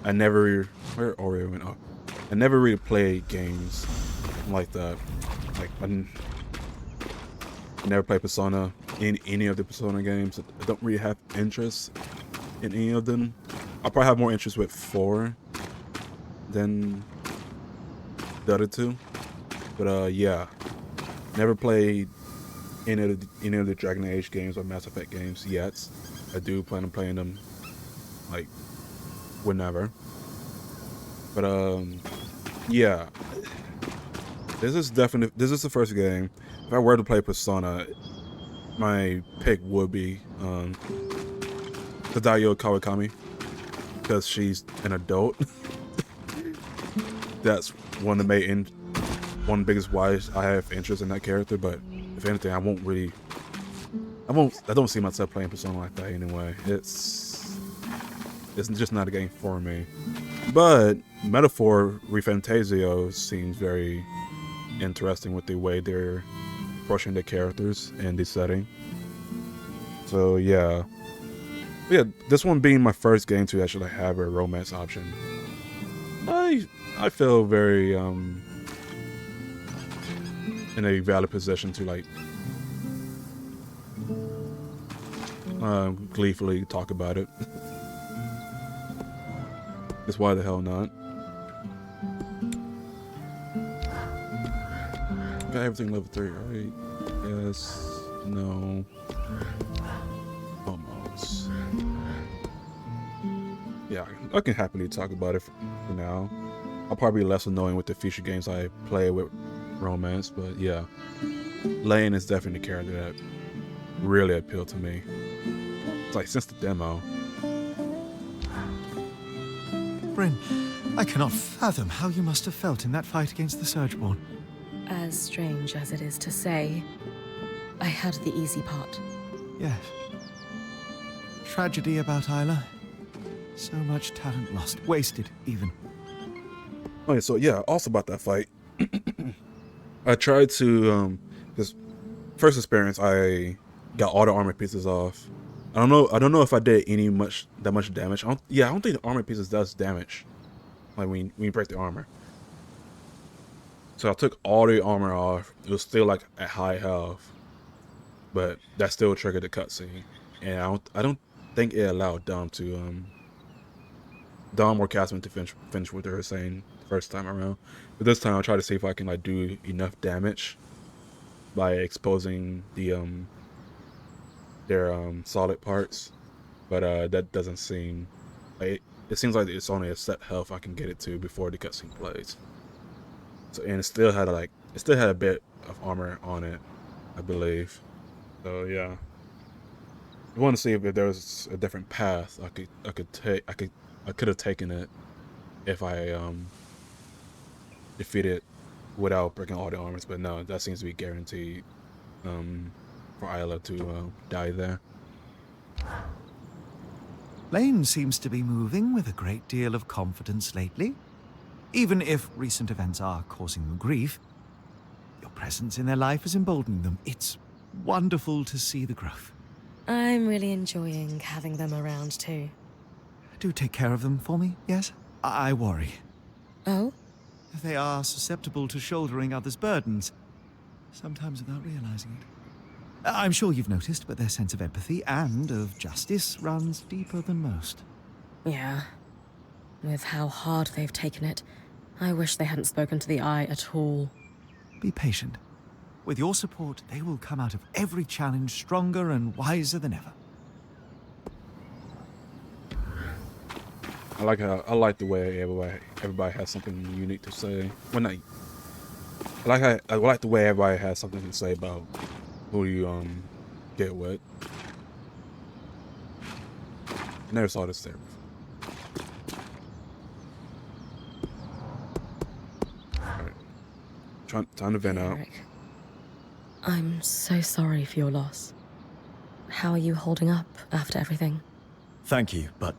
I never where Oreo went up. I never really played games like that. Like I never played Persona in any of the Persona games. I don't really have interest in any of them. I probably have more interest with 4 than the other 2. But yeah, never played any of the Dragon Age games or Mass Effect games yet. I do plan on playing them like whenever. But yeah, this is the first game. If I were to play Persona, my pick would be Tadayo Kawakami, because she's an adult. That's one of the biggest whys I have interest in that character. But if anything, I I don't see myself playing Persona like that anyway. It's just not a game for me. But Metaphor Refantasio seems very interesting with the way they're approaching the characters and the setting. So yeah. Yeah, this one being my first game to actually have a romance option. I feel very in a valid position to like gleefully talk about it. Just why the hell not? Got everything level 3, right? Yes. No. Almost. Yeah, I can happily talk about it for now. I'll probably be less annoying with the future games I play with romance, but yeah. Laen is definitely the character that really appealed to me. It's like since the demo. Bryn, I cannot fathom how you must have felt in that fight against the Surgeborn. As strange as it is to say, I had the easy part. Yes. Tragedy about Isla. So much talent lost, wasted even. Okay, so yeah, also about that fight. I tried to this first experience I got all the armor pieces off. I don't know if I did that much damage. I don't think the armor pieces does damage. Like when you break the armor. So I took all the armor off. It was still like at high health. But that still triggered the cutscene. And I don't think it allowed Dom or Casman to finish what they were saying the first time around. But this time I'll try to see if I can like do enough damage by exposing the their solid parts. But that doesn't seem like it seems like it's only a set health I can get it to before the cutscene plays. So and it still had a bit of armor on it, I believe. So yeah. I want to see if there was a different path I could have taken it if I defeated without breaking all the armors, but no, that seems to be guaranteed for Isla to die there. Laen seems to be moving with a great deal of confidence lately. Even if recent events are causing them grief, your presence in their life is emboldening them. It's wonderful to see the growth. I'm really enjoying having them around too. Do take care of them for me, yes? I worry. Oh? They are susceptible to shouldering others' burdens, sometimes without realizing it. I'm sure you've noticed, but their sense of empathy and of justice runs deeper than most. Yeah. With how hard they've taken it, I wish they hadn't spoken to the Eye at all. Be patient. With your support, they will come out of every challenge stronger and wiser than ever. I like the way everybody has something unique to say. Well, not. I like the way everybody has something to say about who you get with. I never saw this there before. Alright. Time to vent out. Eric, I'm so sorry for your loss. How are you holding up after everything? Thank you, but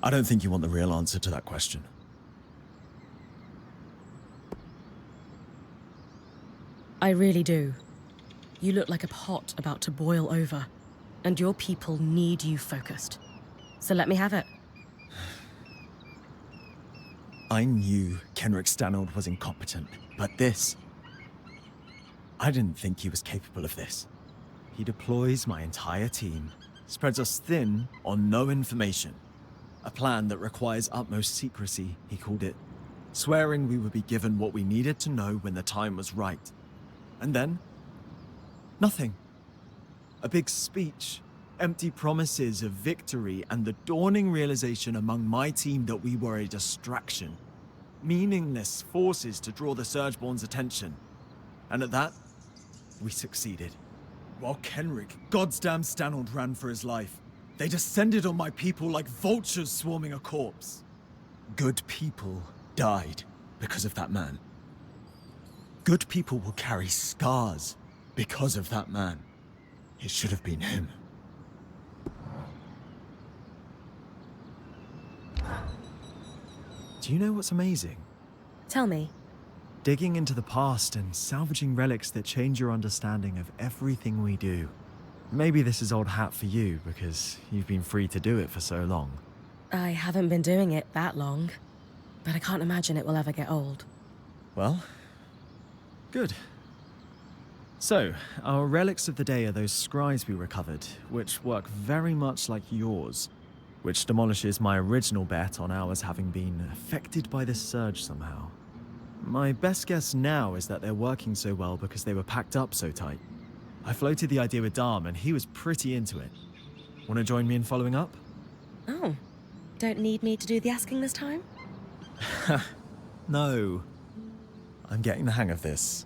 I don't think you want the real answer to that question. I really do. You look like a pot about to boil over, and your people need you focused. So let me have it. I knew Kenrick Stanold was incompetent, but this... I didn't think he was capable of this. He deploys my entire team, spreads us thin on no information. A plan that requires utmost secrecy, he called it, swearing we would be given what we needed to know when the time was right. And then, nothing. A big speech, empty promises of victory, and the dawning realization among my team that we were a distraction. Meaningless forces to draw the Surgeborn's attention. And at that, we succeeded. While Kenrick, goddamn Stanold, ran for his life, they descended on my people like vultures swarming a corpse. Good people died because of that man. Good people will carry scars because of that man. It should have been him. Do you know what's amazing? Tell me. Digging into the past and salvaging relics that change your understanding of everything we do. Maybe this is old hat for you, because you've been free to do it for so long. I haven't been doing it that long, but I can't imagine it will ever get old. Well, good. So, our relics of the day are those scries we recovered, which work very much like yours, which demolishes my original bet on ours having been affected by this surge somehow. My best guess now is that they're working so well because they were packed up so tight. I floated the idea with Dharm and he was pretty into it. Want to join me in following up? Oh, don't need me to do the asking this time? No. I'm getting the hang of this.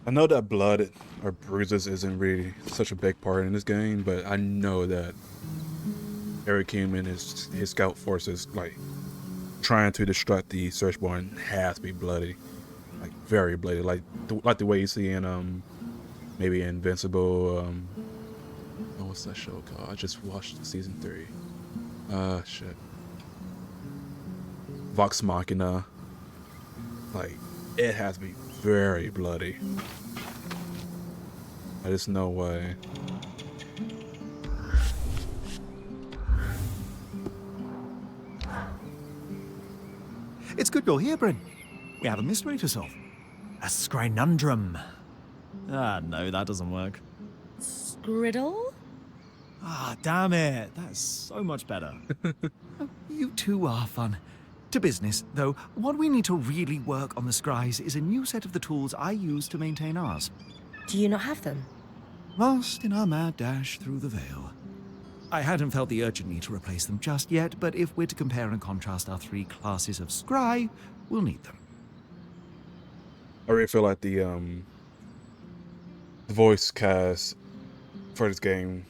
I know that blood or bruises isn't really such a big part in this game, but I know that Eric Hume and his scout forces, like, trying to destruct the Searchborn has to be bloody. Like, very bloody. Like the way you see in, maybe Invincible, oh, what's that show called? I just watched season 3. Shit. Vox Machina. Like, it has to be very bloody. There's no way. It's good you're here, Bryn. We have a mystery to solve. A scrinundrum. Ah, no, that doesn't work. Scriddle? Ah, damn it. That's so much better. You two are fun. To business, though, what we need to really work on the scries is a new set of the tools I use to maintain ours. Do you not have them? Lost in our mad dash through the veil. I hadn't felt the urgent need to replace them just yet, but if we're to compare and contrast our 3 classes of scry, we'll need them. I really feel like the voice cast for this game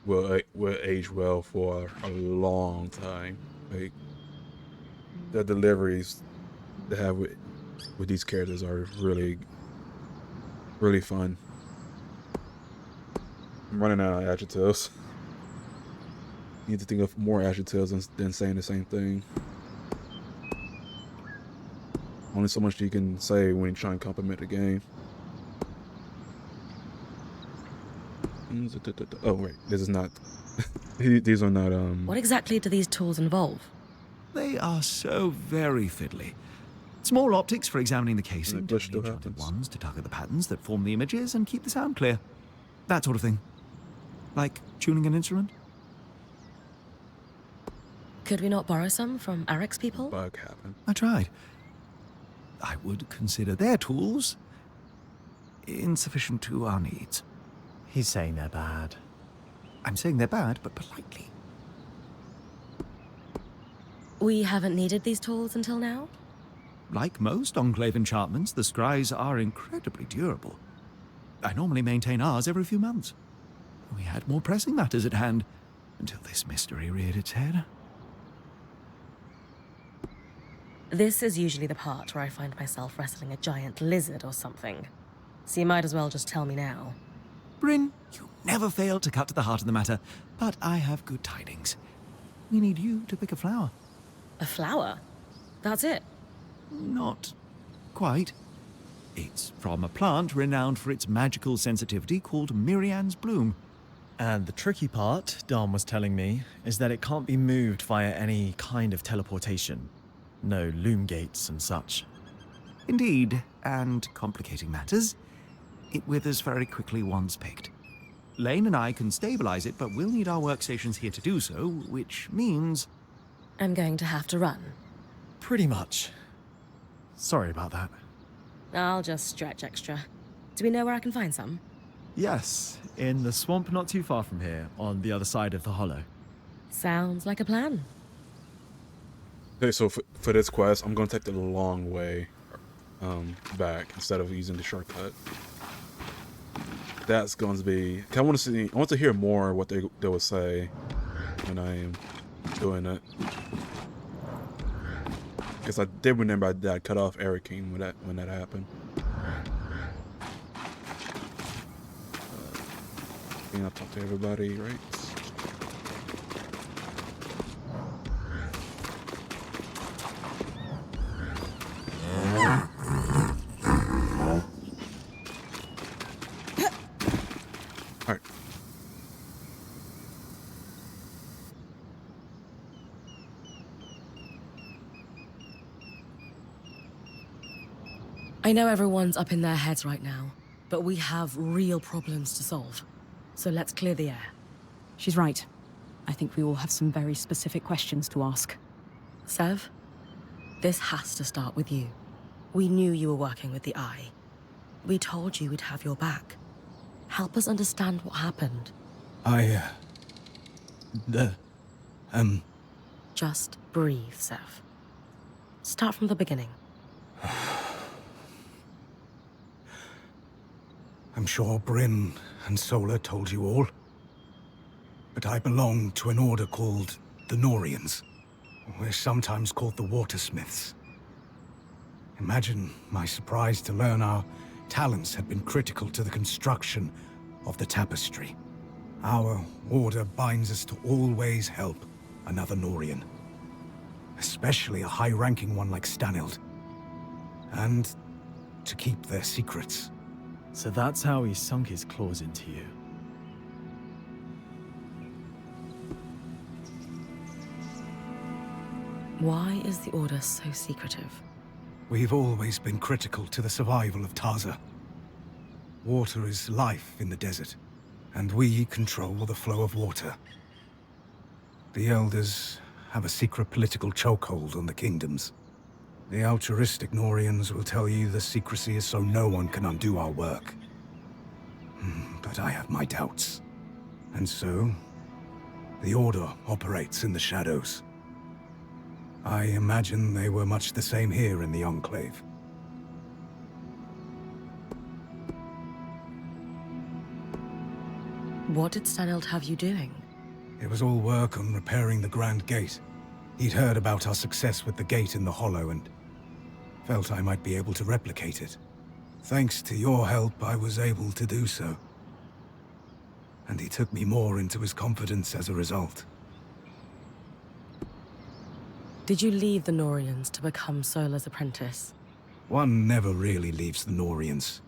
will age well for a long time. Like, the deliveries they have with these characters are really fun. I'm running out of adjectives. Need to think of more adjectives than saying the same thing. Only so much you can say when you try and compliment the game. Oh wait, this is not. These are not. What exactly do these tools involve? They are so very fiddly. Small optics for examining the casing, glitch still enchanted happens. ones to target the patterns that form the images and keep the sound clear. That sort of thing. Like tuning an instrument. Could we not borrow some from Arek's people? Bug happened. I tried. I would consider their tools insufficient to our needs. He's saying they're bad. I'm saying they're bad, but politely. We haven't needed these tools until now? Like most Enclave enchantments, the scries are incredibly durable. I normally maintain ours every few months. We had more pressing matters at hand until this mystery reared its head. This is usually the part where I find myself wrestling a giant lizard or something. So you might as well just tell me now. Bryn, you never fail to cut to the heart of the matter, but I have good tidings. We need you to pick a flower. A flower? That's it? Not quite. It's from a plant renowned for its magical sensitivity called Mirian's Bloom. And the tricky part, Dharm was telling me, is that it can't be moved via any kind of teleportation. No loom gates and such. Indeed, and complicating matters, it withers very quickly once picked. Laen and I can stabilize it, but we'll need our workstations here to do so, which means... I'm going to have to run. Pretty much. Sorry about that. I'll just stretch extra. Do we know where I can find some? Yes, in the swamp not too far from here, on the other side of the hollow. Sounds like a plan. Okay, so for this quest, I'm gonna take the long way back instead of using the shortcut. That's going to be. I want to hear more what they will say when I am doing it. Because I did remember that I cut off Eric King when that happened. I'll talk to everybody, right? Alright. I know everyone's up in their heads right now, but we have real problems to solve. So let's clear the air. She's right. I think we all have some very specific questions to ask. Sev, this has to start with you. We knew you were working with the Eye. We told you we'd have your back. Help us understand what happened. Just breathe, Sev. Start from the beginning. I'm sure Bryn and Sola told you all. But I belong to an order called the Norians. We're sometimes called the Watersmiths. Imagine my surprise to learn our talents had been critical to the construction of the tapestry. Our order binds us to always help another Norian. Especially a high-ranking one like Stanild. And to keep their secrets. So that's how he sunk his claws into you. Why is the Order so secretive? We've always been critical to the survival of Taza. Water is life in the desert, and we control the flow of water. The Elders have a secret political chokehold on the kingdoms. The altruistic Norians will tell you the secrecy is so no one can undo our work. But I have my doubts. And so, the Order operates in the shadows. I imagine they were much the same here in the Enclave. What did Stanild have you doing? It was all work on repairing the Grand Gate. He'd heard about our success with the gate in the Hollow and felt I might be able to replicate it. Thanks to your help, I was able to do so. And he took me more into his confidence as a result. Did you leave the Norians to become Sola's apprentice? One never really leaves the Norians.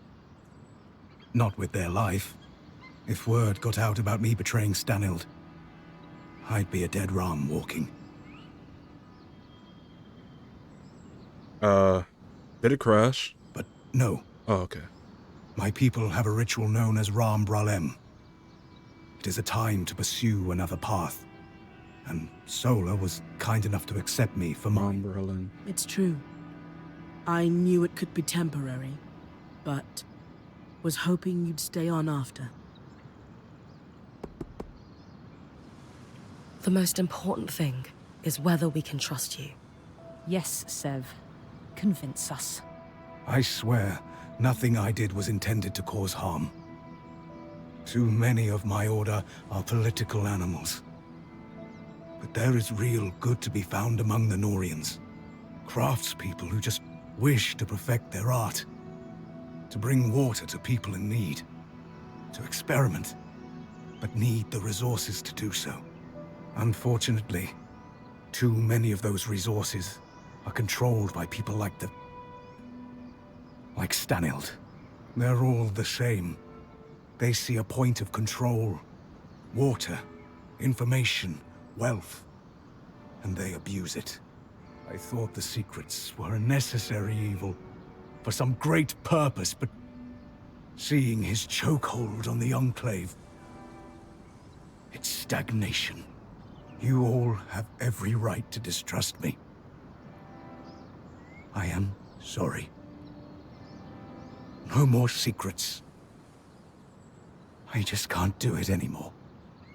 Not with their life. If word got out about me betraying Stanild, I'd be a dead ram walking. Did it crash? But no. Oh, okay. My people have a ritual known as Ram Bralem. It is a time to pursue another path. And Sola was kind enough to accept me for mine. Berlin. It's true. I knew it could be temporary, but was hoping you'd stay on after. The most important thing is whether we can trust you. Yes, Sev. Convince us. I swear, nothing I did was intended to cause harm. Too many of my order are political animals. But there is real good to be found among the Norians. Craftspeople who just wish to perfect their art. To bring water to people in need. To experiment, but need the resources to do so. Unfortunately, too many of those resources are controlled by people like Stanild. They're all the same. They see a point of control. Water, information, wealth. And they abuse it. I thought the secrets were a necessary evil. For some great purpose, but seeing his chokehold on the Enclave, it's stagnation. You all have every right to distrust me. I am sorry. No more secrets. I just can't do it anymore.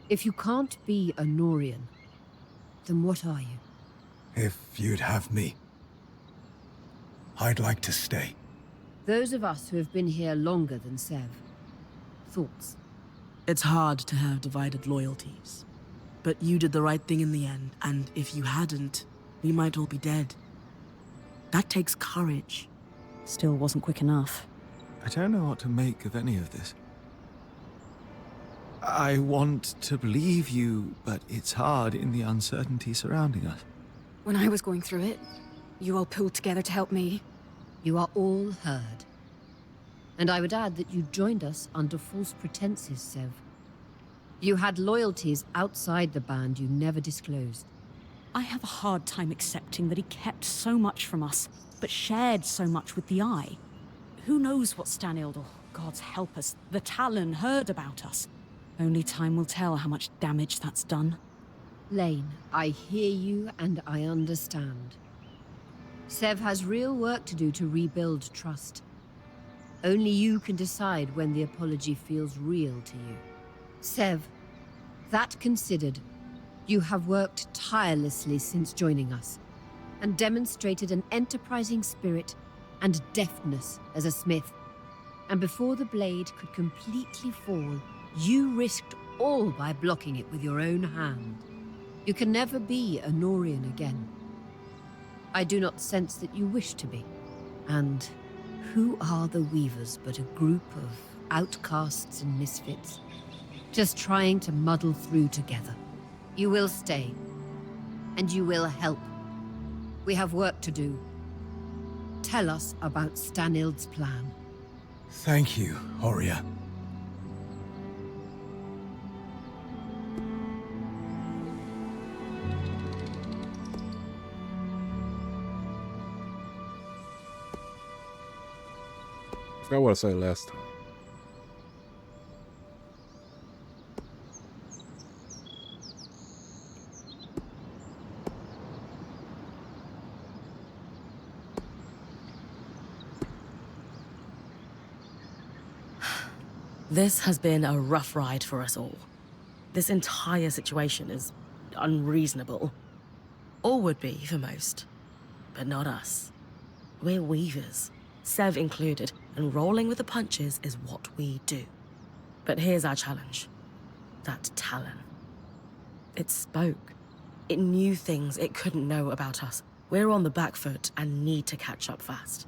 If you can't be a Norian, then what are you? If you'd have me, I'd like to stay. Those of us who have been here longer than Sev. Thoughts? It's hard to have divided loyalties. But you did the right thing in the end, and if you hadn't, we might all be dead. That takes courage. Still wasn't quick enough. I don't know what to make of any of this. I want to believe you, but it's hard in the uncertainty surrounding us. When I was going through it, you all pulled together to help me. You are all heard. And I would add that you joined us under false pretenses, Sev. You had loyalties outside the band you never disclosed. I have a hard time accepting that he kept so much from us, but shared so much with the Eye. Who knows what Stanild, or gods help us, the Talon heard about us? Only time will tell how much damage that's done. Laen, I hear you and I understand. Sev has real work to do to rebuild trust. Only you can decide when the apology feels real to you. Sev, that considered, you have worked tirelessly since joining us, and demonstrated an enterprising spirit and deftness as a smith. And before the blade could completely fall, you risked all by blocking it with your own hand. You can never be a Norian again. I do not sense that you wish to be. And who are the Weavers but a group of outcasts and misfits, just trying to muddle through together? You will stay, and you will help. We have work to do. Tell us about Stanild's plan. Thank you, Horia. I forgot what I said last time. This has been a rough ride for us all. This entire situation is unreasonable. Or would be for most. But not us. We're Weavers, Sev included, and rolling with the punches is what we do. But here's our challenge. That Talon. It spoke. It knew things it couldn't know about us. We're on the back foot and need to catch up fast.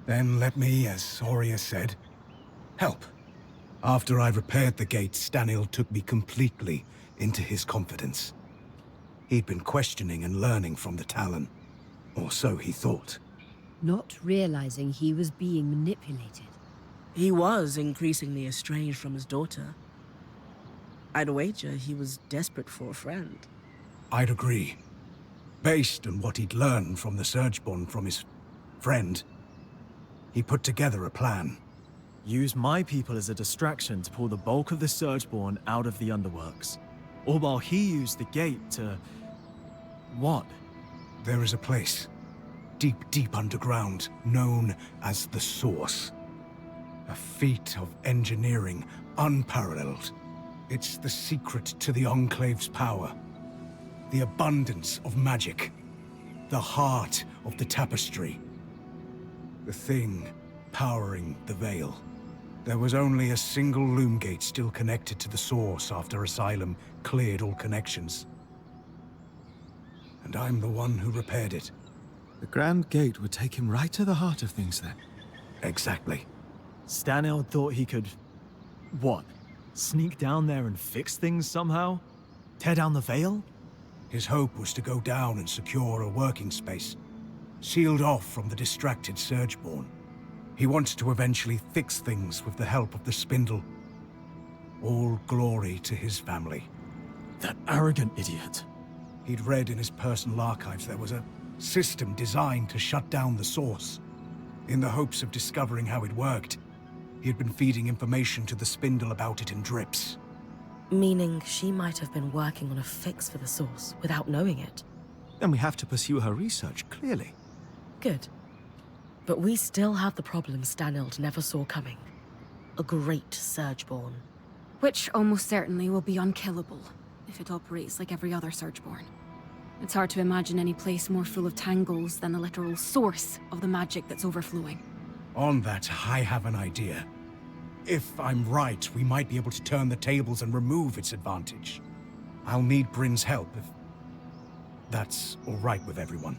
Then let me, as Horia said, help. After I repaired the gate, Stanild took me completely into his confidence. He'd been questioning and learning from the Talon. Or so he thought. Not realizing he was being manipulated. He was increasingly estranged from his daughter. I'd wager he was desperate for a friend. I'd agree. Based on what he'd learned from the Surgeborn from his friend, he put together a plan. Use my people as a distraction to pull the bulk of the Surgeborn out of the underworks. Or while he used the gate to... what? There is a place, deep, deep underground, known as the Source. A feat of engineering unparalleled. It's the secret to the Enclave's power. The abundance of magic. The heart of the tapestry. The thing powering the Veil. There was only a single loom gate still connected to the Source after Asylum cleared all connections. And I'm the one who repaired it. The Grand Gate would take him right to the heart of things then. Exactly. Stanild thought he could... what? Sneak down there and fix things somehow? Tear down the Veil? His hope was to go down and secure a working space, sealed off from the distracted Surgeborn. He wanted to eventually fix things with the help of the Spindle. All glory to his family. That arrogant idiot. He'd read in his personal archives there was a system designed to shut down the Source. In the hopes of discovering how it worked, he had been feeding information to the Spindle about it in drips. Meaning she might have been working on a fix for the Source without knowing it. Then we have to pursue her research, clearly. Good. But we still have the problem Stanild never saw coming. A great Surgeborn. Which almost certainly will be unkillable if it operates like every other Surgeborn. It's hard to imagine any place more full of tangles than the literal source of the magic that's overflowing. On that, I have an idea. If I'm right, we might be able to turn the tables and remove its advantage. I'll need Bryn's help if that's all right with everyone.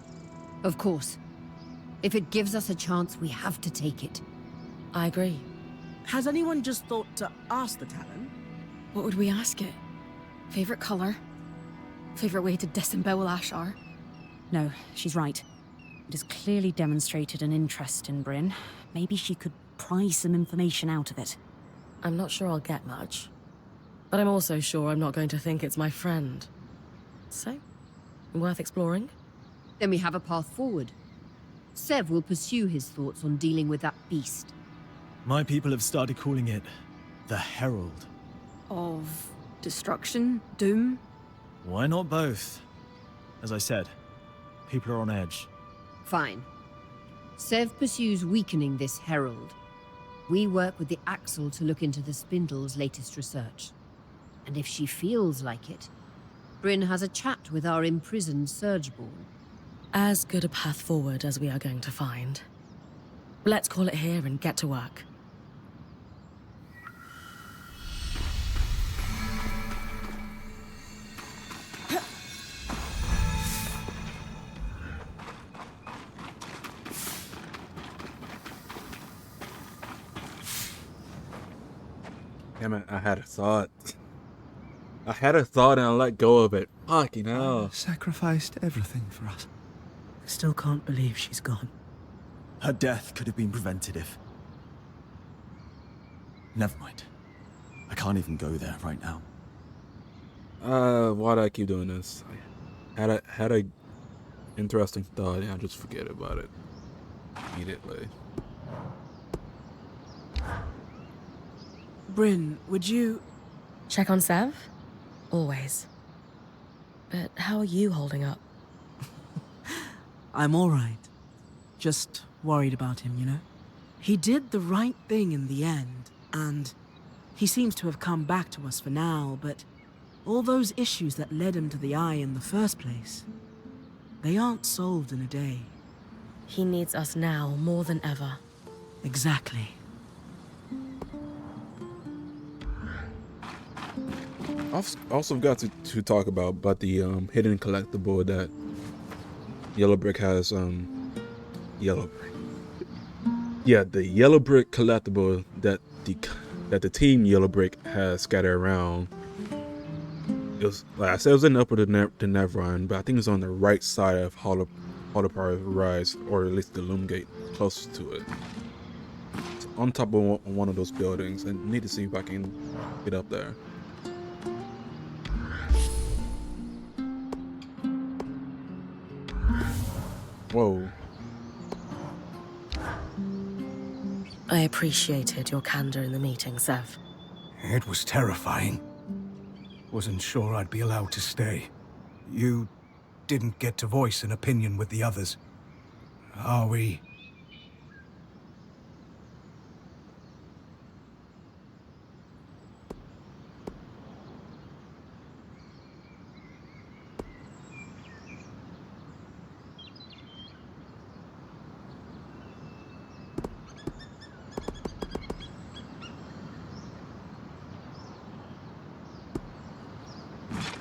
Of course. If it gives us a chance, we have to take it. I agree. Has anyone just thought to ask the Talon? What would we ask it? Favorite color? Favorite way to disembowel Ashar? No, she's right. It has clearly demonstrated an interest in Bryn. Maybe she could pry some information out of it. I'm not sure I'll get much. But I'm also sure I'm not going to think it's my friend. So, worth exploring? Then we have a path forward. Sev will pursue his thoughts on dealing with that beast. My people have started calling it the Herald. Of destruction? Doom? Why not both? As I said, people are on edge. Fine. Sev pursues weakening this Herald. We work with the Axle to look into the Spindle's latest research. And if she feels like it, Bryn has a chat with our imprisoned Surgeborn. As good a path forward as we are going to find. Let's call it here and get to work. Damn it, I had a thought. I had a thought and I let go of it. Fucking hell. Sacrificed everything for us. I still can't believe she's gone. Her death could have been prevented if... Never mind. I can't even go there right now. Why do I keep doing this? I had a interesting thought and I just forget about it immediately. Bryn, would you... Check on Sev? Always. But how are you holding up? I'm alright. Just worried about him, you know? He did the right thing in the end, and he seems to have come back to us for now, but all those issues that led him to the Eye in the first place, they aren't solved in a day. He needs us now more than ever. Exactly. Also got to talk about the hidden collectible that Yellow Brick has. Yellow Brick. Yeah, the Yellow Brick collectible that the team Yellow Brick has scattered around. It was, like I said, it was in the upper the Neverine, but I think it's on the right side of Hollow Rise, or at least the Loom Gate closest to it. It's on top of one of those buildings, and need to see if I can get up there. Whoa. I appreciated your candor in the meeting, Sev. It was terrifying. Wasn't sure I'd be allowed to stay. You didn't get to voice an opinion with the others. Are we...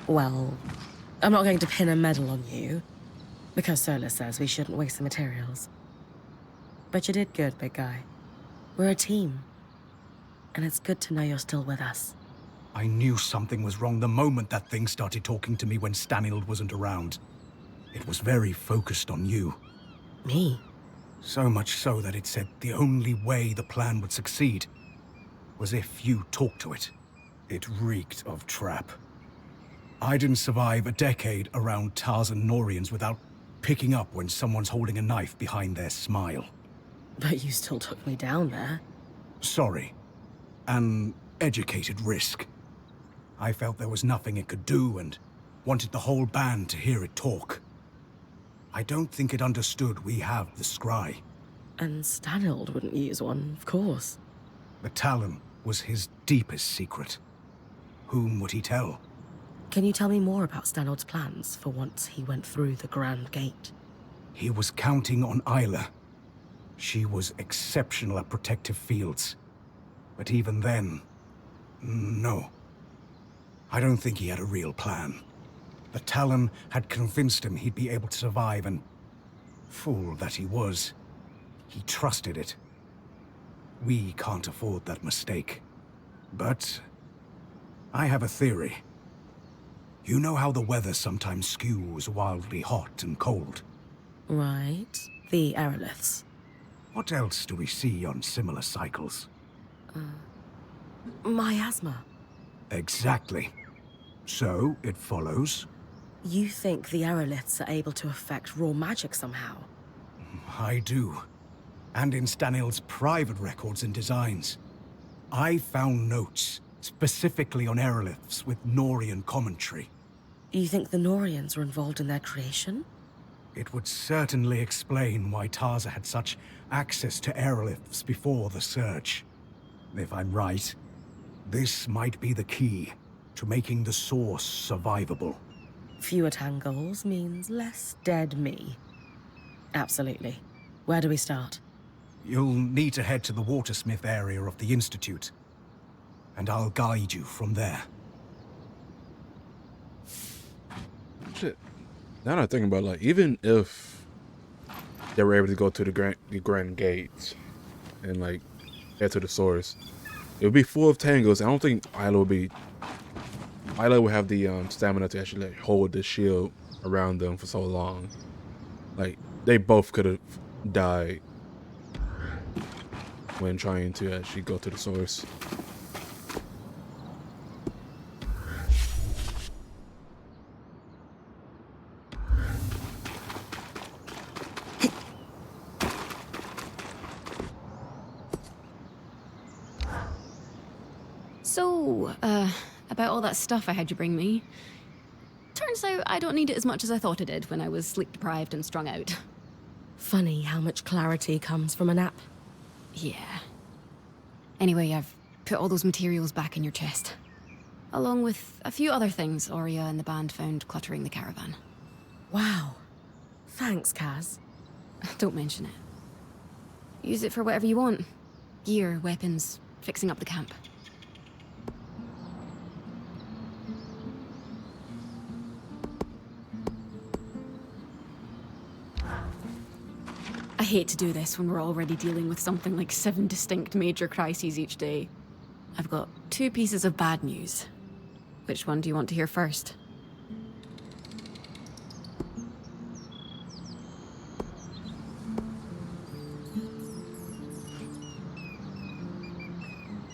Well, I'm not going to pin a medal on you, because Sola says we shouldn't waste the materials. But you did good, big guy. We're a team. And it's good to know you're still with us. I knew something was wrong the moment that thing started talking to me when Stanild wasn't around. It was very focused on you. Me? So much so that it said the only way the plan would succeed was if you talked to it. It reeked of trap. I didn't survive a decade around Tarzan Norians without picking up when someone's holding a knife behind their smile. But you still took me down there. Sorry. An educated risk. I felt there was nothing it could do and wanted the whole band to hear it talk. I don't think it understood we have the scry. And Stanild wouldn't use one, of course. The Talon was his deepest secret. Whom would he tell? Can you tell me more about Stanild's plans for once he went through the Grand Gate? He was counting on Isla. She was exceptional at protective fields. But even then, no. I don't think he had a real plan. The Talon had convinced him he'd be able to survive, and fool that he was, he trusted it. We can't afford that mistake. But I have a theory. You know how the weather sometimes skews wildly hot and cold? Right. The aeroliths. What else do we see on similar cycles? Miasma. Exactly. So, it follows. You think the aeroliths are able to affect raw magic somehow? I do. And in Stanil's private records and designs. I found notes, specifically on aeroliths with Norian commentary. You think the Norians were involved in their creation? It would certainly explain why Taza had such access to aeroliths before the Surge. If I'm right, this might be the key to making the source survivable. Fewer tangles means less dead me. Absolutely. Where do we start? You'll need to head to the Watersmith area of the Institute, and I'll guide you from there. Shit. Now that I think about it, like, even if they were able to go to the Grand Gate and like head to the source, it would be full of tangles. I don't think Isla would have the stamina to actually like hold the shield around them for so long. Like, they both could have died when trying to actually go to the source. So, about all that stuff I had you bring me. Turns out I don't need it as much as I thought I did when I was sleep-deprived and strung out. Funny how much clarity comes from a nap. Yeah. Anyway, I've put all those materials back in your chest. Along with a few other things Aurea and the band found cluttering the caravan. Wow. Thanks, Kaz. Don't mention it. Use it for whatever you want. Gear, weapons, fixing up the camp. I hate to do this when we're already dealing with something like 7 distinct major crises each day. I've got 2 pieces of bad news. Which one do you want to hear first?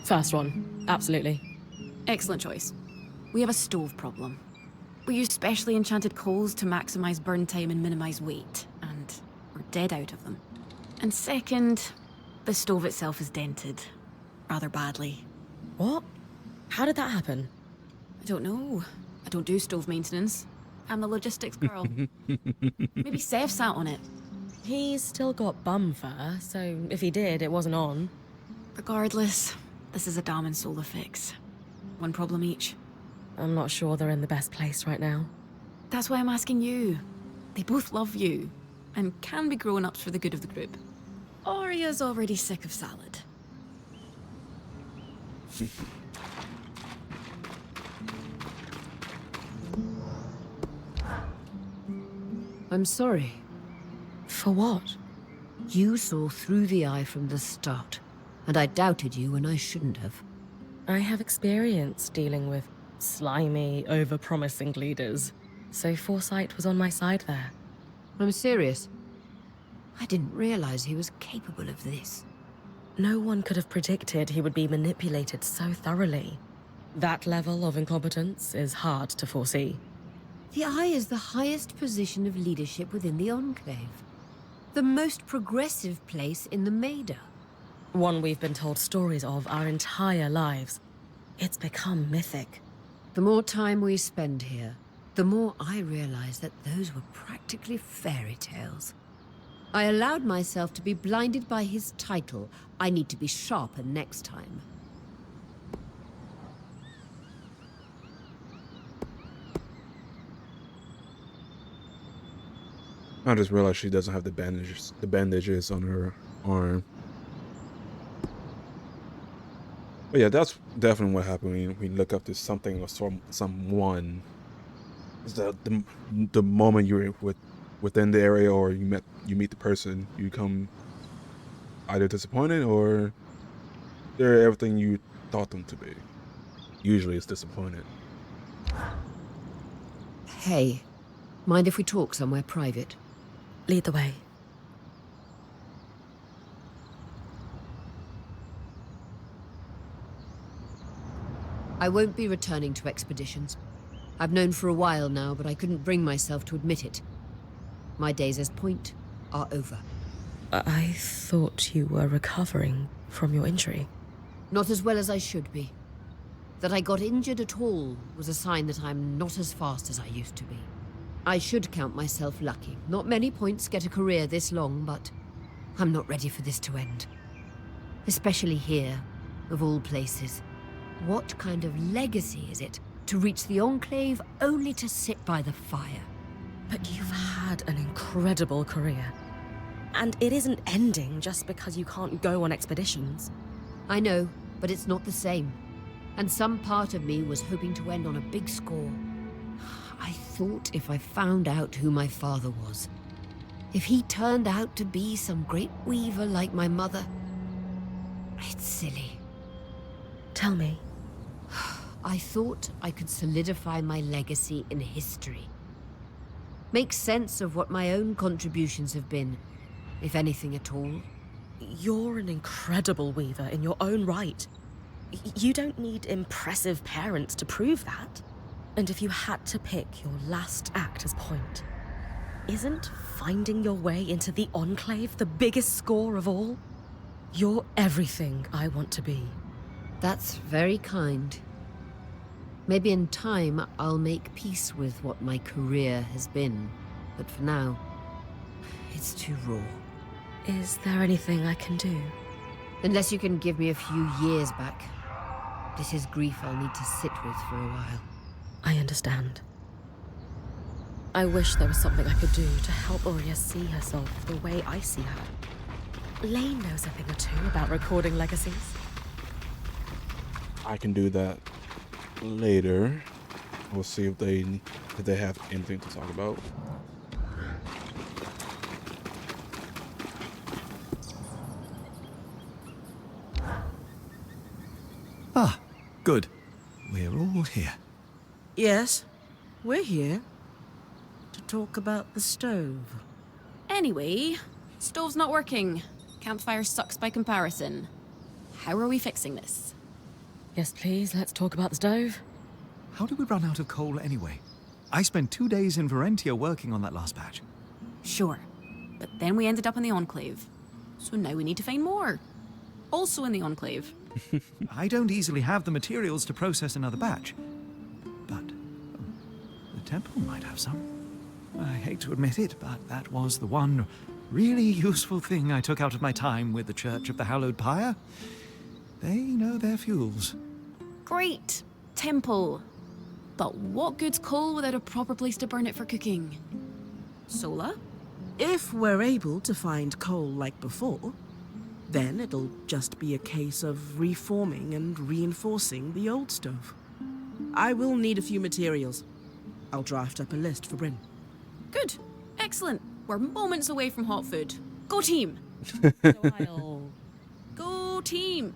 First one. Absolutely. Excellent choice. We have a stove problem. We use specially enchanted coals to maximize burn time and minimize weight, and we're dead out of them. And second, the stove itself is dented. Rather badly. What? How did that happen? I don't know. I don't do stove maintenance. I'm the logistics girl. Maybe Seth sat on it. He's still got bum fur, so if he did, it wasn't on. Regardless, this is a Dam and Sola fix. One problem each. I'm not sure they're in the best place right now. That's why I'm asking you. They both love you, and can be grown-ups for the good of the group. Aurea's already sick of salad. I'm sorry. For what? You saw through the eye from the start, and I doubted you when I shouldn't have. I have experience dealing with slimy, over-promising leaders, so foresight was on my side there. I'm serious. I didn't realize he was capable of this. No one could have predicted he would be manipulated so thoroughly. That level of incompetence is hard to foresee. The Eye is the highest position of leadership within the Enclave. The most progressive place in the Maida. One we've been told stories of our entire lives. It's become mythic. The more time we spend here, the more I realize that those were practically fairy tales. I allowed myself to be blinded by his title. I need to be sharper next time. I just realized she doesn't have the bandages on her arm. But yeah, that's definitely what happened when we look up to something or someone. It's the moment you're within the area or you meet the person, you become either disappointed or they're everything you thought them to be. usually is disappointed. Hey, mind if we talk somewhere private? Lead the way. I won't be returning to expeditions. I've known for a while now, but I couldn't bring myself to admit it. My days as Point are over. I thought you were recovering from your injury. Not as well as I should be. That I got injured at all was a sign that I'm not as fast as I used to be. I should count myself lucky. Not many Points get a career this long, but I'm not ready for this to end. Especially here, of all places. What kind of legacy is it to reach the Enclave only to sit by the fire? But you've had an incredible career. And it isn't ending just because you can't go on expeditions. I know, but it's not the same. And some part of me was hoping to end on a big score. I thought if I found out who my father was, if he turned out to be some great weaver like my mother, it's silly. Tell me. I thought I could solidify my legacy in history. Make sense of what my own contributions have been, if anything at all. You're an incredible weaver in your own right. You don't need impressive parents to prove that. And if you had to pick your last act as Point, isn't finding your way into the Enclave the biggest score of all? You're everything I want to be. That's very kind. Maybe in time I'll make peace with what my career has been. But for now, it's too raw. Is there anything I can do? Unless you can give me a few years back. This is grief I'll need to sit with for a while. I understand. I wish there was something I could do to help Aurea see herself the way I see her. Laen knows a thing or two about recording legacies. I can do that later. We'll see if they have anything to talk about. Ah, good. We're all here. Yes, we're here to talk about the stove. Anyway, stove's not working. Campfire sucks by comparison. How are we fixing this? Yes, please, let's talk about the stove. How did we run out of coal anyway? I spent 2 days in Varentia working on that last batch. Sure, but then we ended up in the Enclave. So now we need to find more. Also in the Enclave. I don't easily have the materials to process another batch. But the temple might have some. I hate to admit it, but that was the one really useful thing I took out of my time with the Church of the Hallowed Pyre. They know their fuels. Great! Temple. But what good's coal without a proper place to burn it for cooking? Sola? If we're able to find coal like before, then it'll just be a case of reforming and reinforcing the old stove. I will need a few materials. I'll draft up a list for Bryn. Good. Excellent. We're moments away from hot food. Go team! Go team!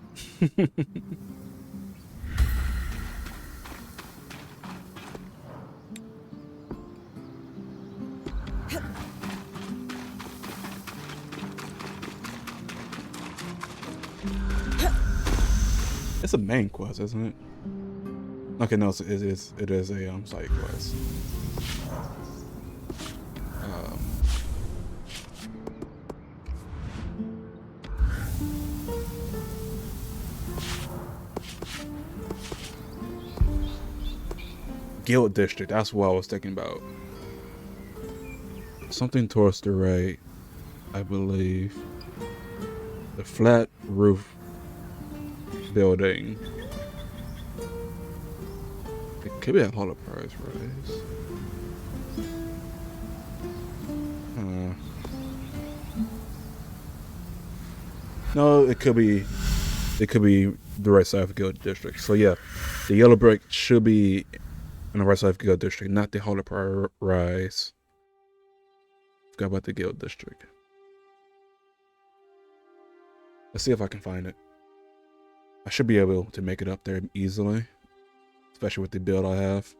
It's a main quest, isn't it? Okay, no, it is a side quest. Guild District, that's what I was thinking about. Something towards the right, I believe. The flat roof building. It could be a Hollow Prize Rise. No, it could be the right side of Guild District. So yeah, the yellow brick should be on the right side of Guild District, not the Hollow Prize Rise. Forgot about the Guild District. Let's see if I can find it. I should be able to make it up there easily. especially with the build I have.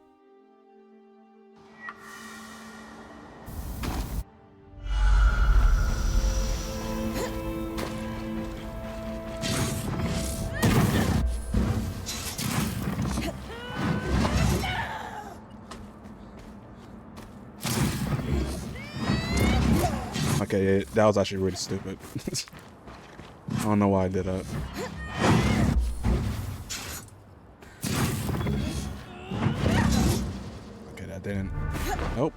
Okay, that was actually really stupid. I don't know why I did that. Okay, that didn't. Nope.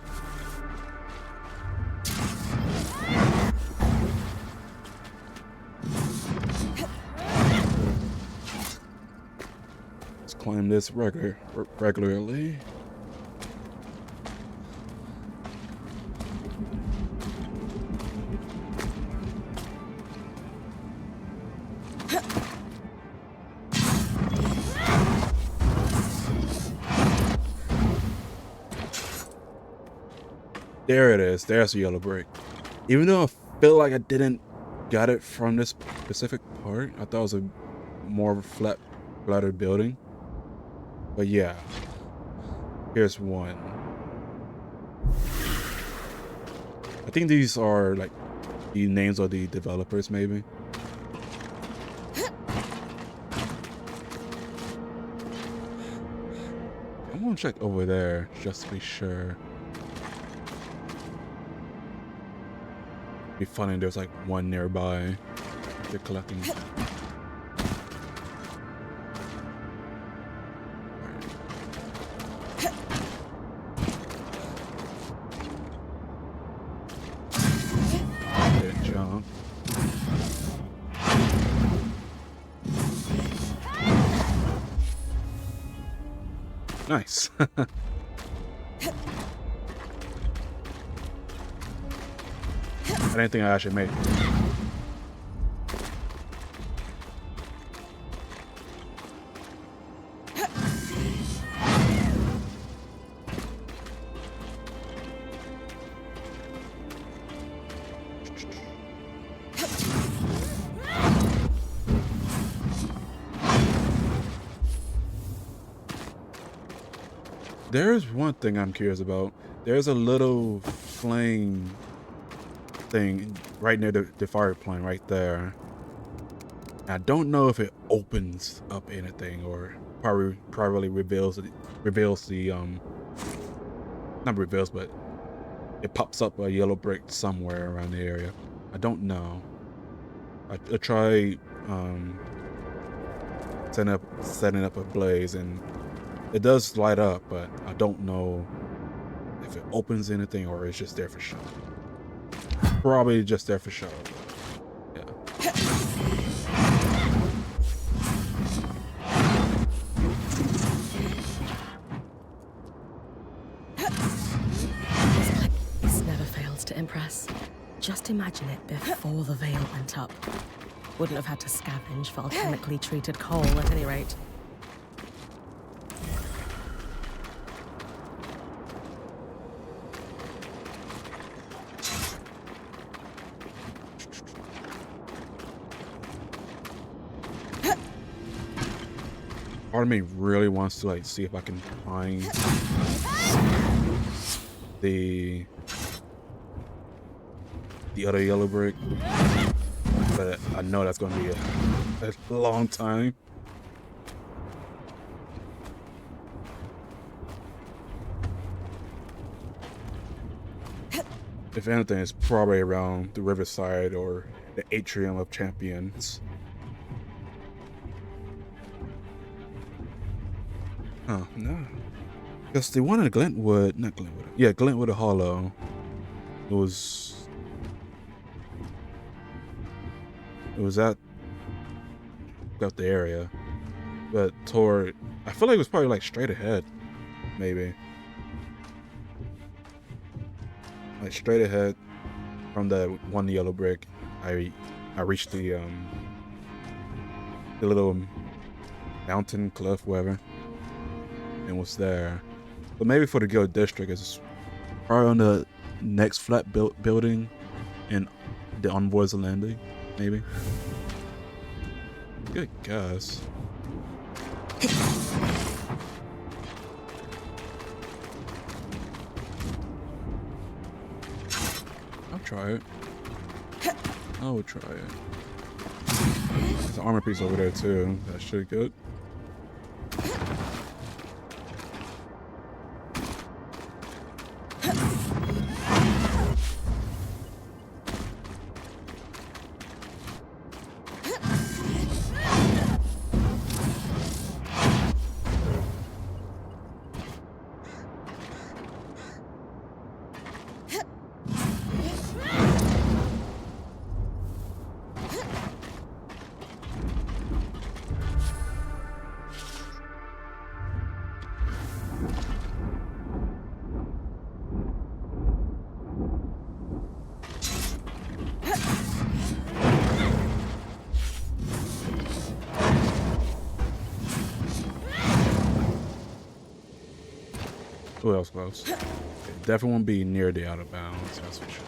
Let's climb this regularly. There it is. There's the yellow brick. Even though I feel like I didn't get it from this specific part, I thought it was a more of a flatter building. But yeah, here's one. I think these are like the names of the developers, maybe. I'm gonna check over there just to be sure. Be funny, there's like one nearby. They're collecting. Good job. Nice. I didn't think I actually made it. There's one thing I'm curious about. There's a little flame thing right near the fire plane right there. I don't know if it opens up anything or probably reveals the not reveals, but it pops up a yellow brick somewhere around the area. I don't know. I tried setting up a blaze and it does light up, but I don't know if it opens anything or it's just there for show. Probably just there for show. Yeah. This never fails to impress. Just imagine it before the veil went up. Wouldn't have had to scavenge volcanically treated coal at any rate. Part of me really wants to like see if I can find the other yellow brick, but I know that's going to be a long time. If anything, it's probably around the riverside or the atrium of champions. Oh, no. Because the one in Glentwood, not Glentwood. Yeah, Glentwood Hollow. It was out the area. But toward, I feel like it was probably like straight ahead. Maybe. Like straight ahead from the one yellow brick. I reached the little mountain cliff, whatever. And was there. But maybe for the guild district, it's probably on the next flat building in the Envoys Landing, maybe. Good guess. would try it. I would try it. There's an armor piece over there too. That's shit good. Who else close? It definitely won't be near the out of bounds, that's for sure.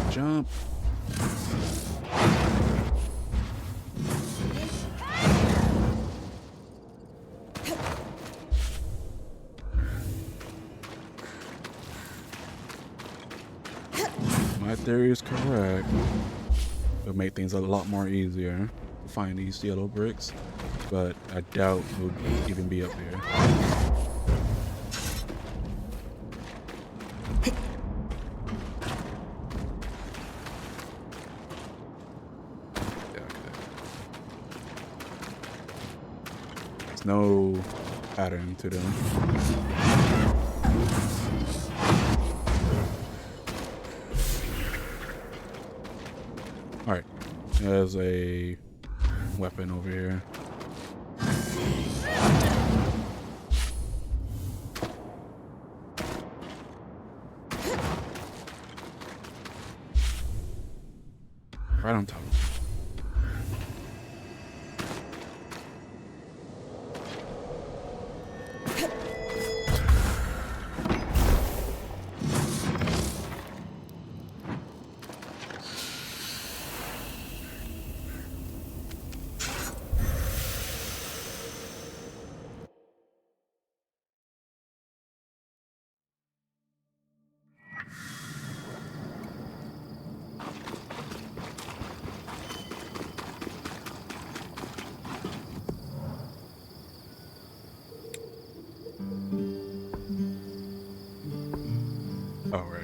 Jump. My theory is correct. It'll make things a lot more easier to find these yellow bricks, but I doubt it would even be up here. Yeah, okay. There's no pattern to them. Alright, there's a weapon over here. Right on top. All right.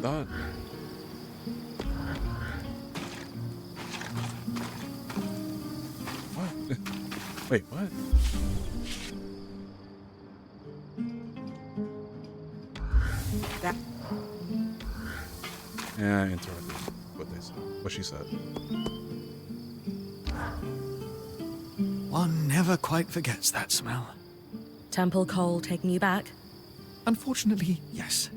That. What? Wait, what? That. Yeah, I interrupted what they said. What she said. One never quite forgets that smell. Temple coal taking you back? Unfortunately, yes.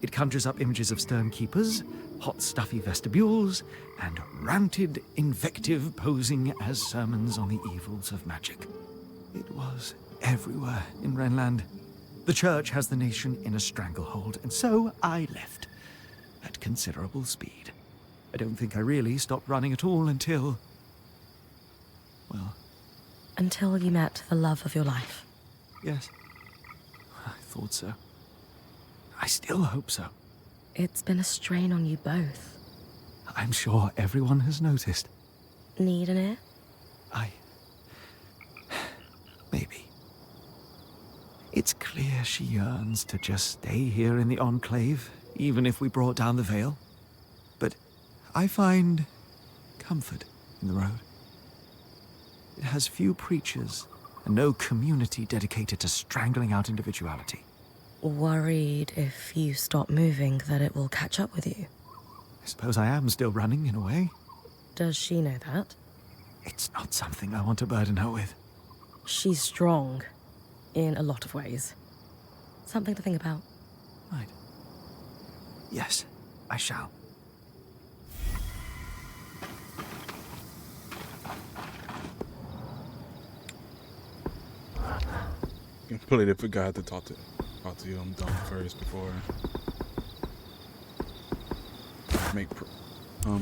It conjures up images of stern keepers, hot stuffy vestibules, and ranted invective posing as sermons on the evils of magic. It was everywhere in Renland. The church has the nation in a stranglehold, and so I left. At considerable speed. I don't think I really stopped running at all until... well... Until you met the love of your life. yes. I thought so. I still hope so. It's been a strain on you both. I'm sure everyone has noticed. Need an ear? Maybe. It's clear she yearns to just stay here in the Enclave, even if we brought down the veil. But I find comfort in the road. It has few preachers and no community dedicated to strangling out individuality. Worried if you stop moving that it will catch up with you? I suppose I am still running, in a way. Does she know that? It's not something I want to burden her with. She's strong, in a lot of ways. Something to think about. Right. Yes, I shall. Completely forgot to talk to Dom first before make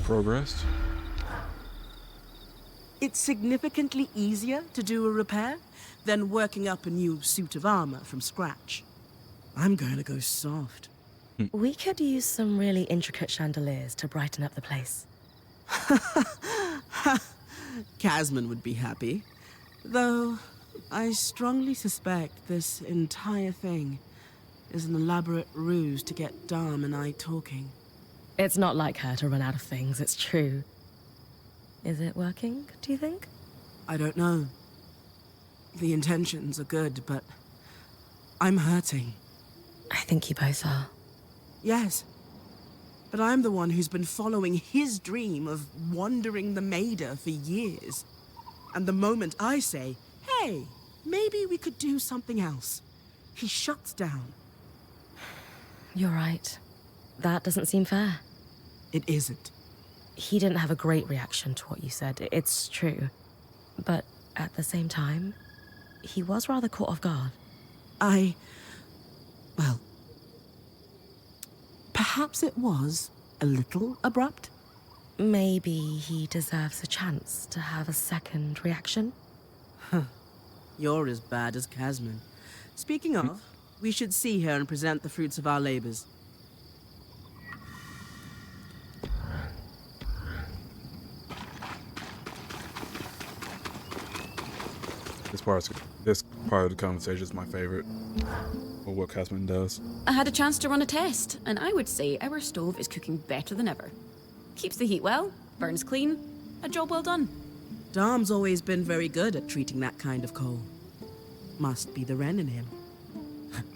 progress. It's significantly easier to do a repair than working up a new suit of armor from scratch. I'm going to go soft. We could use some really intricate chandeliers to brighten up the place. Casman would be happy. Though, I strongly suspect this entire thing is an elaborate ruse to get Dom and I talking. It's not like her to run out of things, it's true. Is it working, do you think? I don't know. The intentions are good, but I'm hurting. I think you both are. Yes. But I'm the one who's been following his dream of wandering the Maida for years. And the moment I say, hey, maybe we could do something else, he shuts down. You're right. That doesn't seem fair. It isn't. He didn't have a great reaction to what you said, it's true. But at the same time, he was rather caught off guard. Well, perhaps it was a little abrupt. Maybe he deserves a chance to have a second reaction? You're as bad as Casman. Speaking of, we should see her and present the fruits of our labors. This part of the conversation is my favorite, or what Casman does. I had a chance to run a test, and I would say our stove is cooking better than ever. Keeps the heat well, burns clean, a job well done. Dom's always been very good at treating that kind of coal. Must be the Wren in him.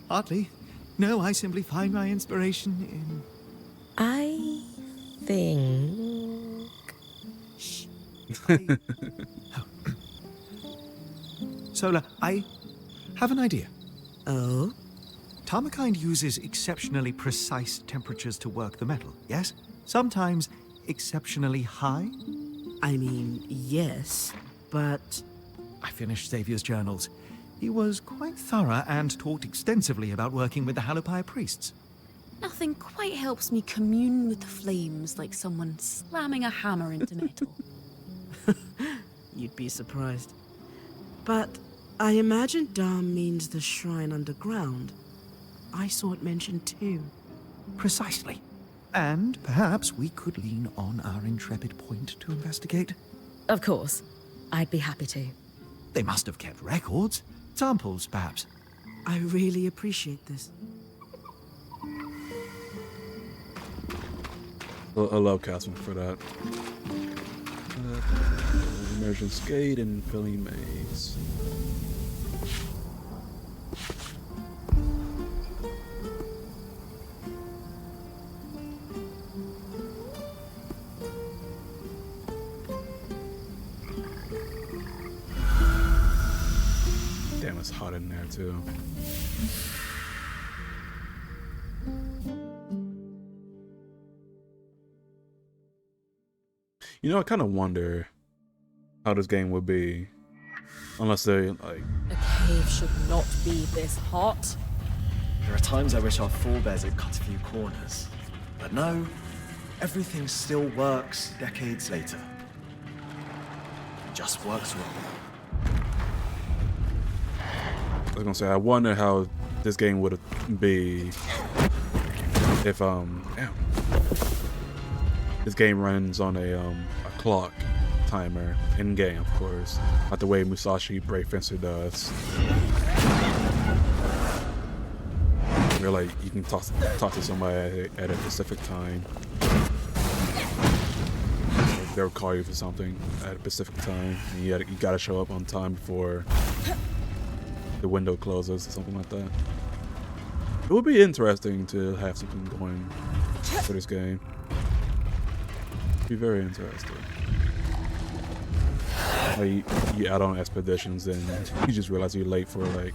Hardly. No, I simply find my inspiration in... I think... Shh. Sola, I have an idea. Oh? Tarmakind uses exceptionally precise temperatures to work the metal, yes? Sometimes exceptionally high? I mean, yes, but... I finished Xavier's journals. He was quite thorough and talked extensively about working with the Halopire priests. Nothing quite helps me commune with the flames like someone slamming a hammer into metal. You'd be surprised. But I imagine Dom means the shrine underground. I saw it mentioned too. Precisely. And perhaps we could lean on our intrepid point to investigate. Of course. I'd be happy to. They must have kept records. Samples, perhaps. I really appreciate this. I love Casman for that. Immersion skate and filling maze. Damn, it's hot in there too. You know, I kind of wonder how this game would be unless they, like... A cave should not be this hot. There are times I wish our forebears had cut a few corners. But no, everything still works decades later. It just works wrong. I was gonna say, I wonder how this game would be if, this game runs on a clock timer in game, of course, not the way Musashi Brave Fencer does. Where like you can talk to somebody at a specific time. Or they'll call you for something at a specific time, and you gotta show up on time before the window closes or something like that. It would be interesting to have something going for this game. Be very interesting. Like you out on expeditions and you just realize you're late for like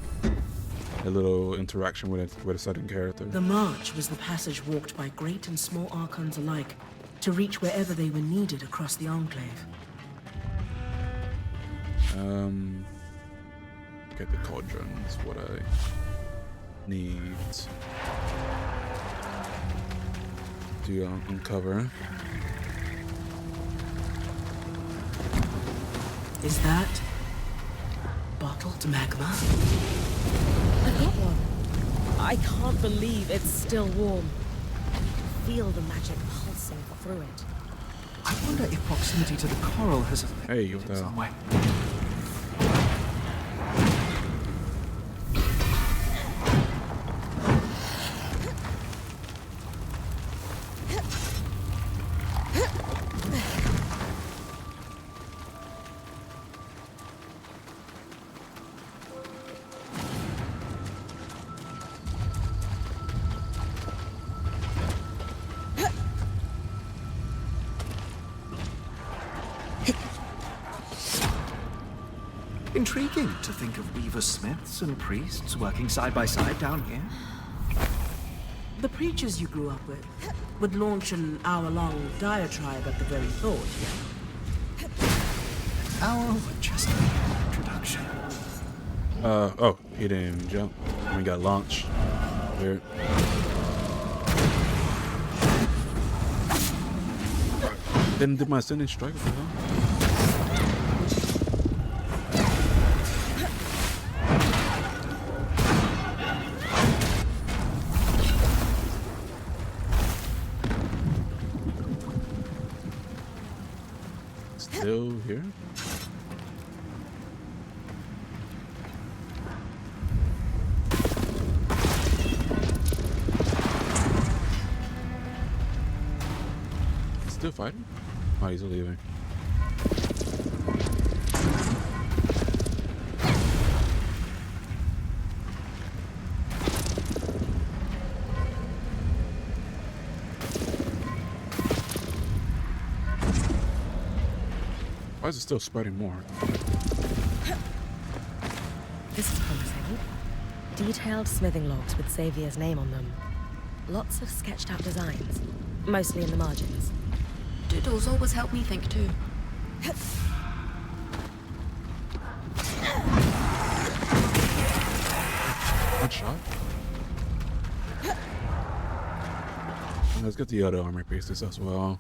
a little interaction with a certain character. The march was the passage walked by great and small archons alike to reach wherever they were needed across the Enclave. Get the cauldrons, what I need to uncover. Is that bottled magma? I've got one. I can't believe it's still warm. Feel the magic pulsing through it. I wonder if proximity to the coral has affected Hey, what it the in some way. Intriguing to think of weaver smiths and priests working side by side down here. The preachers you grew up with would launch an hour-long diatribe at the very thought, yeah? An hour would just be an introduction. Oh, he didn't even jump. We got launched. Weird. Didn't do my sending strike, what the hell? Still here? Still fighting? Oh, he's leaving. Why is it still spreading more? This is promising. Detailed smithing logs with Xavier's name on them. Lots of sketched out designs, mostly in the margins. Doodles always help me think too. One shot. Let's get the other armor pieces as well.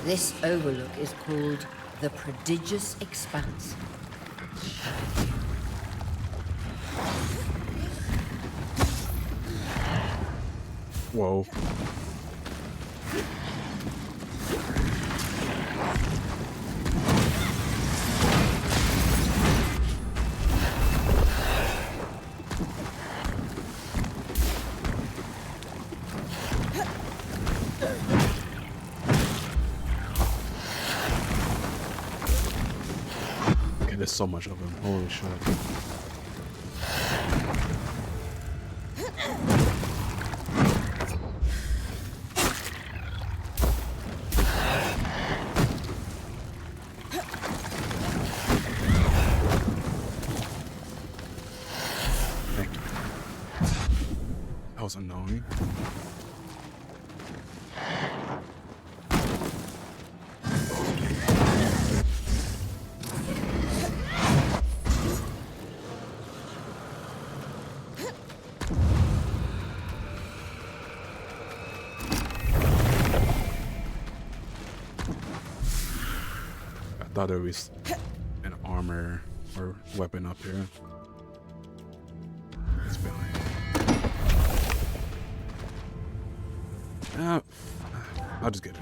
This overlook is called the Prodigious Expanse. Whoa. Okay, there's so much of him. Holy shit. That was annoying. I thought there was an armor or weapon up here. It's behind. I'll just get it.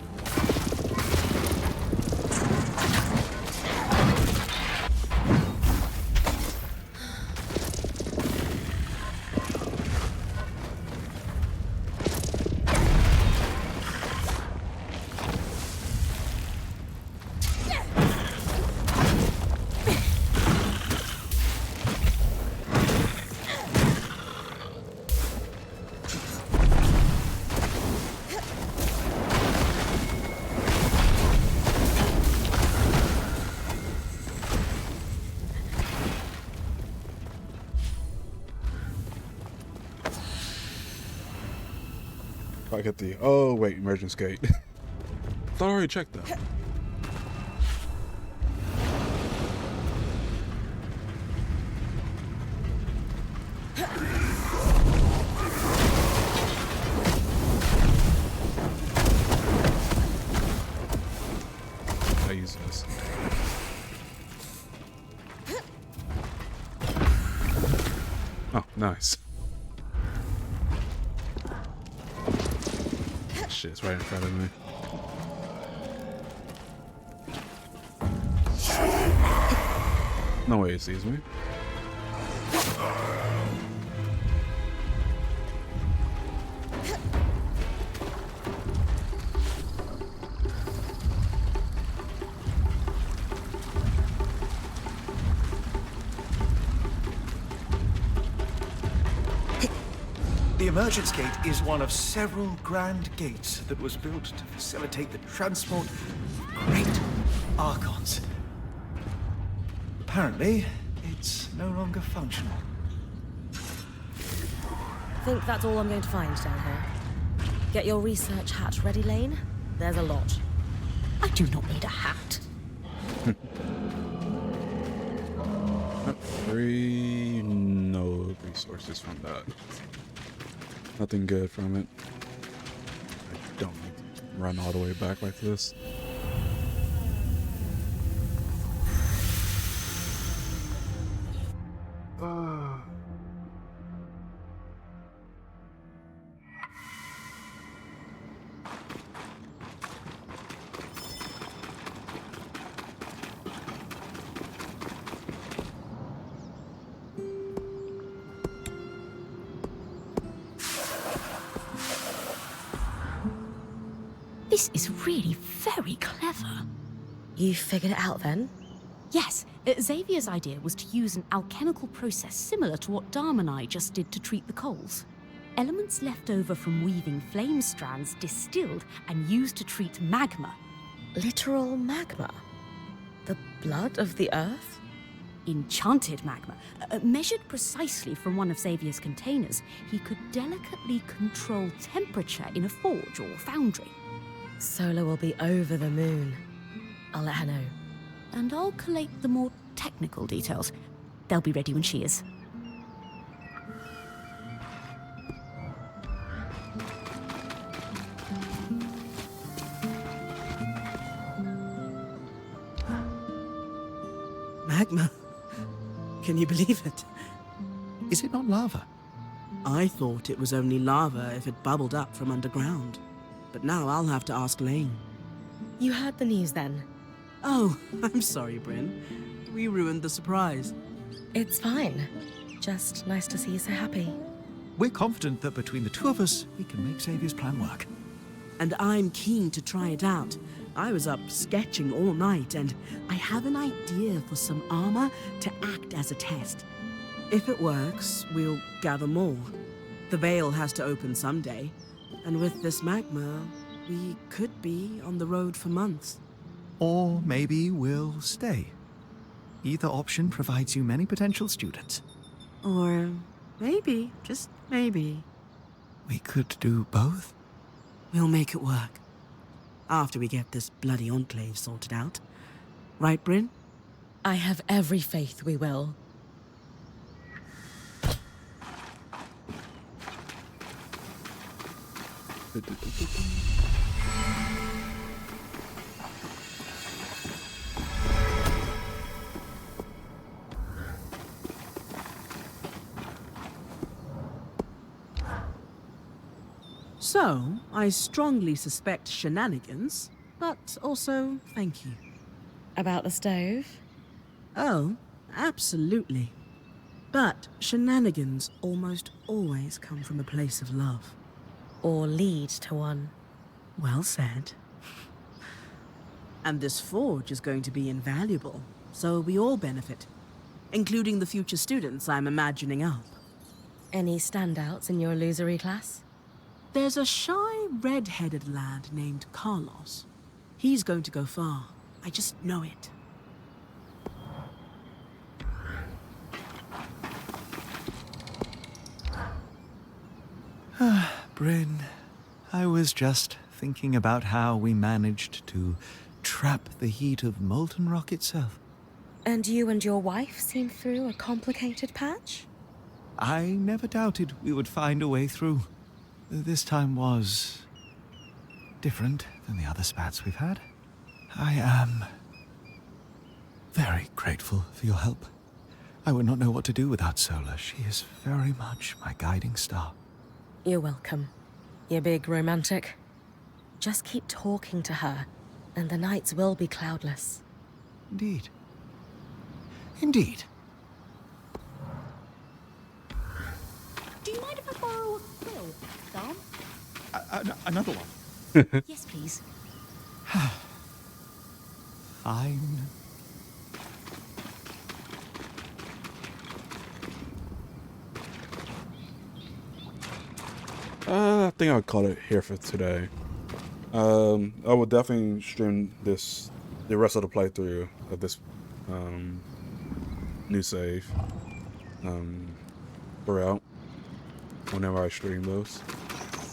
get the... Oh, wait, emergence gate. Thought I already checked that. I use this. Oh, nice. Shit, it's right in front of me. No way it sees me. The emergence gate is one of several grand gates that was built to facilitate the transport of great archons. Apparently, it's no longer functional. Think that's all I'm going to find down here. Get your research hat ready, Laen. There's a lot. I do not need a hat. Very no resources from that. Nothing good from it. I don't need to run all the way back like this. This is really very clever. You figured it out then? Yes, Xavier's idea was to use an alchemical process similar to what Dharm and I just did to treat the coals. Elements left over from weaving flame strands distilled and used to treat magma. Literal magma? The blood of the earth? Enchanted magma. Measured precisely from one of Xavier's containers, he could delicately control temperature in a forge or foundry. Sola will be over the moon. I'll let her know. And I'll collate the more technical details. They'll be ready when she is. Magma? Can you believe it? Is it not lava? I thought it was only lava if it bubbled up from underground. But now I'll have to ask Laen. You heard the news then? Oh, I'm sorry, Bryn. We ruined the surprise. It's fine. Just nice to see you so happy. We're confident that between the two of us, we can make Xavier's plan work. And I'm keen to try it out. I was up sketching all night, and I have an idea for some armor to act as a test. If it works, we'll gather more. The veil has to open someday, and with this magma, we could be on the road for months. Or maybe we'll stay. Either option provides you many potential students. Or maybe, just maybe, We could do both. we'll make it work. After we get this bloody enclave sorted out. Right, Bryn? I have every faith we will. So, I strongly suspect shenanigans, but also thank you. About the stove? Oh, absolutely. But shenanigans almost always come from a place of love. Or lead to one? Well said. And this forge is going to be invaluable, so we all benefit, including the future students I'm imagining up. Any standouts in your illusory class? There's a shy, red-headed lad named Carlos. He's going to go far. I just know it. Bryn, I was just thinking about how we managed to trap the heat of molten rock itself. And you and your wife seem through a complicated patch? I never doubted we would find a way through. This time was different than the other spats we've had. I am very grateful for your help. I would not know what to do without Sola. She is very much my guiding star. You're welcome. You big romantic. Just keep talking to her, and the nights will be cloudless. Indeed. Indeed. Do you mind if I borrow a quill, Dom? Another one. Yes, please. Fine. I think I'll call it here for today. I will definitely stream the rest of the playthrough of this new save throughout whenever I stream those.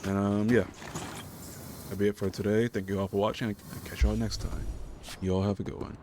And yeah, that'll be it for today. Thank you all for watching. I'll catch you all next time. You all have a good one.